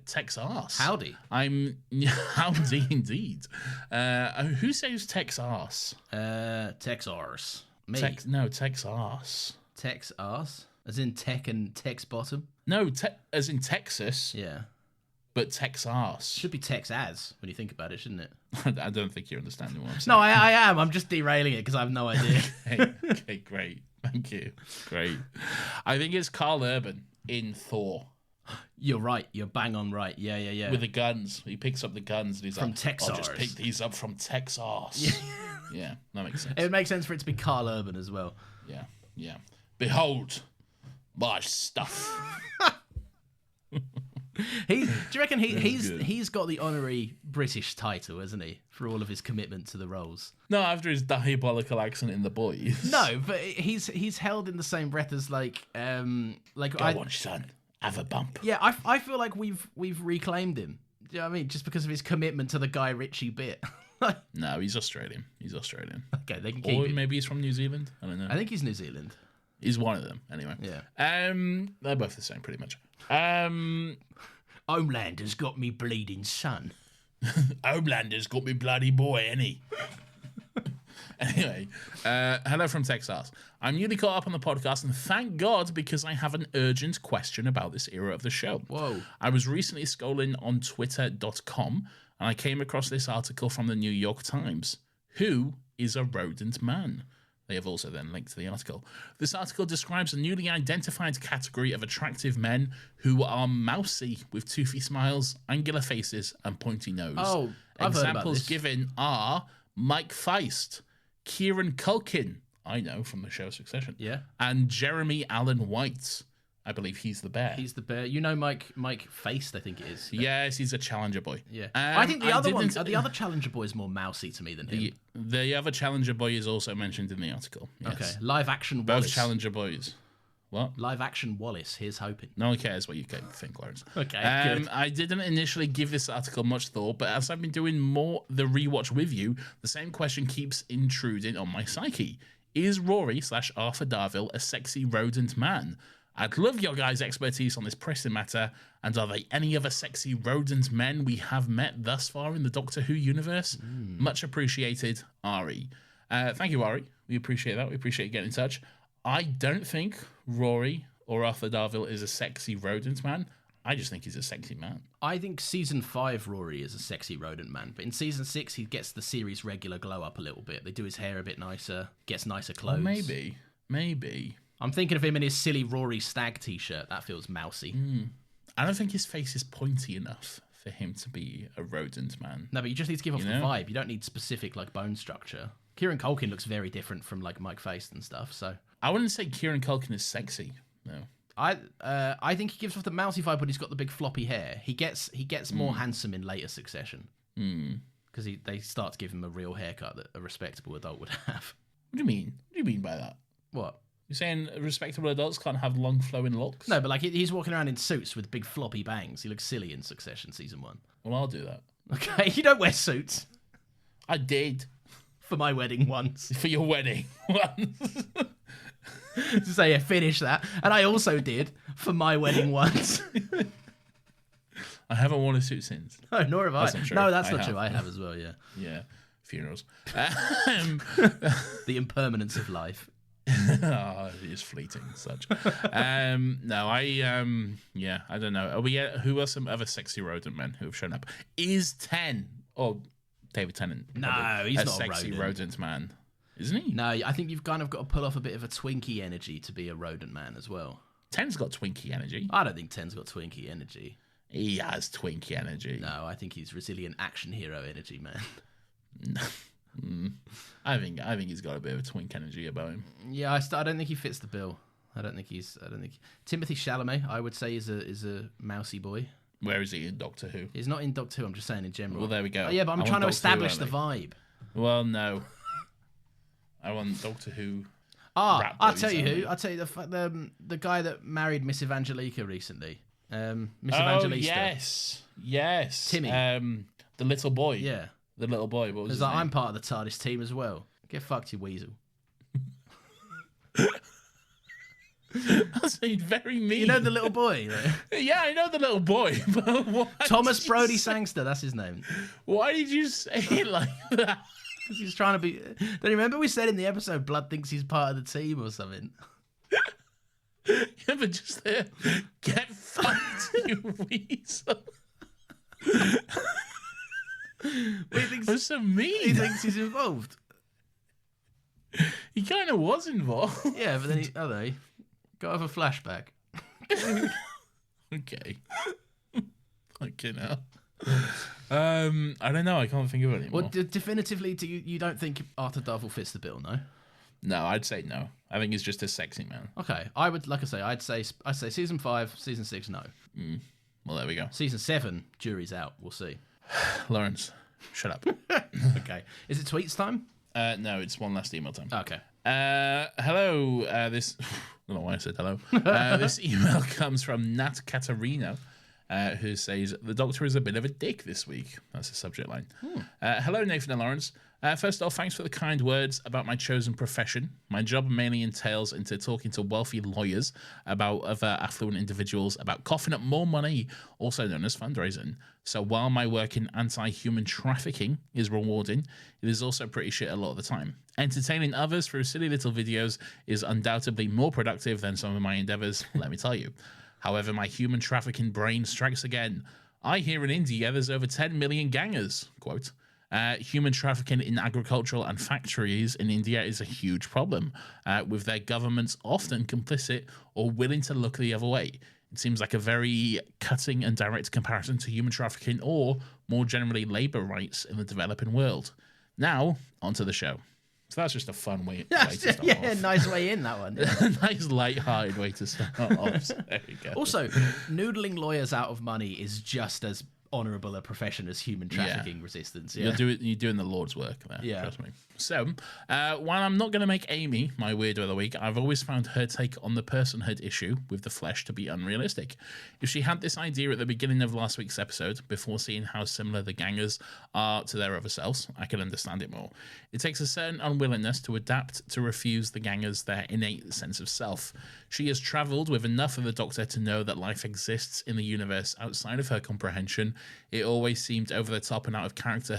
Speaker 1: Texas.
Speaker 2: Howdy.
Speaker 1: Howdy indeed. Who says Texas?
Speaker 2: Texars. Me.
Speaker 1: Texas.
Speaker 2: Texas? As in tech and text bottom?
Speaker 1: No, as in Texas,
Speaker 2: Yeah.
Speaker 1: but Texas.
Speaker 2: Should be Texas when you think about it, shouldn't it?
Speaker 1: I don't think you're understanding what I'm saying.
Speaker 2: No, I am. I'm just derailing it because I have no idea.
Speaker 1: Okay, great. Thank you. Great. I think it's Carl Urban in Thor.
Speaker 2: You're right. You're bang on right. Yeah.
Speaker 1: With the guns. He picks up the guns and he's
Speaker 2: From
Speaker 1: like,
Speaker 2: Texas.
Speaker 1: I'll just pick these up from Texas. Yeah, that makes sense.
Speaker 2: It would make sense for it to be Carl Urban as well.
Speaker 1: Yeah. Behold my stuff.
Speaker 2: Do you reckon he's
Speaker 1: good.
Speaker 2: got the honorary British title, hasn't he, for all of his commitment to the roles?
Speaker 1: No, after his diabolical accent in The Boys.
Speaker 2: No, but he's held in the same breath as
Speaker 1: Go on, son. Have a bump.
Speaker 2: Yeah, I feel like we've reclaimed him. Do you know what I mean? Just because of his commitment to the Guy Ritchie bit.
Speaker 1: No, he's Australian.
Speaker 2: Okay, they can keep
Speaker 1: Or
Speaker 2: it.
Speaker 1: maybe he's from New Zealand. I don't know.
Speaker 2: I think he's New Zealand.
Speaker 1: He's one of them, anyway.
Speaker 2: Yeah.
Speaker 1: They're both the same, pretty much.
Speaker 2: Homelander's got me bleeding son.
Speaker 1: Homelander's got me bloody boy, ain't he? Anyway, hello from Texas. I'm newly caught up on the podcast, and thank God, because I have an urgent question about this era of the show.
Speaker 2: Whoa.
Speaker 1: I was recently scrolling on twitter.com, and I came across this article from the New York Times. Who is a rodent man? They have also then linked to the article. This article describes a newly identified category of attractive men who are mousy, with toothy smiles, angular faces, and pointy nose.
Speaker 2: Oh, I've heard about
Speaker 1: Examples
Speaker 2: this.
Speaker 1: given are Mike Feist, Kieran Culkin, I know from the show Succession,
Speaker 2: Yeah.
Speaker 1: and Jeremy Allen White. I believe he's the bear.
Speaker 2: He's the bear. You know Mike Feist, I think it is.
Speaker 1: Yes, he's a challenger boy.
Speaker 2: Yeah. I think the other one,
Speaker 1: didn't-
Speaker 2: the other Challenger boy is more mousy to me than him.
Speaker 1: The other challenger boy is also mentioned in the article. Yes.
Speaker 2: Okay. Live action
Speaker 1: Both
Speaker 2: Wallace.
Speaker 1: challenger boys. What?
Speaker 2: Live action Wallace. Here's hoping.
Speaker 1: No one cares what you think, Lawrence.
Speaker 2: Okay, good.
Speaker 1: I didn't initially give this article much thought, but as I've been doing more the rewatch with you, the same question keeps intruding on my psyche. Is Rory/Arthur Darvill a sexy rodent man? I'd love your guys' expertise on this pressing matter, and are there any other sexy rodent men we have met thus far in the Doctor Who universe? Much appreciated, Ari. Thank you, Ari. We appreciate that. We appreciate you getting in touch. I don't think Rory or Arthur Darvill is a sexy rodent man. I just think he's a sexy man.
Speaker 2: I think season 5 Rory is a sexy rodent man, but in season 6 he gets the series regular glow up a little bit. They do his hair a bit nicer, gets nicer clothes.
Speaker 1: Maybe.
Speaker 2: I'm thinking of him in his silly Rory Stag t-shirt. That feels mousy.
Speaker 1: I don't think his face is pointy enough for him to be a rodent man.
Speaker 2: No, but you just need to give off the
Speaker 1: know?
Speaker 2: vibe. You don't need specific like bone structure. Kieran Culkin looks very different from like Mike Feist and stuff. So
Speaker 1: I wouldn't say Kieran Culkin is sexy. No.
Speaker 2: I think he gives off the mousy vibe, but he's got the big floppy hair. He gets more handsome in later Succession because they start to give him a real haircut that a respectable adult would have.
Speaker 1: What do you mean? What do you mean by that?
Speaker 2: What?
Speaker 1: You're saying respectable adults can't have long flowing locks?
Speaker 2: No, but like he's walking around in suits with big floppy bangs. He looks silly in Succession season 1.
Speaker 1: Well, I'll do that.
Speaker 2: Okay, you don't wear suits
Speaker 1: I did
Speaker 2: for my wedding once.
Speaker 1: for your wedding once.
Speaker 2: So yeah, finish that. And I also did for my wedding once.
Speaker 1: I haven't worn a suit since.
Speaker 2: No, nor have
Speaker 1: That's
Speaker 2: I.
Speaker 1: not true.
Speaker 2: No, that's
Speaker 1: I
Speaker 2: not
Speaker 1: have.
Speaker 2: true. I have as well. Yeah,
Speaker 1: Yeah, funerals.
Speaker 2: the impermanence of life.
Speaker 1: Oh, it is fleeting, such. No, I don't know. Are we? Who are some other sexy rodent men who have shown up? Is 10 or David Tennant?
Speaker 2: No,
Speaker 1: probably
Speaker 2: he's
Speaker 1: a
Speaker 2: not a
Speaker 1: sexy rodent man, isn't he?
Speaker 2: No, I think you've kind of got to pull off a bit of a Twinkie energy to be a rodent man as well.
Speaker 1: 10's got Twinkie energy.
Speaker 2: I don't think 10's got Twinkie energy.
Speaker 1: He has Twinkie energy.
Speaker 2: No, I think he's resilient action hero energy, man.
Speaker 1: I think he's got a bit of a twink energy about him.
Speaker 2: Yeah, I don't think he fits the bill. I don't think Timothy Chalamet, I would say, is a mousy boy.
Speaker 1: Where is he in Doctor Who?
Speaker 2: He's not in Doctor Who. I'm just saying in general.
Speaker 1: Well, there we go.
Speaker 2: Oh, yeah, but I'm
Speaker 1: I
Speaker 2: trying to
Speaker 1: want Doctor Who
Speaker 2: establish the
Speaker 1: only.
Speaker 2: vibe.
Speaker 1: Well, no. I want Doctor Who.
Speaker 2: Ah, I'll tell you
Speaker 1: only.
Speaker 2: who. I'll tell you the guy that married Miss Evangelica recently. Miss
Speaker 1: Oh,
Speaker 2: Evangelista.
Speaker 1: yes.
Speaker 2: Timmy.
Speaker 1: The little boy.
Speaker 2: Yeah.
Speaker 1: The little boy. What was
Speaker 2: Because
Speaker 1: his
Speaker 2: like,
Speaker 1: name?
Speaker 2: I'm part of the TARDIS team as well. Get fucked, you weasel.
Speaker 1: That's very mean.
Speaker 2: You know the little boy?
Speaker 1: Yeah, I know the little boy. But why
Speaker 2: Thomas
Speaker 1: did you
Speaker 2: Brody
Speaker 1: say-
Speaker 2: Sangster, that's his name.
Speaker 1: Why did you say it like that?
Speaker 2: Because he's trying to be... Don't you remember we said in the episode Blood thinks he's part of the team or something?
Speaker 1: Yeah, but just there. Get fucked, you weasel.
Speaker 2: He thinks,
Speaker 1: That's so mean.
Speaker 2: he thinks he's involved.
Speaker 1: He kind of was involved.
Speaker 2: Yeah, but then he... Oh, no. Got to have a flashback.
Speaker 1: Okay. Okay, now. I don't know. I can't think of it anymore.
Speaker 2: Well, definitively, you don't think Arthur Darvill fits the bill, no?
Speaker 1: No, I'd say no. I think he's just a sexy man.
Speaker 2: Okay, I would, like I say, I'd say season 5, season 6, no.
Speaker 1: Well, there we go.
Speaker 2: Season 7, jury's out. We'll see.
Speaker 1: Lawrence, shut up.
Speaker 2: Okay, is it tweets time?
Speaker 1: No, it's one last email time.
Speaker 2: Okay.
Speaker 1: Hello. This I don't know why I said hello. This email comes from Nat Katarina, who says the Doctor is a bit of a dick this week. That's the subject line. Hello, Nathan and Lawrence. First off, thanks for the kind words about my chosen profession. My job mainly entails into talking to wealthy lawyers about other affluent individuals about coughing up more money, also known as fundraising. So while my work in anti-human trafficking is rewarding, it is also pretty shit a lot of the time. Entertaining others through silly little videos is undoubtedly more productive than some of my endeavors, let me tell you. However, my human trafficking brain strikes again. I hear in India there's over 10 million gangers, quote. Human trafficking in agricultural and factories in India is a huge problem, with their governments often complicit or willing to look the other way. It seems like a very cutting and direct comparison to human trafficking or, more generally, labour rights in the developing world. Now, onto the show. So that's just a fun way to start off.
Speaker 2: Nice way in, that one.
Speaker 1: Nice light-hearted way to start off. So there you go.
Speaker 2: Also, noodling lawyers out of money is just as honourable a profession as human trafficking resistance. Yeah.
Speaker 1: You're doing the Lord's work there.
Speaker 2: Yeah.
Speaker 1: Trust me. So, while I'm not going to make Amy my weirdo of the week, I've always found her take on the personhood issue with the flesh to be unrealistic. If she had this idea at the beginning of last week's episode, before seeing how similar the gangers are to their other selves, I could understand it more. It takes a certain unwillingness to adapt to refuse the gangers their innate sense of self. She has travelled with enough of the Doctor to know that life exists in the universe outside of her comprehension. It always seemed over the top and out of character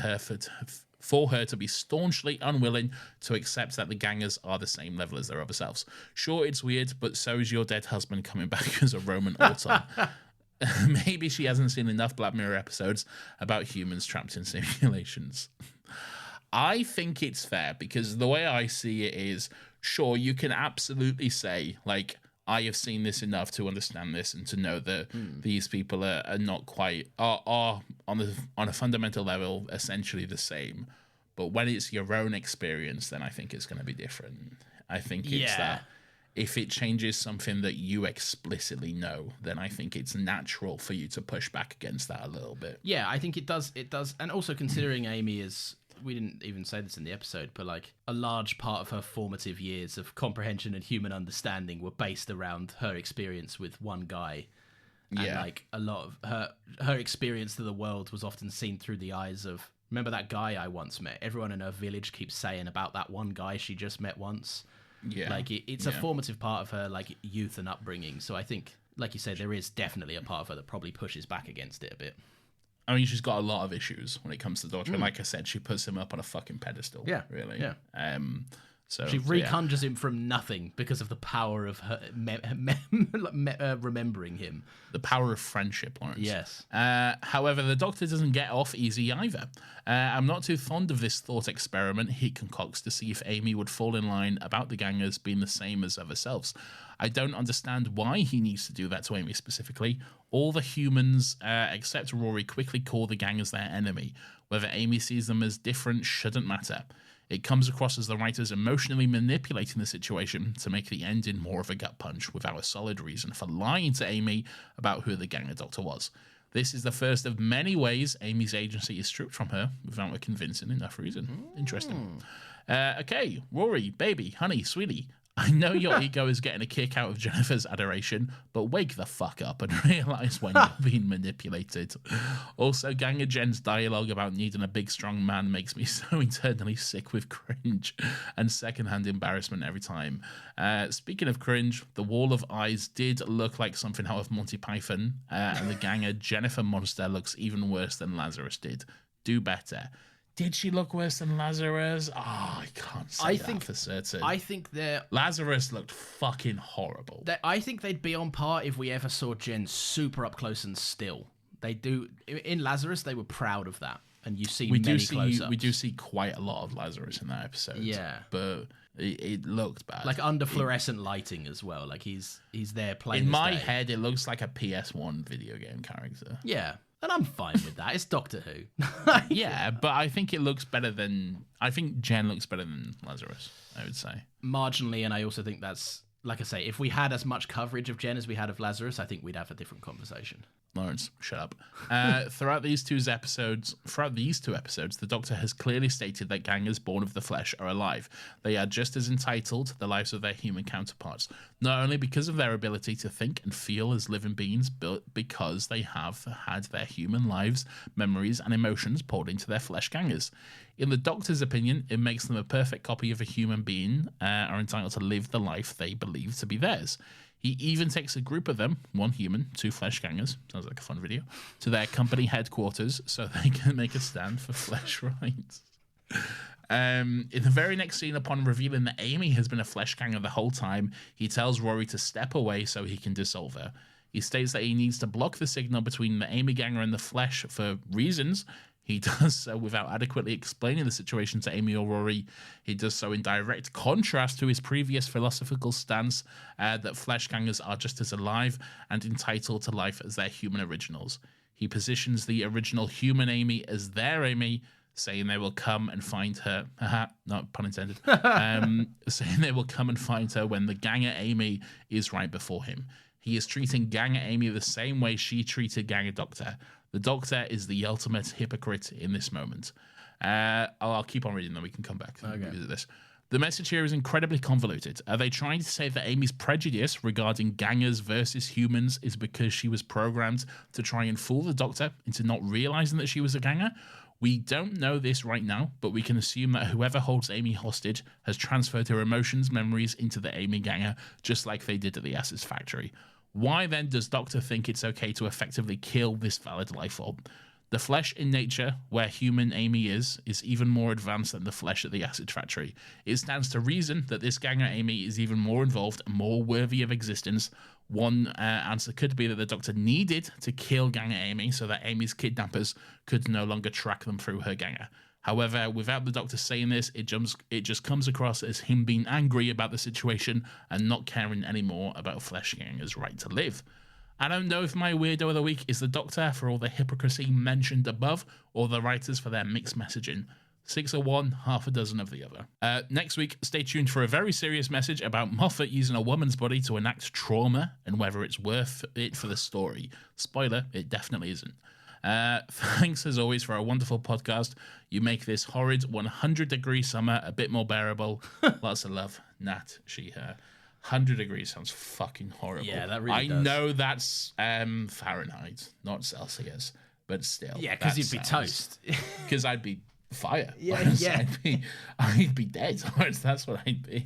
Speaker 1: for her to be staunchly unwilling to accept that the gangers are the same level as their other selves. Sure, it's weird, but so is your dead husband coming back as a Roman altar. Maybe she hasn't seen enough Black Mirror episodes about humans trapped in simulations. I think it's fair because the way I see it is, sure, you can absolutely say, like, I have seen this enough to understand this and to know that these people are not quite are on a fundamental level essentially the same. But when it's your own experience, then I think it's going to be different. I think it's that if it changes something that you explicitly know, then I think it's natural for you to push back against that a little bit.
Speaker 2: Yeah, I think it does. It does, and also considering Amy is. We didn't even say this in the episode, but like a large part of her formative years of comprehension and human understanding were based around her experience with one guy. And like a lot of her experience to the world was often seen through the eyes of, remember that guy I once met? Everyone in her village keeps saying about that one guy she just met once. Yeah. Like it's a formative part of her like youth and upbringing. So I think, like you say, there is definitely a part of her that probably pushes back against it a bit.
Speaker 1: I mean, she's got a lot of issues when it comes to the Doctor. And like I said, she puts him up on a fucking pedestal. Yeah. Really.
Speaker 2: Yeah.
Speaker 1: So
Speaker 2: she reconjures him from nothing because of the power of her remembering him.
Speaker 1: The power of friendship, Lawrence.
Speaker 2: Yes.
Speaker 1: However, the Doctor doesn't get off easy either. I'm not too fond of this thought experiment he concocts to see if Amy would fall in line about the gangers being the same as other selves. I don't understand why he needs to do that to Amy specifically. All the humans, except Rory, quickly call the gangers their enemy. Whether Amy sees them as different shouldn't matter. It comes across as the writers emotionally manipulating the situation to make the ending more of a gut punch without a solid reason for lying to Amy about who the ganger Doctor was. This is the first of many ways Amy's agency is stripped from her without a convincing enough reason. Interesting. Okay, Rory, baby, honey, sweetie. I know your ego is getting a kick out of Jennifer's adoration, but wake the fuck up and realise when you're being manipulated. Also, Ganger Jen's dialogue about needing a big, strong man makes me so internally sick with cringe and secondhand embarrassment every time. Speaking of cringe, the wall of eyes did look like something out of Monty Python, and the Ganger Jennifer monster looks even worse than Lazarus did. Do better. Did she look worse than Lazarus? Oh, I can't say that for certain.
Speaker 2: I think
Speaker 1: Lazarus looked fucking horrible.
Speaker 2: I think they'd be on par if we ever saw Jen super up close and still. They do. In Lazarus, they were proud of that. And you see many close-ups.
Speaker 1: We do see quite a lot of Lazarus in that episode.
Speaker 2: Yeah.
Speaker 1: But it looked bad.
Speaker 2: Like under fluorescent lighting as well. Like he's there playing
Speaker 1: in my head, it looks like a PS1 video game character.
Speaker 2: Yeah. And I'm fine with that. It's Doctor Who.
Speaker 1: Yeah, but I think it looks better than... I think Jen looks better than Lazarus, I would say.
Speaker 2: Marginally, and I also think that's... Like I say, if we had as much coverage of Jen as we had of Lazarus, I think we'd have a different conversation.
Speaker 1: Lawrence, shut up. Throughout these two episodes, the Doctor has clearly stated that gangers born of the flesh are alive. They are just as entitled to the lives of their human counterparts, not only because of their ability to think and feel as living beings, but because they have had their human lives, memories, and emotions poured into their flesh gangers. In the Doctor's opinion, it makes them a perfect copy of a human being, are entitled to live the life they believe to be theirs. He even takes a group of them, one human, two flesh gangers, sounds like a fun video, to their company headquarters so they can make a stand for flesh rights. In the very next scene, upon revealing that Amy has been a flesh ganger the whole time, he tells Rory to step away so he can dissolve her. He states that he needs to block the signal between the Amy ganger and the flesh for reasons. He does so without adequately explaining the situation to Amy or Rory. He does so in direct contrast to his previous philosophical stance that flesh gangers are just as alive and entitled to life as their human originals. He positions the original human Amy as their Amy, saying they will come and find her. Not pun intended. Saying they will come and find her when the ganger Amy is right before him. He is treating ganger Amy the same way she treated ganger Doctor. The Doctor is the ultimate hypocrite in this moment. I'll keep on reading, then we can come back and revisit this. The message here is incredibly convoluted. Are they trying to say that Amy's prejudice regarding gangers versus humans is because she was programmed to try and fool the Doctor into not realizing that she was a ganger? We don't know this right now, but we can assume that whoever holds Amy hostage has transferred her emotions, memories into the Amy ganger, just like they did at the Acid Factory. Why then does Doctor think it's okay to effectively kill this valid life form? The flesh in nature, where human Amy is even more advanced than the flesh at the Acid Factory. It stands to reason that this ganger Amy is even more involved and more worthy of existence. One answer could be that the Doctor needed to kill ganger Amy so that Amy's kidnappers could no longer track them through her ganger. However, without the Doctor saying this, it just comes across as him being angry about the situation and not caring anymore about flesh gangers' right to live. I don't know if my weirdo of the week is the Doctor for all the hypocrisy mentioned above, or the writers for their mixed messaging. 6 of one, half a dozen of the other. Next week, stay tuned for a very serious message about Moffat using a woman's body to enact trauma and whether it's worth it for the story. Spoiler, it definitely isn't. Thanks as always for a wonderful podcast. You make this horrid 100-degree summer a bit more bearable. Lots of love, Nat, she, her. 100 degrees sounds fucking horrible.
Speaker 2: Yeah, that really
Speaker 1: does. I
Speaker 2: does.
Speaker 1: know that's Fahrenheit, not Celsius, but still.
Speaker 2: Yeah, because you'd be toast.
Speaker 1: Because I'd be fire.
Speaker 2: Yeah, yeah.
Speaker 1: I'd be dead. That's what I'd be.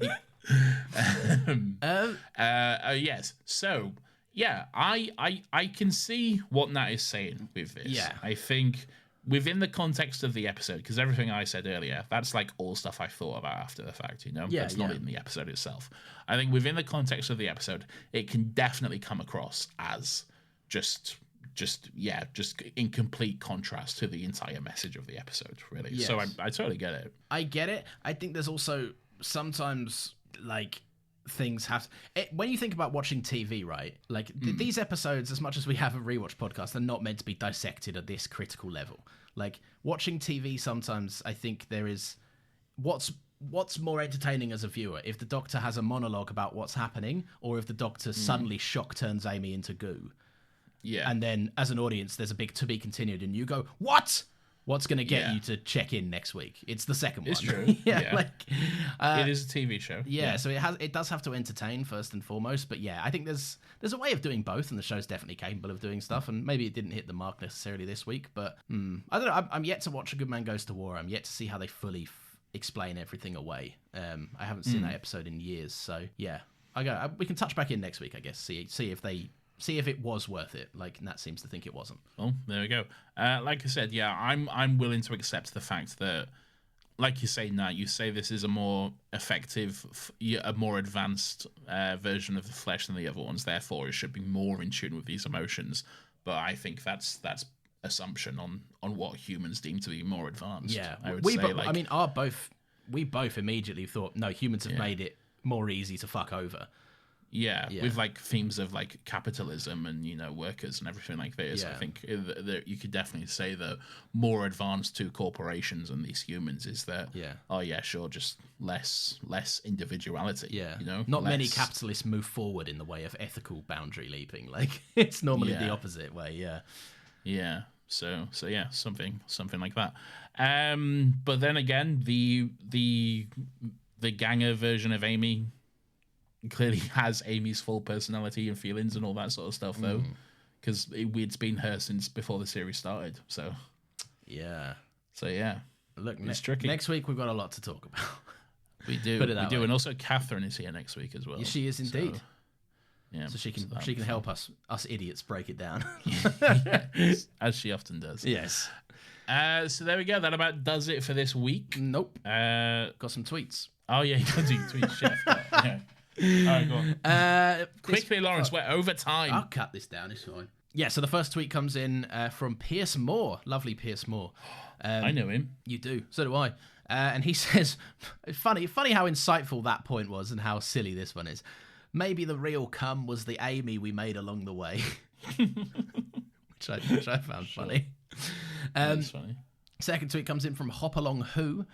Speaker 1: Yes. So, yeah, I can see what Nat is saying with this.
Speaker 2: Yeah.
Speaker 1: I think within the context of the episode, because everything I said earlier, that's like all stuff I thought about after the fact, you know?
Speaker 2: Yeah,
Speaker 1: that's not in the episode itself. I think within the context of the episode, it can definitely come across as just in complete contrast to the entire message of the episode, really.
Speaker 2: Yes.
Speaker 1: So I totally get it.
Speaker 2: I get it. I think there's also sometimes, like, things have... when you think about watching TV, right? Like, these episodes, as much as we have a Rewatch podcast, are not meant to be dissected at this critical level. Like, watching TV sometimes, I think there is... What's more entertaining as a viewer? If the Doctor has a monologue about what's happening, or if the Doctor suddenly shock turns Amy into goo.
Speaker 1: Yeah.
Speaker 2: And then, as an audience, there's a big to be continued, and you go, what? What's going to get you to check in next week? It's the second one.
Speaker 1: It's true.
Speaker 2: It
Speaker 1: is a TV show.
Speaker 2: Yeah, so it does have to entertain first and foremost. But yeah, I think there's a way of doing both, and the show's definitely capable of doing stuff. And maybe it didn't hit the mark necessarily this week, but I don't know. I'm yet to watch A Good Man Goes to War. I'm yet to see how they fully explain everything away. I haven't seen that episode in years, so yeah, we can touch back in next week, I guess. See if it was worth it, like Nat seems to think it wasn't.
Speaker 1: Oh, there we go. Like I said, yeah, I'm willing to accept the fact that, like you say, Nat, you say this is a more effective, a more advanced version of the flesh than the other ones. Therefore, it should be more in tune with these emotions. But I think that's assumption on what humans deem to be more advanced.
Speaker 2: Yeah,
Speaker 1: I would say.
Speaker 2: we both immediately thought, no, humans have made it more easy to fuck over.
Speaker 1: Yeah, with like themes of like capitalism and workers and everything like this.
Speaker 2: Yeah.
Speaker 1: I think that you could definitely say that more advanced to corporations and these humans is that just less individuality.
Speaker 2: Yeah,
Speaker 1: not
Speaker 2: many capitalists move forward in the way of ethical boundary leaping. Like it's normally the opposite way.
Speaker 1: Yeah. So yeah, something like that. But then again, the ganger version of Amy clearly has Amy's full personality and feelings and all that sort of stuff, though, because it's been her since before the series started. So yeah.
Speaker 2: Look,
Speaker 1: it's tricky.
Speaker 2: Next week we've got a lot to talk about.
Speaker 1: We do, and also Catherine is here next week as well.
Speaker 2: She is indeed.
Speaker 1: So, yeah,
Speaker 2: so she can help us idiots break it down.
Speaker 1: Yes, as she often does.
Speaker 2: Yes.
Speaker 1: So there we go. That about does it for this week.
Speaker 2: Nope. Got some tweets.
Speaker 1: Oh yeah, you got to tweet chef. Yeah. All right, go on. Quickly, Lawrence, we're over time.
Speaker 2: I'll cut this down. It's fine. Yeah. So the first tweet comes in from Pierce Moore. Lovely Pierce Moore.
Speaker 1: I know him.
Speaker 2: You do. So do I. And he says, funny how insightful that point was and how silly this one is. Maybe the real cum was the Amy we made along the way. which I found funny.
Speaker 1: That's funny.
Speaker 2: Second tweet comes in from Hop Along Who.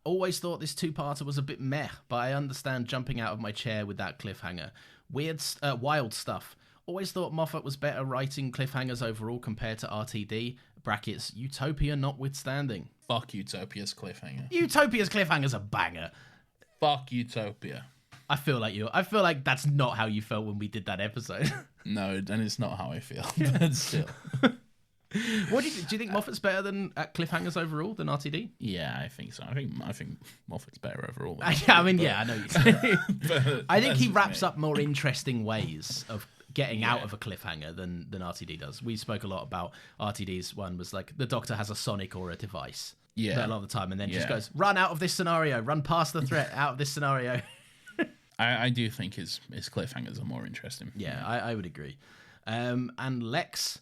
Speaker 2: Always thought this two-parter was a bit meh, but I understand jumping out of my chair with that cliffhanger. Wild stuff. Always thought Moffat was better writing cliffhangers overall compared to RTD. Brackets, Utopia notwithstanding.
Speaker 1: Fuck Utopia's cliffhanger.
Speaker 2: Utopia's cliffhanger's a banger.
Speaker 1: Fuck Utopia.
Speaker 2: I feel like that's not how you felt when we did that episode.
Speaker 1: No, and it's not how I feel. But still.
Speaker 2: What do you think Moffat's better than at cliffhangers overall than RTD?
Speaker 1: Yeah, I think so. I think Moffat's better overall.
Speaker 2: I know you say. I think he wraps up more interesting ways of getting out of a cliffhanger than RTD does. We spoke a lot about RTD's one was like the Doctor has a sonic or a device. Yeah. A lot of the time, and then just goes, run out of this scenario, run past the threat, out of this scenario.
Speaker 1: I do think his cliffhangers are more interesting.
Speaker 2: Yeah, I would agree. And Lex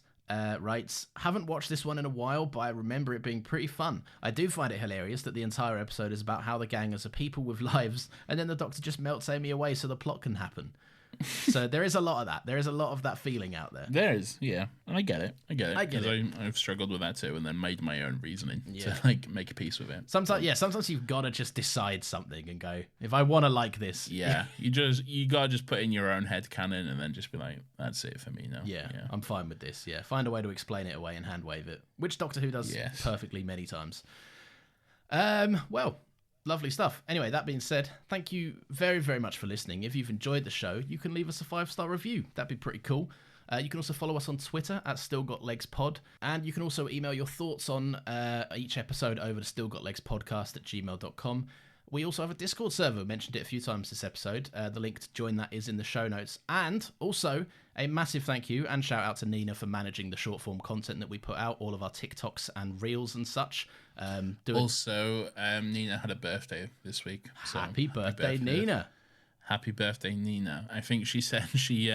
Speaker 2: writes, haven't watched this one in a while, but I remember it being pretty fun. I do find it hilarious that the entire episode is about how the gangers are people with lives, and then the Doctor just melts Amy away so the plot can happen. So there is a lot of that. There is a lot of that feeling out there.
Speaker 1: There is, yeah. And I get it. Because I've struggled with that too, and then made my own reasoning to like make a peace with it.
Speaker 2: Sometimes you've got to just decide something and go, if I want to like this.
Speaker 1: Yeah. you gotta just put in your own head canon and then just be like, that's it for me now.
Speaker 2: Yeah. I'm fine with this. Yeah. Find a way to explain it away and hand wave it. Which Doctor Who does perfectly many times. Well, lovely stuff. Anyway, that being said, thank you very, very much for listening. If you've enjoyed the show, you can leave us a 5-star review. That'd be pretty cool. You can also follow us on Twitter at StillGotLegsPod. And you can also email your thoughts on each episode over to stillgotlegspodcast@gmail.com. We also have a Discord server. We mentioned it a few times this episode. The link to join that is in the show notes. And also, a massive thank you and shout out to Nina for managing the short form content that we put out, all of our TikToks and Reels and such.
Speaker 1: Nina had a birthday this week. So
Speaker 2: happy birthday, Nina.
Speaker 1: Happy birthday, Nina. I think she said she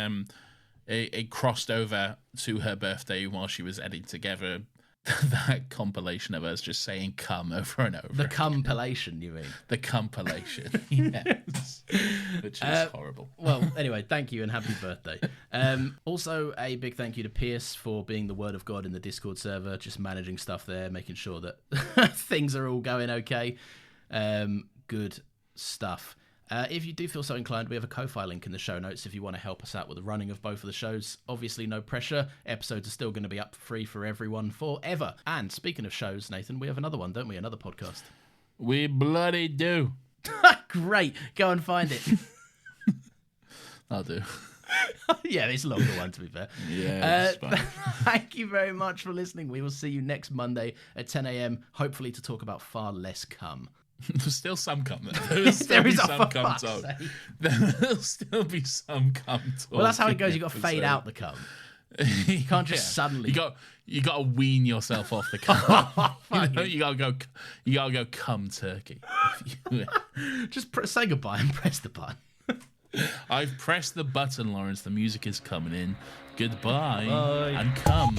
Speaker 1: it crossed over to her birthday while she was editing together that compilation of us just saying "come" over and over.
Speaker 2: The compilation, you mean?
Speaker 1: The compilation, yes. Which is horrible.
Speaker 2: Well, anyway, thank you and happy birthday. Also, a big thank you to Pierce for being the word of God in the Discord server, just managing stuff there, making sure that things are all going okay. Good stuff. If you do feel so inclined, we have a Ko-Fi link in the show notes if you want to help us out with the running of both of the shows. Obviously, no pressure. Episodes are still going to be up free for everyone forever. And speaking of shows, Nathan, we have another one, don't we? Another podcast.
Speaker 1: We bloody do.
Speaker 2: Great. Go and find it.
Speaker 1: I'll do.
Speaker 2: Yeah, it's a longer one, to be fair.
Speaker 1: Yeah,
Speaker 2: thank you very much for listening. We will see you next Monday at 10 a.m., hopefully to talk about far less cum.
Speaker 1: There's still some cum there. There'll still be some cum talk. There'll still be some cum talk.
Speaker 2: Well, that's how it goes. You've got to fade out the cum. You can't just suddenly.
Speaker 1: You got to wean yourself off the cum. You gotta go cum turkey.
Speaker 2: Just say goodbye and press the button.
Speaker 1: I've pressed the button, Lawrence. The music is coming in. Goodbye.
Speaker 2: Bye.
Speaker 1: And come.